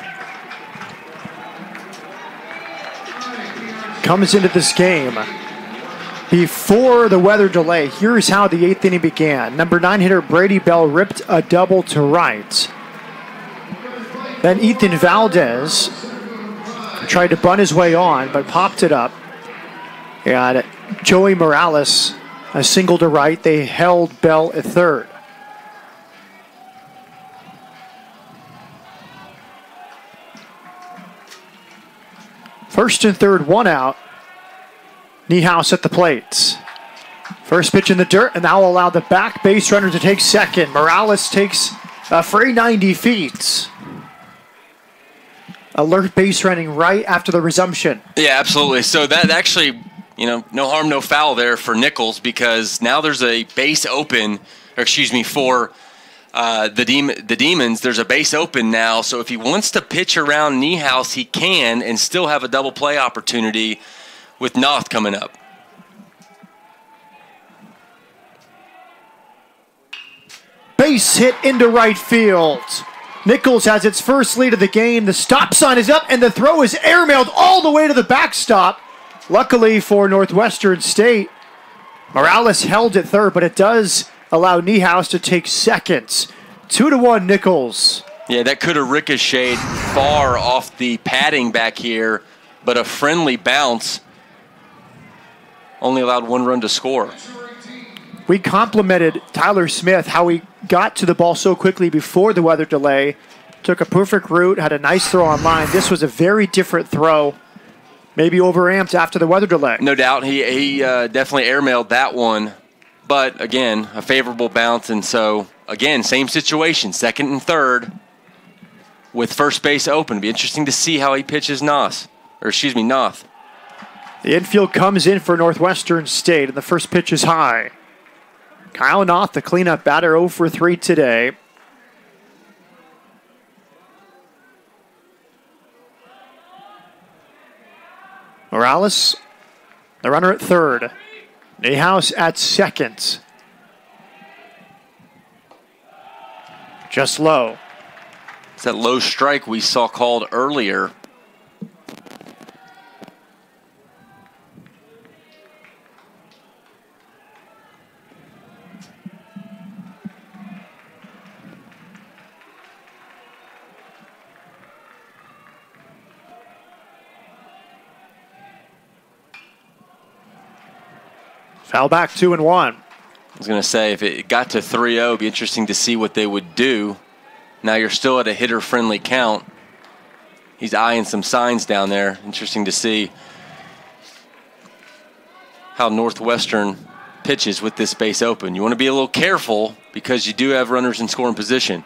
comes into this game before the weather delay. Here's how the 8th inning began. Number 9 hitter Brady Bell ripped a double to right. Then Ethan Valdez tried to bunt his way on, but popped it up. And Joey Morales, a single to right. They held Bell at third. First and third, one out. Niehaus at the plate. First pitch in the dirt, and now will allow the back base runner to take second. Morales takes a free 90 feet. Alert base running right after the resumption. Yeah, absolutely. So that actually, no harm, no foul there for Nichols, because now there's a base open, for the Demons. There's a base open now, so if he wants to pitch around Niehaus, he can and still have a double play opportunity with Noth coming up. Base hit into right field. Nichols has its first lead of the game. The stop sign is up, and the throw is airmailed all the way to the backstop. Luckily for Northwestern State, Morales held at third, but it does allow Niehaus to take seconds. 2-1 Nichols. Yeah, that could have ricocheted far off the padding back here, but a friendly bounce only allowed one run to score. We complimented Tyler Smith how he got to the ball so quickly before the weather delay. Took a perfect route, had a nice throw on line. This was a very different throw. Maybe overamped after the weather delay. No doubt. He definitely airmailed that one. But, again, a favorable bounce. And so, again, same situation, second and third with first base open. It'll be interesting to see how he pitches Noth. The infield comes in for Northwestern State, and the first pitch is high. Kyle Noth, the cleanup batter, 0 for 3 today. Morales, the runner at third. Niehaus at second. Just low. It's that low strike we saw called earlier. Foul back 2-1. I was going to say, if it got to 3-0, it'd be interesting to see what they would do. Now you're still at a hitter-friendly count. He's eyeing some signs down there. Interesting to see how Northwestern pitches with this base open. You want to be a little careful because you do have runners in scoring position.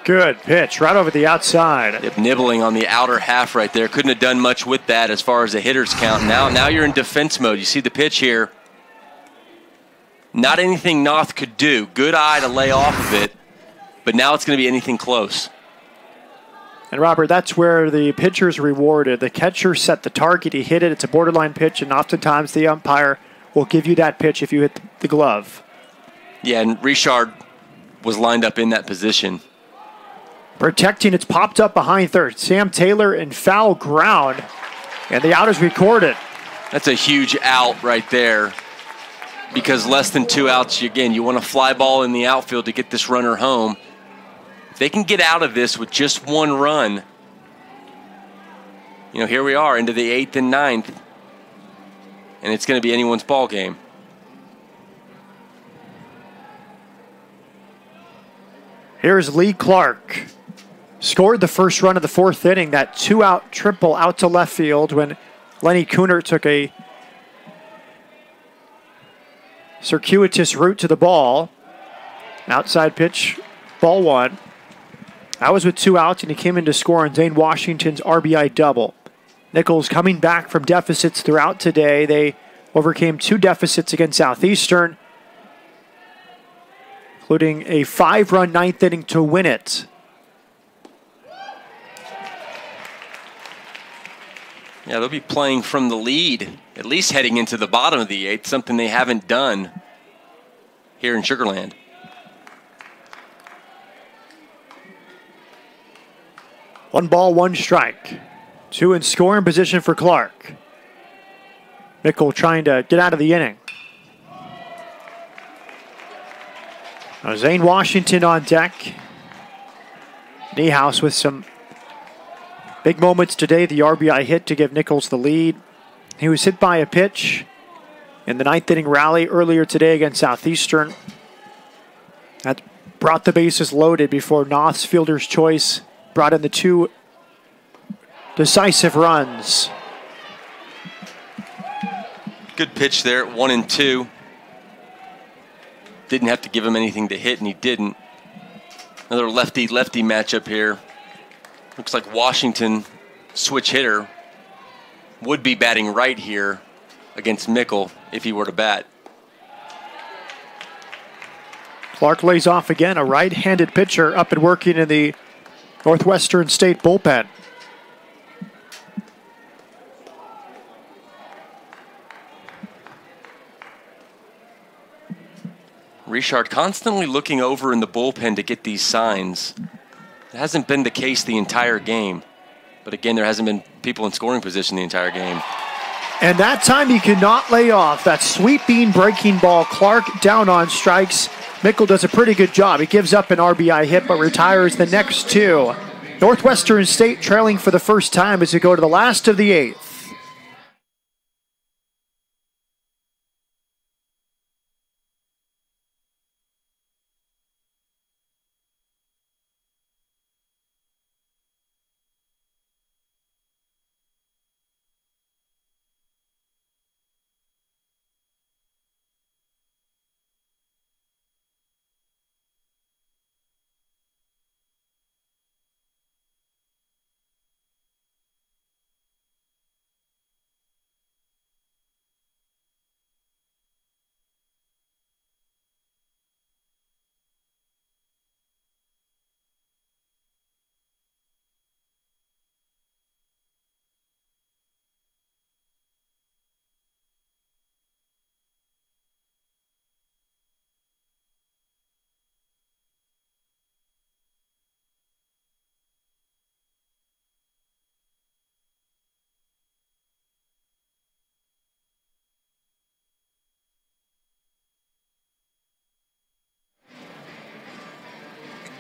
Good pitch, right over the outside. Yep, nibbling on the outer half right there. Couldn't have done much with that as far as the hitter's count. Now you're in defense mode. You see the pitch here. Not anything Noth could do. Good eye to lay off of it, but now it's going to be anything close. And Robert, that's where the pitcher's rewarded. The catcher set the target, he hit it. It's a borderline pitch, and oftentimes the umpire will give you that pitch if you hit the glove. Yeah, and Richard was lined up in that position. Protecting, it's popped up behind third. Sam Taylor in foul ground, and the out is recorded. That's a huge out right there, because less than 2 outs, again, you want a fly ball in the outfield to get this runner home. If they can get out of this with just 1 run, here we are into the 8th and 9th, and it's going to be anyone's ball game. Here's Lee Clark. Scored the first run of the 4th inning, that 2-out triple out to left field when Lenny Cooner took a circuitous route to the ball. Outside pitch, ball 1. That was with 2 outs, and he came in to score on Zane Washington's RBI double. Nichols coming back from deficits throughout today. They overcame 2 deficits against Southeastern, including a 5-run 9th inning to win it. Yeah, they'll be playing from the lead, at least heading into the bottom of the 8th, something they haven't done here in Sugar Land. One ball, 1 strike. 2 in scoring position for Clark. Mickle trying to get out of the inning. Now Zane Washington on deck. Niehaus with some big moments today. The RBI hit to give Nichols the lead. He was hit by a pitch in the 9th inning rally earlier today against Southeastern. That brought the bases loaded before Noth's fielder's choice brought in the 2 decisive runs. Good pitch there at 1-2. Didn't have to give him anything to hit, and he didn't. Another lefty-lefty matchup here. Looks like Washington, switch hitter, would be batting right here against Mickle if he were to bat. Clark lays off again, a right-handed pitcher up and working in the Northwestern State bullpen. Richard constantly looking over in the bullpen to get these signs. It hasn't been the case the entire game. But again, there hasn't been people in scoring position the entire game. And that time he could not lay off. That sweeping breaking ball, Clark down on strikes. Mickle does a pretty good job. He gives up an RBI hit but retires the next 2. Northwestern State trailing for the first time as we go to the last of the 8th.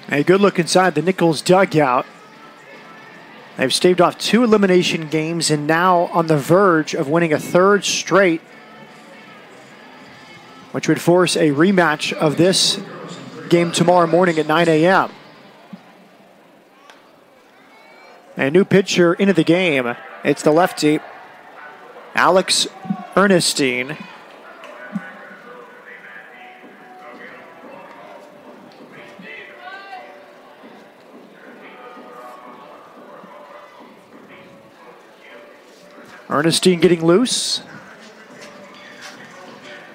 A good look inside the Nichols dugout. They've staved off 2 elimination games and now on the verge of winning a 3rd straight, which would force a rematch of this game tomorrow morning at 9 a.m. A new pitcher into the game. It's the lefty, Alex Ernestine. Ernestine getting loose.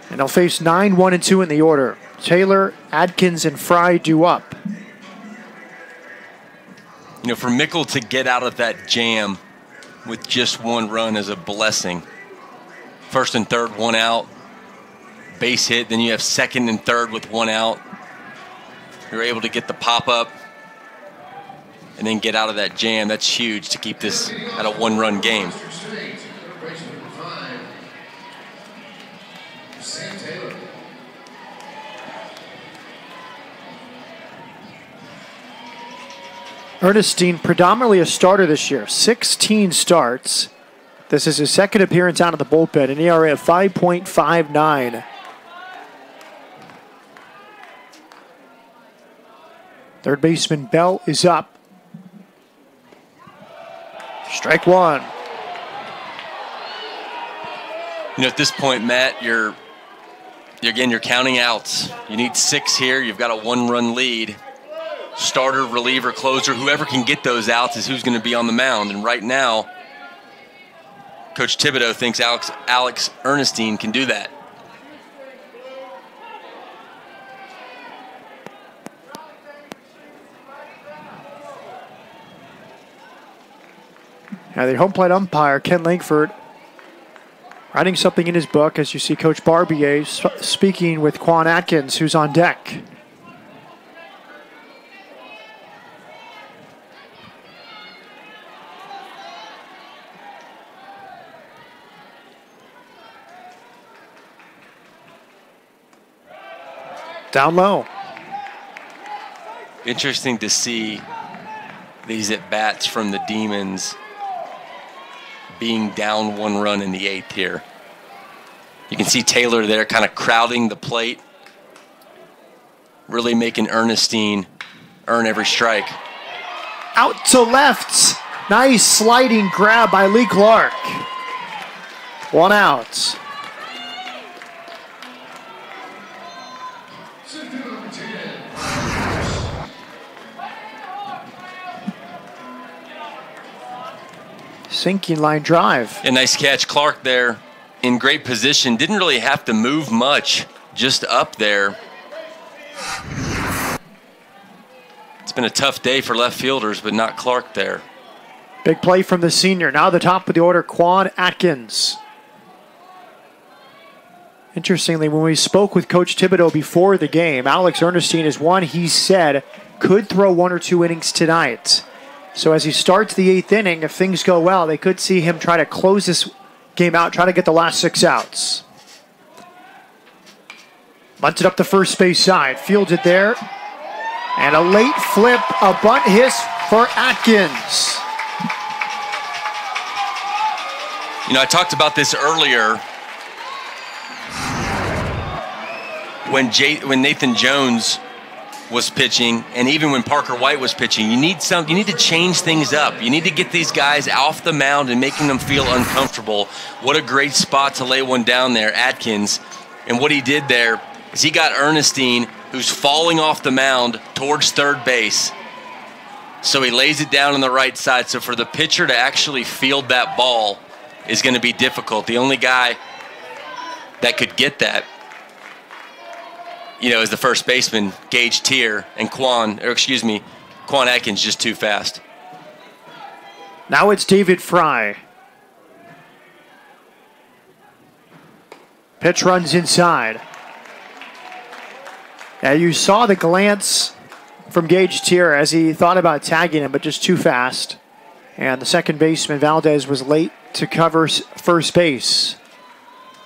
And they'll face 9, 1, and 2 in the order. Taylor, Adkins, and Fry due up. For Mickle to get out of that jam with just 1 run is a blessing. 1st and 3rd, 1 out. Base hit, then you have 2nd and 3rd with 1 out. You're able to get the pop-up. and then get out of that jam. That's huge to keep this at a one-run game. Ernestine, predominantly a starter this year, 16 starts. This is his second appearance out of the bullpen, an ERA of 5.59. Third baseman Bell is up. Strike one. You know, at this point, Matt, you're counting outs. You need 6 here. You've got a 1-run lead. Starter, reliever, closer, whoever can get those outs is who's going to be on the mound. And right now, Coach Thibodeau thinks Alex Ernestine can do that. Now the home plate umpire, Ken Langford, writing something in his book as you see Coach Barbier speaking with Quan Atkins, who's on deck. Down low. Interesting to see these at-bats from the Demons being down 1 run in the 8th here. You can see Taylor there kind of crowding the plate, really making Ernestine earn every strike. Out to left. Nice sliding grab by Lee Clark. 1 out. Sinking line drive. A nice catch. Clark there in great position. Didn't really have to move much, just up there. It's been a tough day for left fielders, but not Clark there. Big play from the senior. Now the top of the order, Quan Atkins. Interestingly, when we spoke with Coach Thibodeau before the game, Alex Ernestine is one he said could throw 1 or 2 innings tonight. So as he starts the 8th inning, if things go well, they could see him try to close this game out, try to get the last 6 outs. Bunted up the first base side, fielded there. And a late flip, a bunt hiss for Atkins. You know, I talked about this earlier when Nathan Jones was pitching, and even when Parker White was pitching. You need to change things up. You need to get these guys off the mound and making them feel uncomfortable. What a great spot to lay one down there, Atkins. And what he did there is he got Ernestine, who's falling off the mound towards third base. So he lays it down on the right side. So for the pitcher to actually field that ball is going to be difficult. The only guy that could get that, you know, is the first baseman, Gage Tier, and Quan Atkins just too fast. Now it's David Fry. Pitch runs inside. Now you saw the glance from Gage Tier as he thought about tagging him, but just too fast. And the second baseman, Valdez, was late to cover first base.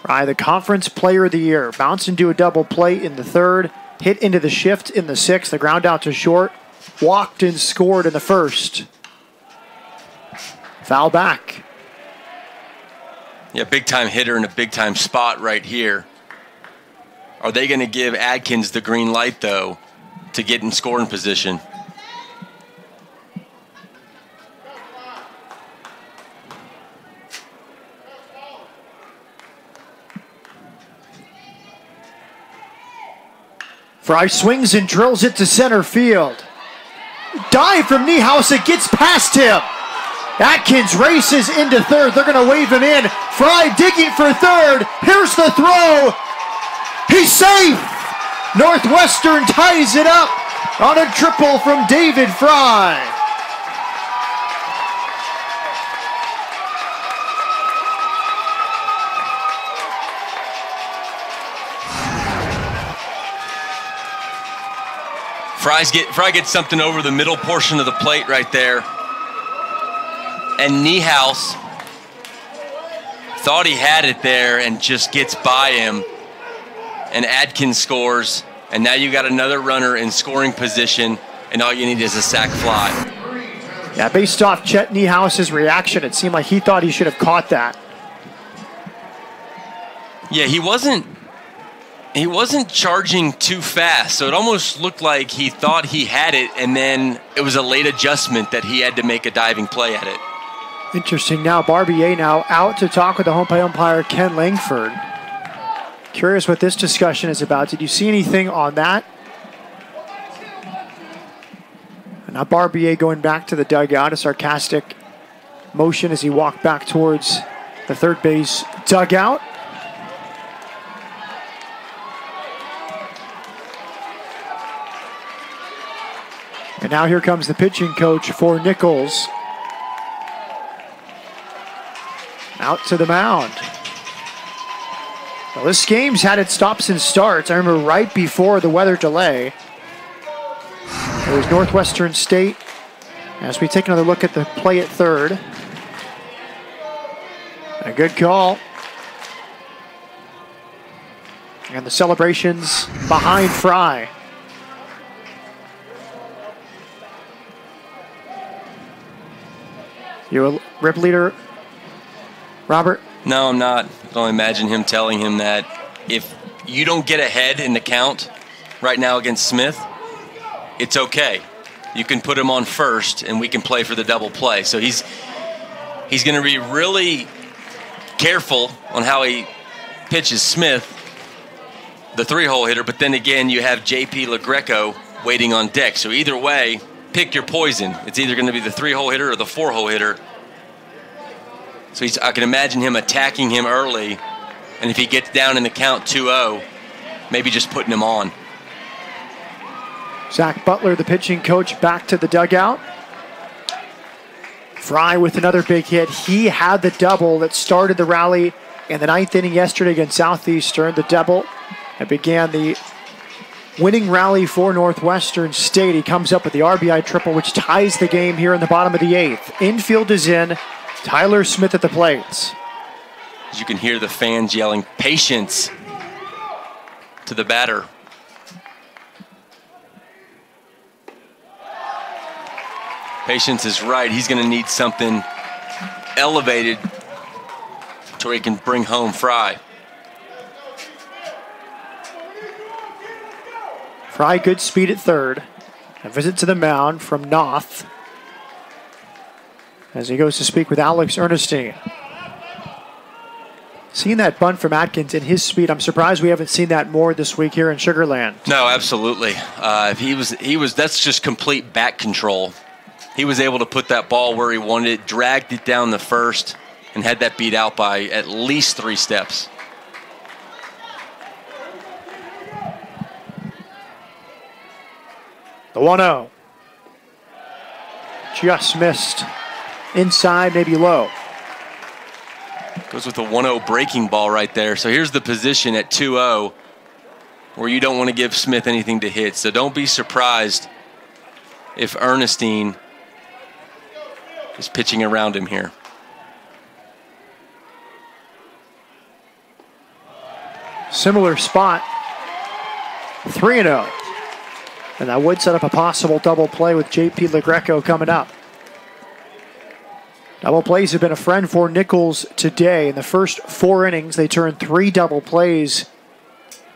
Fry, the conference player of the year, bounced into a double play in the 3rd, hit into the shift in the 6th, the ground out to short, walked and scored in the 1st. Foul back. Yeah, big-time hitter in a big-time spot right here. Are they going to give Atkins the green light, though, to get in scoring position? Fry swings and drills it to center field. Dive from Niehaus, it gets past him. Atkins races into 3rd. They're going to wave him in. Fry digging for 3rd. Here's the throw. He's safe. Northwestern ties it up on a triple from David Fry. Fry gets something over the middle portion of the plate right there. And Niehaus thought he had it there and just gets by him. And Adkins scores. And now you got another runner in scoring position, and all you need is a sac fly. Yeah, based off Chet Niehaus's reaction, it seemed like he thought he should have caught that. Yeah, he wasn't charging too fast, so it almost looked like he thought he had it, and then it was a late adjustment that he had to make a diving play at it. Interesting. Now Barbier now out to talk with the home plate umpire Ken Langford. Curious what this discussion is about. Did you see anything on that? And now Barbier going back to the dugout, a sarcastic motion as he walked back towards the third base dugout. And now here comes the pitching coach for Nichols. Out to the mound. Well, this game's had its stops and starts. I remember right before the weather delay, it was Northwestern State. As we take another look at the play at third. A good call. And the celebrations behind Fry. You a rip leader, Robert? No, I'm not. I can only imagine him telling him that if you don't get ahead in the count right now against Smith, it's okay. You can put him on first, and we can play for the double play. So he's going to be really careful on how he pitches Smith, the 3-hole hitter. But then again, you have J.P. LaGreco waiting on deck. So either way, pick your poison. It's either going to be the 3-hole hitter or the 4-hole hitter. So I can imagine him attacking him early, and if he gets down in the count 2-0, maybe just putting him on. Zach Butler, the pitching coach, back to the dugout. Fry with another big hit. He had the double that started the rally in the 9th inning yesterday against Southeastern. The double that began the winning rally for Northwestern State. He comes up with the RBI triple, which ties the game here in the bottom of the 8th. Infield is in. Tyler Smith at the plate. As you can hear the fans yelling, patience to the batter. Patience is right. He's going to need something elevated to where he can bring home Fry. Fry, good speed at third. A visit to the mound from Noth as he goes to speak with Alex Ernestine. Seeing that bunt from Atkins in his speed, I'm surprised we haven't seen that more this week here in Sugar Land. No, absolutely. That's just complete back control. He was able to put that ball where he wanted it, dragged it down the first, and had that beat out by at least 3 steps. The 1-0. Just missed. Inside, maybe low. Goes with the 1-0 breaking ball right there. So here's the position at 2-0 where you don't want to give Smith anything to hit. So don't be surprised if Ernestine is pitching around him here. Similar spot. 3-0. And that would set up a possible double play with J.P. LaGreco coming up. Double plays have been a friend for Nichols today. In the first 4 innings, they turned 3 double plays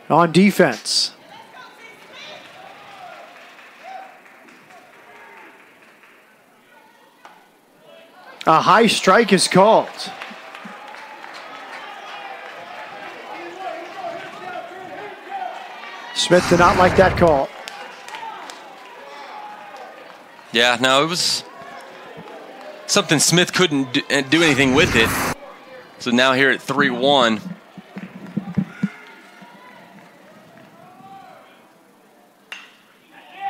on defense. A high strike is called. Smith did not like that call. Yeah, no, it was something Smith couldn't do anything with it. So now here at 3-1.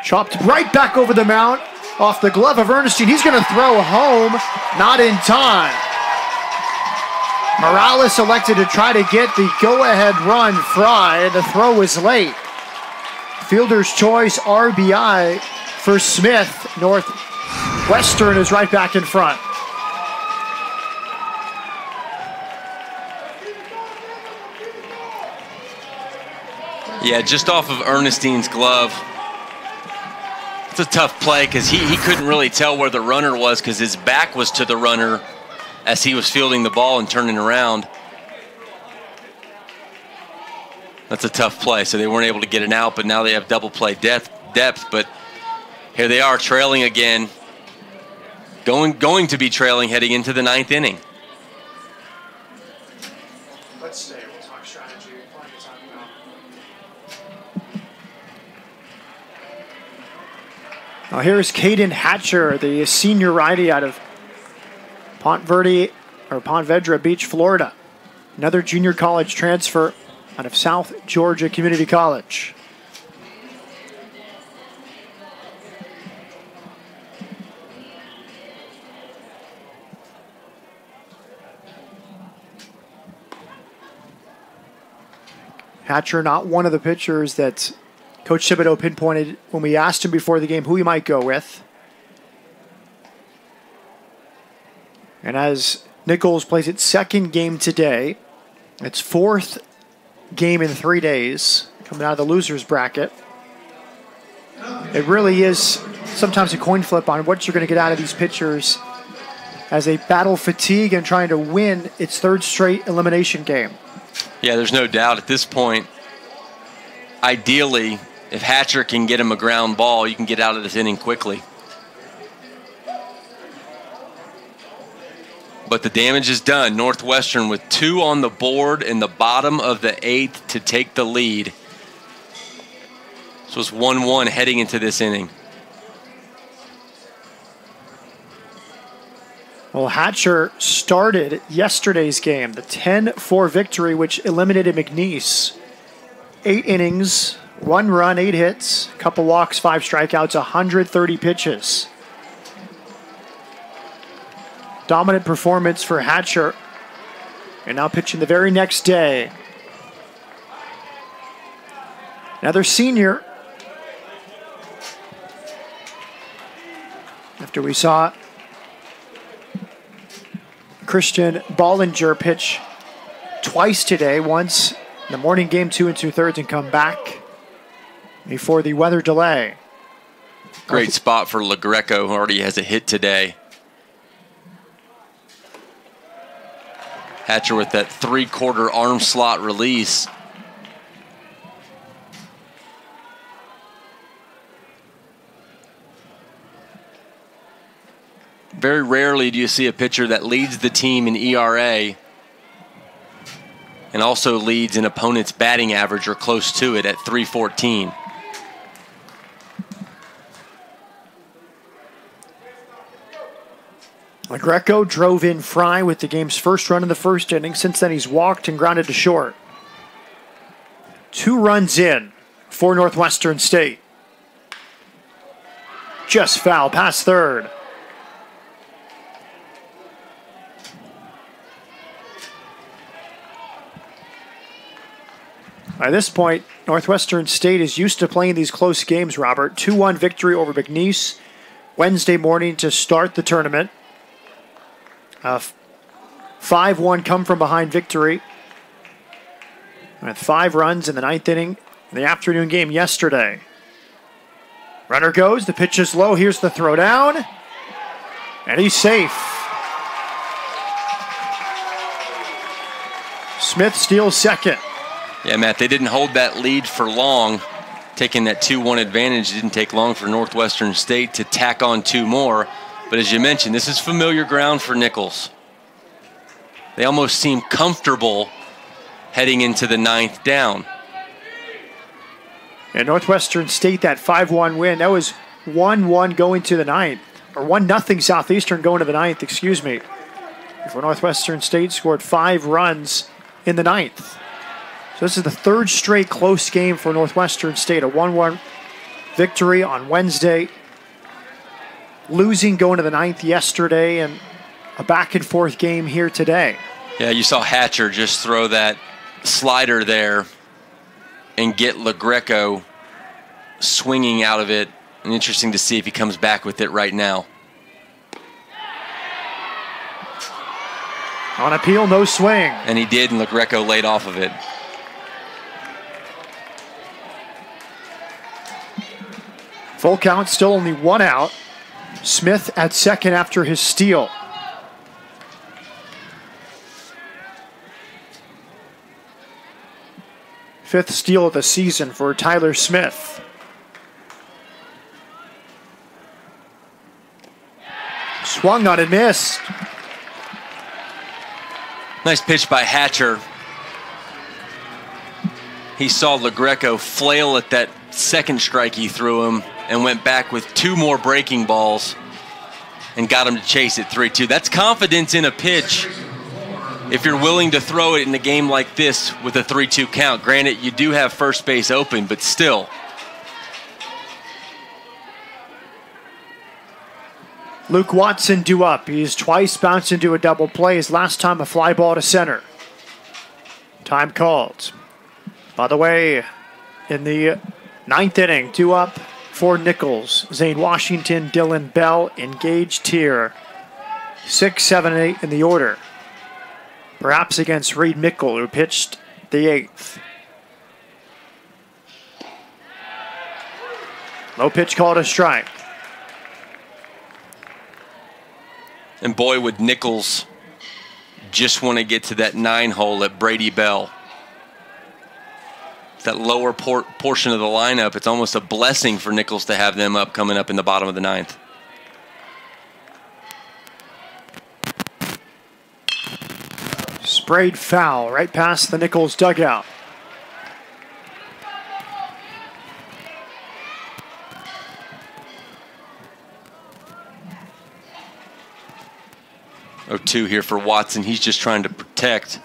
Chopped right back over the mound off the glove of Ernestine. He's going to throw home, not in time. Morales elected to try to get the go-ahead run. Fry, the throw was late. fielder's choice RBI for Smith. Northwestern is right back in front. Yeah, just off of Ernestine's glove. It's a tough play because he couldn't really tell where the runner was because his back was to the runner as he was fielding the ball and turning around. That's a tough play, so they weren't able to get it out, but now they have double play depth. But here they are trailing again, going to be trailing heading into the 9th inning. Let's stay. We'll talk strategy. Plenty of time now. Now here's Caden Hatcher, the senior righty out of Ponte Vedra Beach, Florida. Another junior college transfer out of South Georgia Community College. Hatcher, not one of the pitchers that Coach Thibodeau pinpointed when we asked him before the game who he might go with. And as Nichols plays its second game today, its 4th game in 3 days, coming out of the loser's bracket. It really is sometimes a coin flip on what you're going to get out of these pitchers as they battle fatigue and trying to win its 3rd straight elimination game. Yeah, there's no doubt at this point, ideally, if Hatcher can get him a ground ball, you can get out of this inning quickly. But the damage is done. Northwestern with 2 on the board in the bottom of the 8th to take the lead. So it's 1-1 heading into this inning. Well, Hatcher started yesterday's game, the 10-4 victory, which eliminated McNeese. 8 innings, 1 run, 8 hits, a couple walks, 5 strikeouts, 130 pitches. Dominant performance for Hatcher. And now pitching the very next day. Another senior. After we saw Christian Bollinger pitch twice today, once in the morning game, 2 2/3, and come back before the weather delay. Great spot for LaGreco, who already has a hit today. Hatcher with that 3/4 arm slot release. Very rarely do you see a pitcher that leads the team in ERA and also leads an opponent's batting average or close to it at .314. LaGreco drove in Fry with the game's first run in the first inning. Since then, he's walked and grounded to short. 2 runs in for Northwestern State. Just foul past third. By this point, Northwestern State is used to playing these close games, Robert. 2-1 victory over McNeese Wednesday morning to start the tournament. 5-1 come-from-behind victory with 5 runs in the 9th inning in the afternoon game yesterday. Runner goes, the pitch is low, here's the throw down, and he's safe. Smith steals second. Yeah, Matt, they didn't hold that lead for long. Taking that 2-1 advantage, it didn't take long for Northwestern State to tack on 2 more. But as you mentioned, this is familiar ground for Nichols. They almost seem comfortable heading into the 9th down. And Northwestern State, that 5-1 win, that was 1-1 going to the 9th. Or 1-0 Southeastern going to the 9th, excuse me. Before Northwestern State scored 5 runs in the 9th. So this is the 3rd straight close game for Northwestern State. A 1-1 victory on Wednesday. Losing going to the 9th yesterday, and a back-and-forth game here today. Yeah, you saw Hatcher just throw that slider there and get LaGreco swinging out of it. And interesting to see if he comes back with it right now. On appeal, no swing. And he did, and LaGreco laid off of it. Full count, still only 1 out. Smith at second after his steal. Fifth steal of the season for Tyler Smith. Swung on and missed. Nice pitch by Hatcher. He saw LaGreco flail at that second strike he threw him and went back with 2 more breaking balls and got him to chase it 3-2. That's confidence in a pitch if you're willing to throw it in a game like this with a 3-2 count. Granted, you do have first base open, but still. Luke Watson due up. He's twice bounced into a double play. His last time a fly ball to center. Time called. By the way, in the 9th inning, due up for Nichols, Zane Washington, Dylan Bell, engaged here. 6, 7, and 8 in the order. Perhaps against Reed Mickle, who pitched the 8th. Low pitch called a strike. And boy, would Nichols just want to get to that 9 hole at Brady Bell. That lower portion of the lineup, it's almost a blessing for Nichols to have them up coming up in the bottom of the 9th. Sprayed foul right past the Nichols dugout. Oh, 2 here for Watson. He's just trying to protect,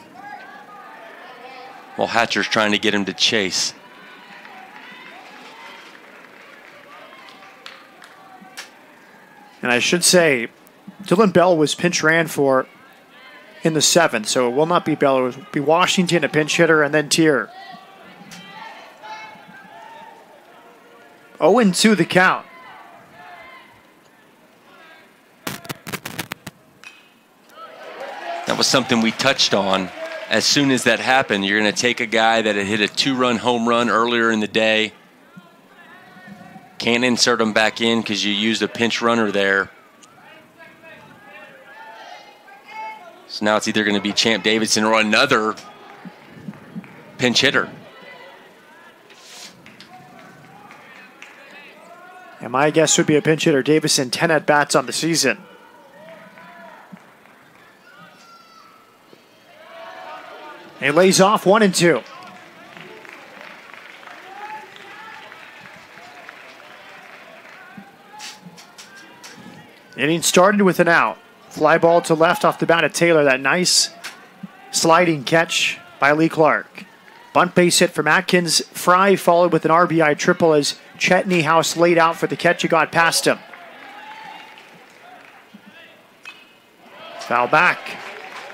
while Hatcher's trying to get him to chase. And I should say, Dylan Bell was pinch ran for in the 7th, so it will not be Bell. It will be Washington, a pinch hitter, and then Tier. 0-2 the count. That was something we touched on. As soon as that happened, you're going to take a guy that had hit a 2-run home run earlier in the day. Can't insert him back in because you used a pinch runner there. So now it's either going to be Champ Davidson or another pinch hitter. And my guess would be a pinch hitter. Davison, 10 at-bats on the season. He lays off 1-2. Inning started with an out. Fly ball to left off the bat of Taylor. That nice sliding catch by Lee Clark. Bunt base hit from Atkins. Fry followed with an RBI triple as Chetney House laid out for the catch. He got past him. Foul back.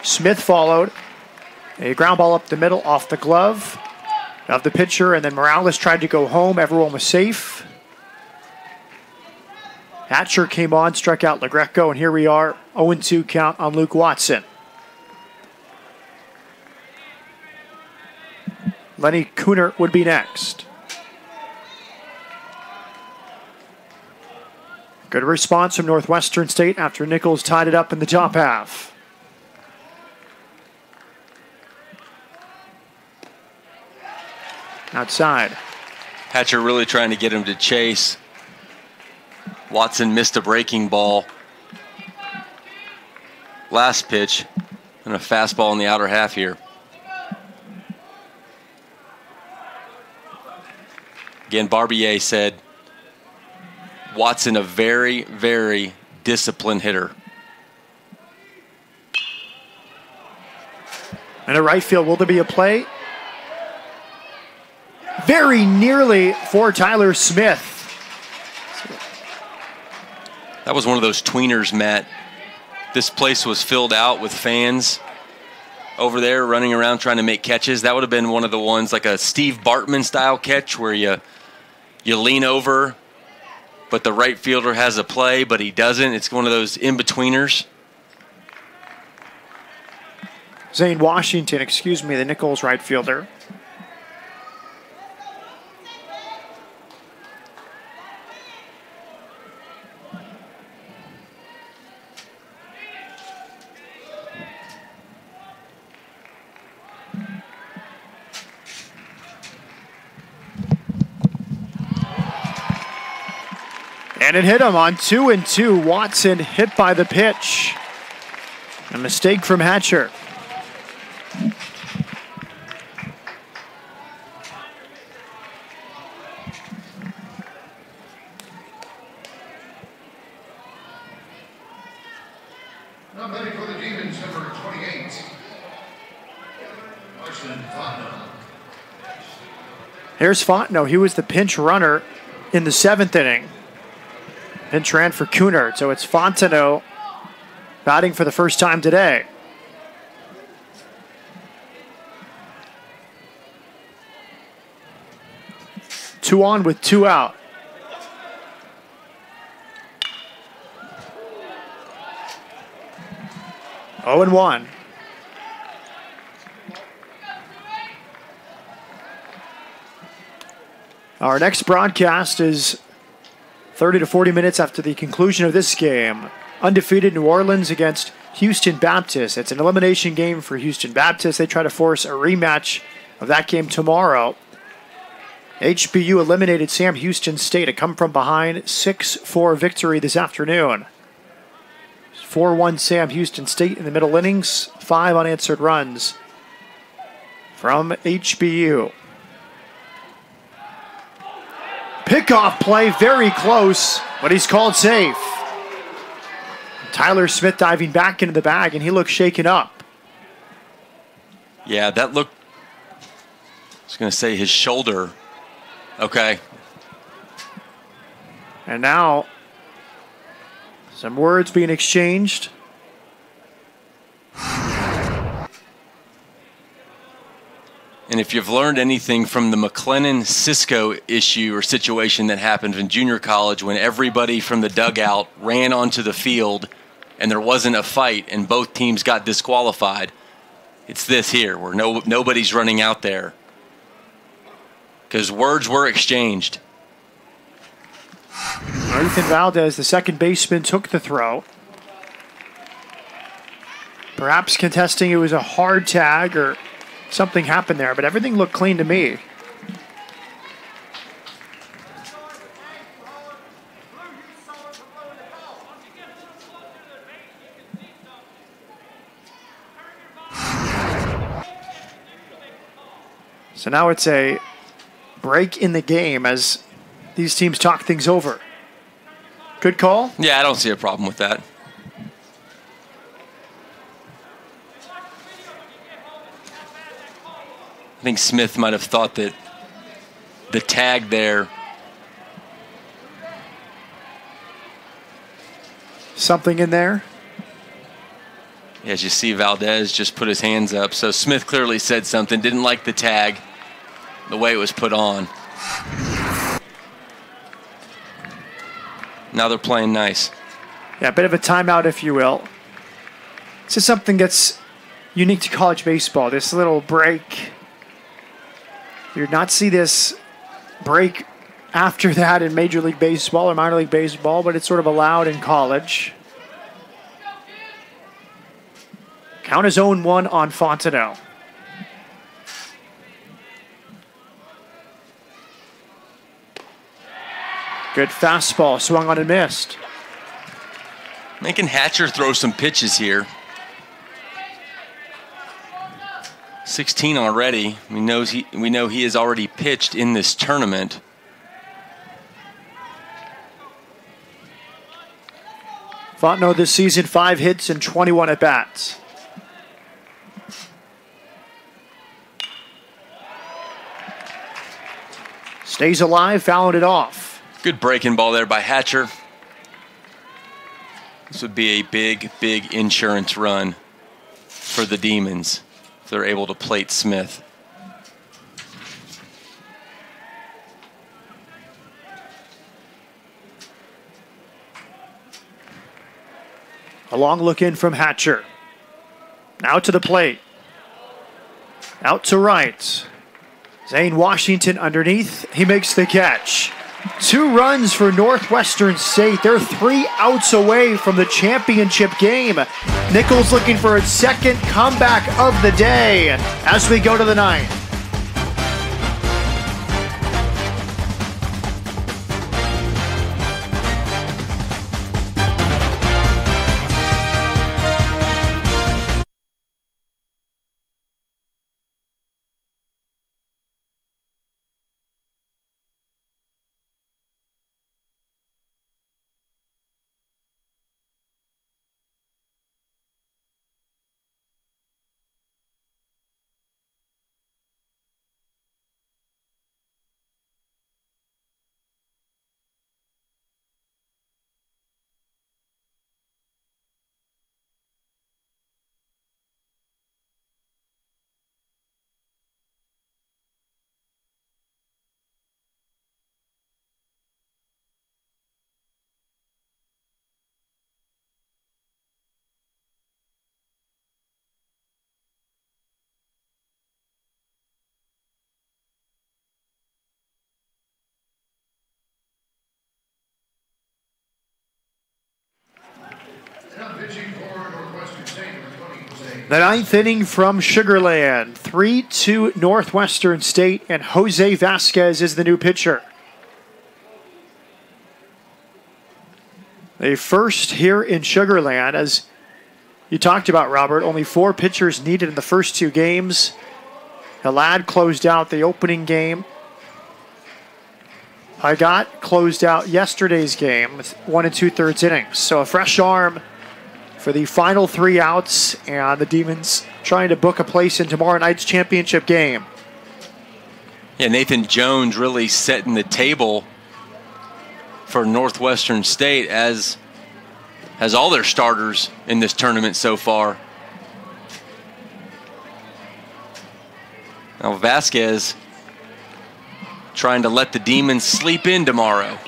Smith followed. A ground ball up the middle off the glove of the pitcher, and then Morales tried to go home. Everyone was safe. Hatcher came on, struck out LaGreco, and here we are, 0-2 count on Luke Watson. Lenny Kuhnert would be next. Good response from Northwestern State after Nichols tied it up in the top half. Outside. Hatcher really trying to get him to chase. Watson missed a breaking ball. Last pitch, and a fastball in the outer half here. Again, Barbier said, Watson a very, very disciplined hitter. And a right field, will there be a play? Very nearly for Tyler Smith. That was one of those tweeners, Matt. This place was filled out with fans over there running around trying to make catches. That would have been one of the ones, like a Steve Bartman style catch where you you lean over, but the right fielder has a play, but he doesn't. It's one of those in-betweeners. Zane Washington, the Nichols right fielder. And it hit him on 2-2. Watson hit by the pitch. A mistake from Hatcher. Now batting for the Demons, number 28, Carson Fontenot. Here's Fontenot. He was the pinch runner in the 7th inning. Pinch ran for Cunard, so it's Fontenot batting for the first time today. Two on with 2 out. Oh and 1. Our next broadcast is 30 to 40 minutes after the conclusion of this game. Undefeated New Orleans against Houston Baptist. It's an elimination game for Houston Baptist. They try to force a rematch of that game tomorrow. HBU eliminated Sam Houston State, a come-from-behind 6-4 victory this afternoon. 4-1 Sam Houston State in the middle innings, 5 unanswered runs from HBU. Pickoff play, very close, but he's called safe. Tyler Smith diving back into the bag, and he looks shaken up. Yeah, that looked, I was going to say his shoulder. Okay. And now, some words being exchanged. And if you've learned anything from the McLennan-Cisco issue or situation that happened in junior college when everybody from the dugout ran onto the field and there wasn't a fight and both teams got disqualified, it's this here where nobody's running out there because words were exchanged. Ethan Valdez, the second baseman, took the throw. Perhaps contesting it was a hard tag or something happened there, but everything looked clean to me. So now it's a break in the game as these teams talk things over. Good call? Yeah, I don't see a problem with that. I think Smith might have thought that the tag there. Something in there? As you see, Valdez just put his hands up. So Smith clearly said something, didn't like the tag, the way it was put on. Now they're playing nice. Yeah, a bit of a timeout, if you will. This is something that's unique to college baseball, this little break. You would not see this break after that in Major League Baseball or minor league baseball, but it's sort of allowed in college. Count is 0-1 on Fontenot. Good fastball, swung on and missed. Making Hatcher throw some pitches here. 16 already. We know he has already pitched in this tournament. Fontenot this season, 5 hits and 21 at-bats. Stays alive, fouling it off. Good breaking ball there by Hatcher. This would be a big, big insurance run for the Demons if they're able to plate Smith. A long look in from Hatcher. Now to the plate. Out to right. Zane Washington underneath. He makes the catch. 2 runs for Northwestern State. They're 3 outs away from the championship game. Nichols looking for its second comeback of the day as we go to the 9th. The 9th inning from Sugar Land. 3-2 Northwestern State, and Jose Vasquez is the new pitcher. A first here in Sugar Land, as you talked about, Robert. Only 4 pitchers needed in the first 2 games. Halad closed out the opening game. Igot closed out yesterday's game with 1 2/3 innings. So a fresh arm for the final 3 outs, and the Demons trying to book a place in tomorrow night's championship game. Yeah, Nathan Jones really setting the table for Northwestern State, as all their starters in this tournament so far. Now Vasquez trying to let the Demons sleep in tomorrow.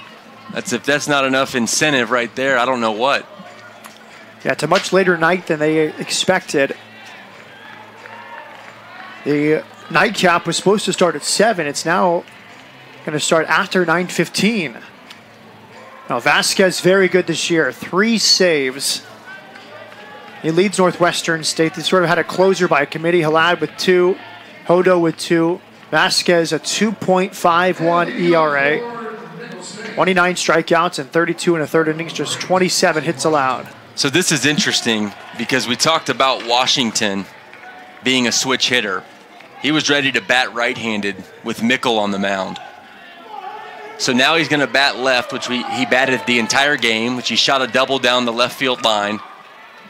If that's not enough incentive right there, I don't know what. Yeah, it's a much later night than they expected. The nightcap was supposed to start at 7. It's now going to start after 9:15. Now Vasquez very good this year. 3 saves. He leads Northwestern State. They sort of had a closer by committee. Halad with 2, Hodo with 2. Vasquez a 2.51 ERA. 29 strikeouts and 32 1/3 innings, just 27 hits allowed. So this is interesting because we talked about Washington being a switch hitter. He was ready to bat right-handed with Mickle on the mound. So now he's going to bat left, which he batted the entire game, which he shot a double down the left field line.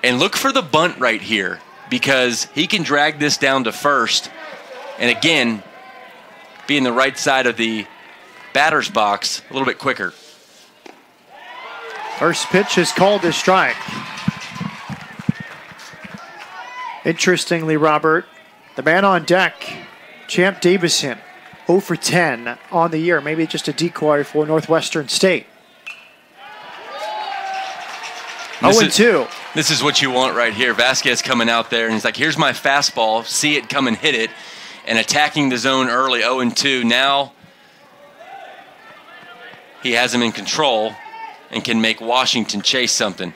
And look for the bunt right here, because he can drag this down to first. And again, be in the right side of the batter's box a little bit quicker. First pitch is called a strike. Interestingly, Robert, the man on deck, Champ Davison, 0 for 10 on the year. Maybe just a decoy for Northwestern State. 0-2. This is what you want right here. Vasquez coming out there, and he's like, here's my fastball. See it, come and hit it. And attacking the zone early, 0-2. Now he has him in control and can make Washington chase something.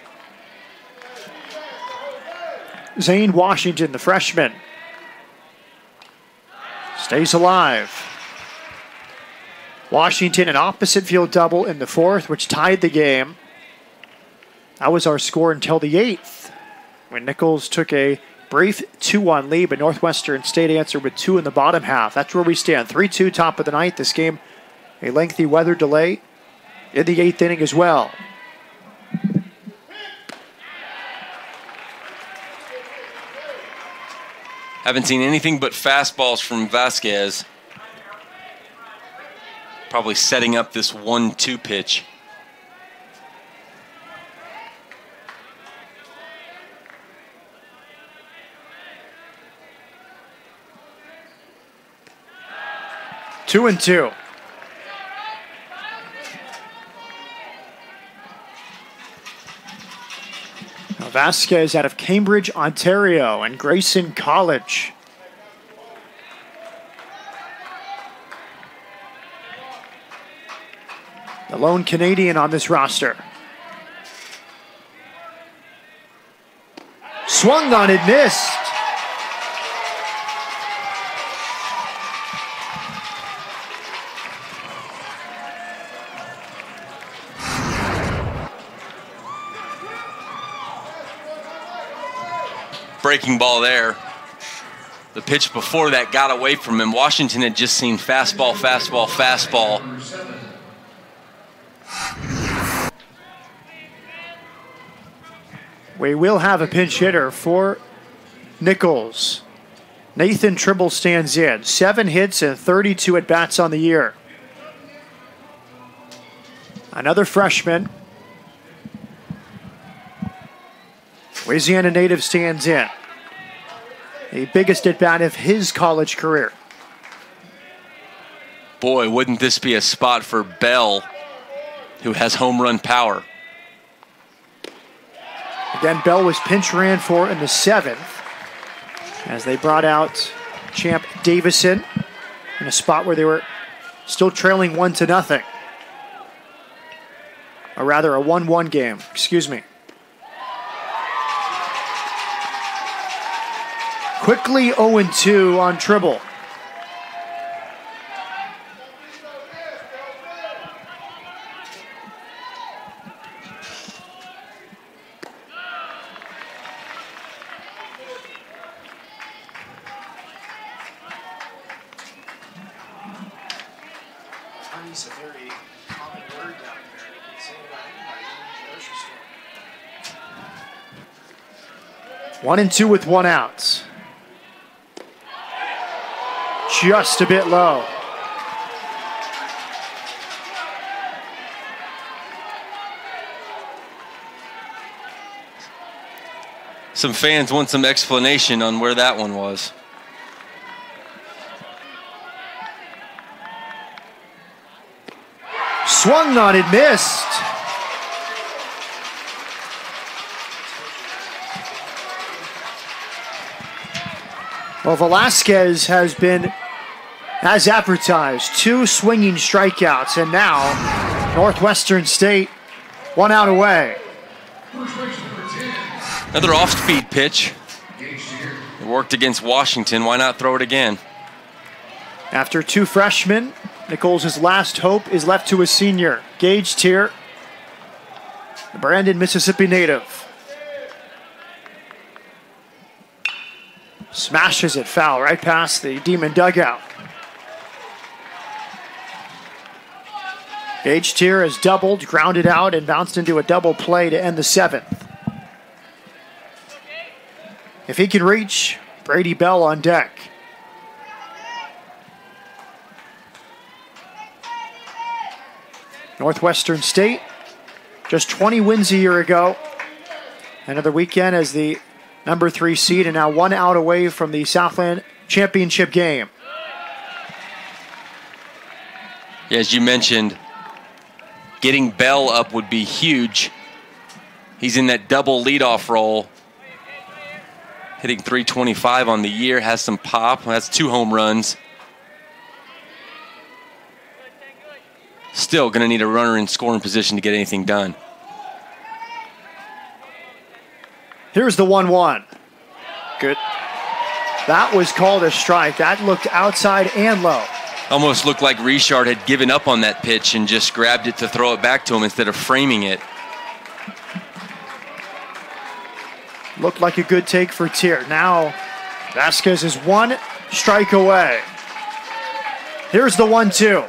Zane Washington, the freshman, stays alive. Washington, an opposite field double in the 4th, which tied the game. That was our score until the 8th, when Nichols took a brief 2-1 lead, but Northwestern State answered with 2 in the bottom half. That's where we stand. 3-2, top of the 9th. This game, a lengthy weather delay in the 8th inning as well. Haven't seen anything but fastballs from Vasquez. Probably setting up this 1-2 pitch. Two and two. Vasquez out of Cambridge, Ontario, and Grayson College. The lone Canadian on this roster. Swung on it, missed. Breaking ball there. The pitch before that got away from him. Washington had just seen fastball, fastball, fastball. We will have a pinch hitter for Nichols. Nathan Tribble stands in. 7 hits and 32 at-bats on the year. Another freshman. Louisiana native stands in. The biggest at-bat of his college career. Boy, wouldn't this be a spot for Bell, who has home run power. Again, Bell was pinch ran for in the 7th as they brought out champ Davison in a spot where they were still trailing 1-0. Or rather, a 1-1 game, excuse me. Quickly 0-2 on Tribble. Is a very common word down there. You can say about anybody in the grocery store. 1-2 with 1 out. Just a bit low. Some fans want some explanation on where that one was. Swung on it, missed. Well, Velasquez has been, as advertised, 2 swinging strikeouts, and now Northwestern State 1 out away. Another off-speed pitch. It worked against Washington. Why not throw it again? After 2 freshmen, Nichols' last hope is left to a senior, Gage Tier, the Brandon, Mississippi native. Smashes it foul right past the Demon dugout. Gage Tier has doubled, grounded out, and bounced into a double play to end the 7th. If he can reach, Brady Bell on deck. Northwestern State, just 20 wins a year ago. Another weekend as the number 3 seed, and now 1 out away from the Southland championship game. Yeah, as you mentioned, getting Bell up would be huge. He's in that double leadoff role. Hitting .325 on the year, has some pop, has 2 home runs. Still going to need a runner in scoring position to get anything done. Here's the 1-1. Good. That was called a strike. That looked outside and low. Almost looked like Richard had given up on that pitch and just grabbed it to throw it back to him instead of framing it. Looked like a good take for Tier. Now, Vasquez is 1 strike away. Here's the 1-2.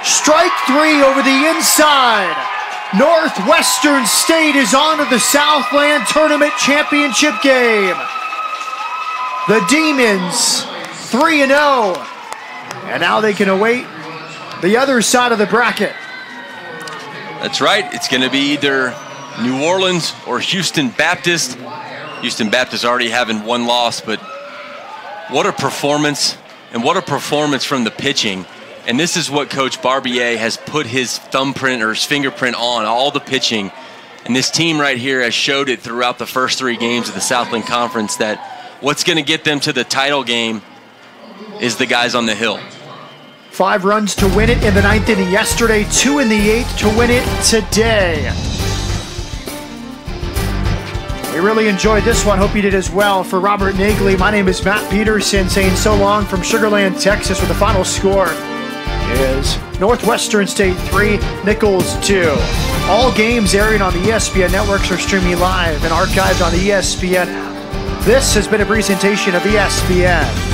Strike 3 over the inside. Northwestern State is on to the Southland Tournament Championship game. The Demons 3-0. And now they can await the other side of the bracket. That's right. It's going to be either New Orleans or Houston Baptist. Houston Baptist already having 1 loss, but what a performance, and what a performance from the pitching. And this is what Coach Barbier has put his thumbprint or his fingerprint on, all the pitching. And this team right here has showed it throughout the first 3 games of the Southland Conference that what's going to get them to the title game is the guys on the hill. 5 runs to win it in the 9th inning yesterday, 2 in the 8th to win it today. We really enjoyed this one. Hope you did as well. For Robert Nagley, my name is Matt Peterson saying so long from Sugar Land, Texas, where the final score is Northwestern State 3, Nichols 2. All games airing on the ESPN networks are streaming live and archived on the ESPN app. This has been a presentation of ESPN.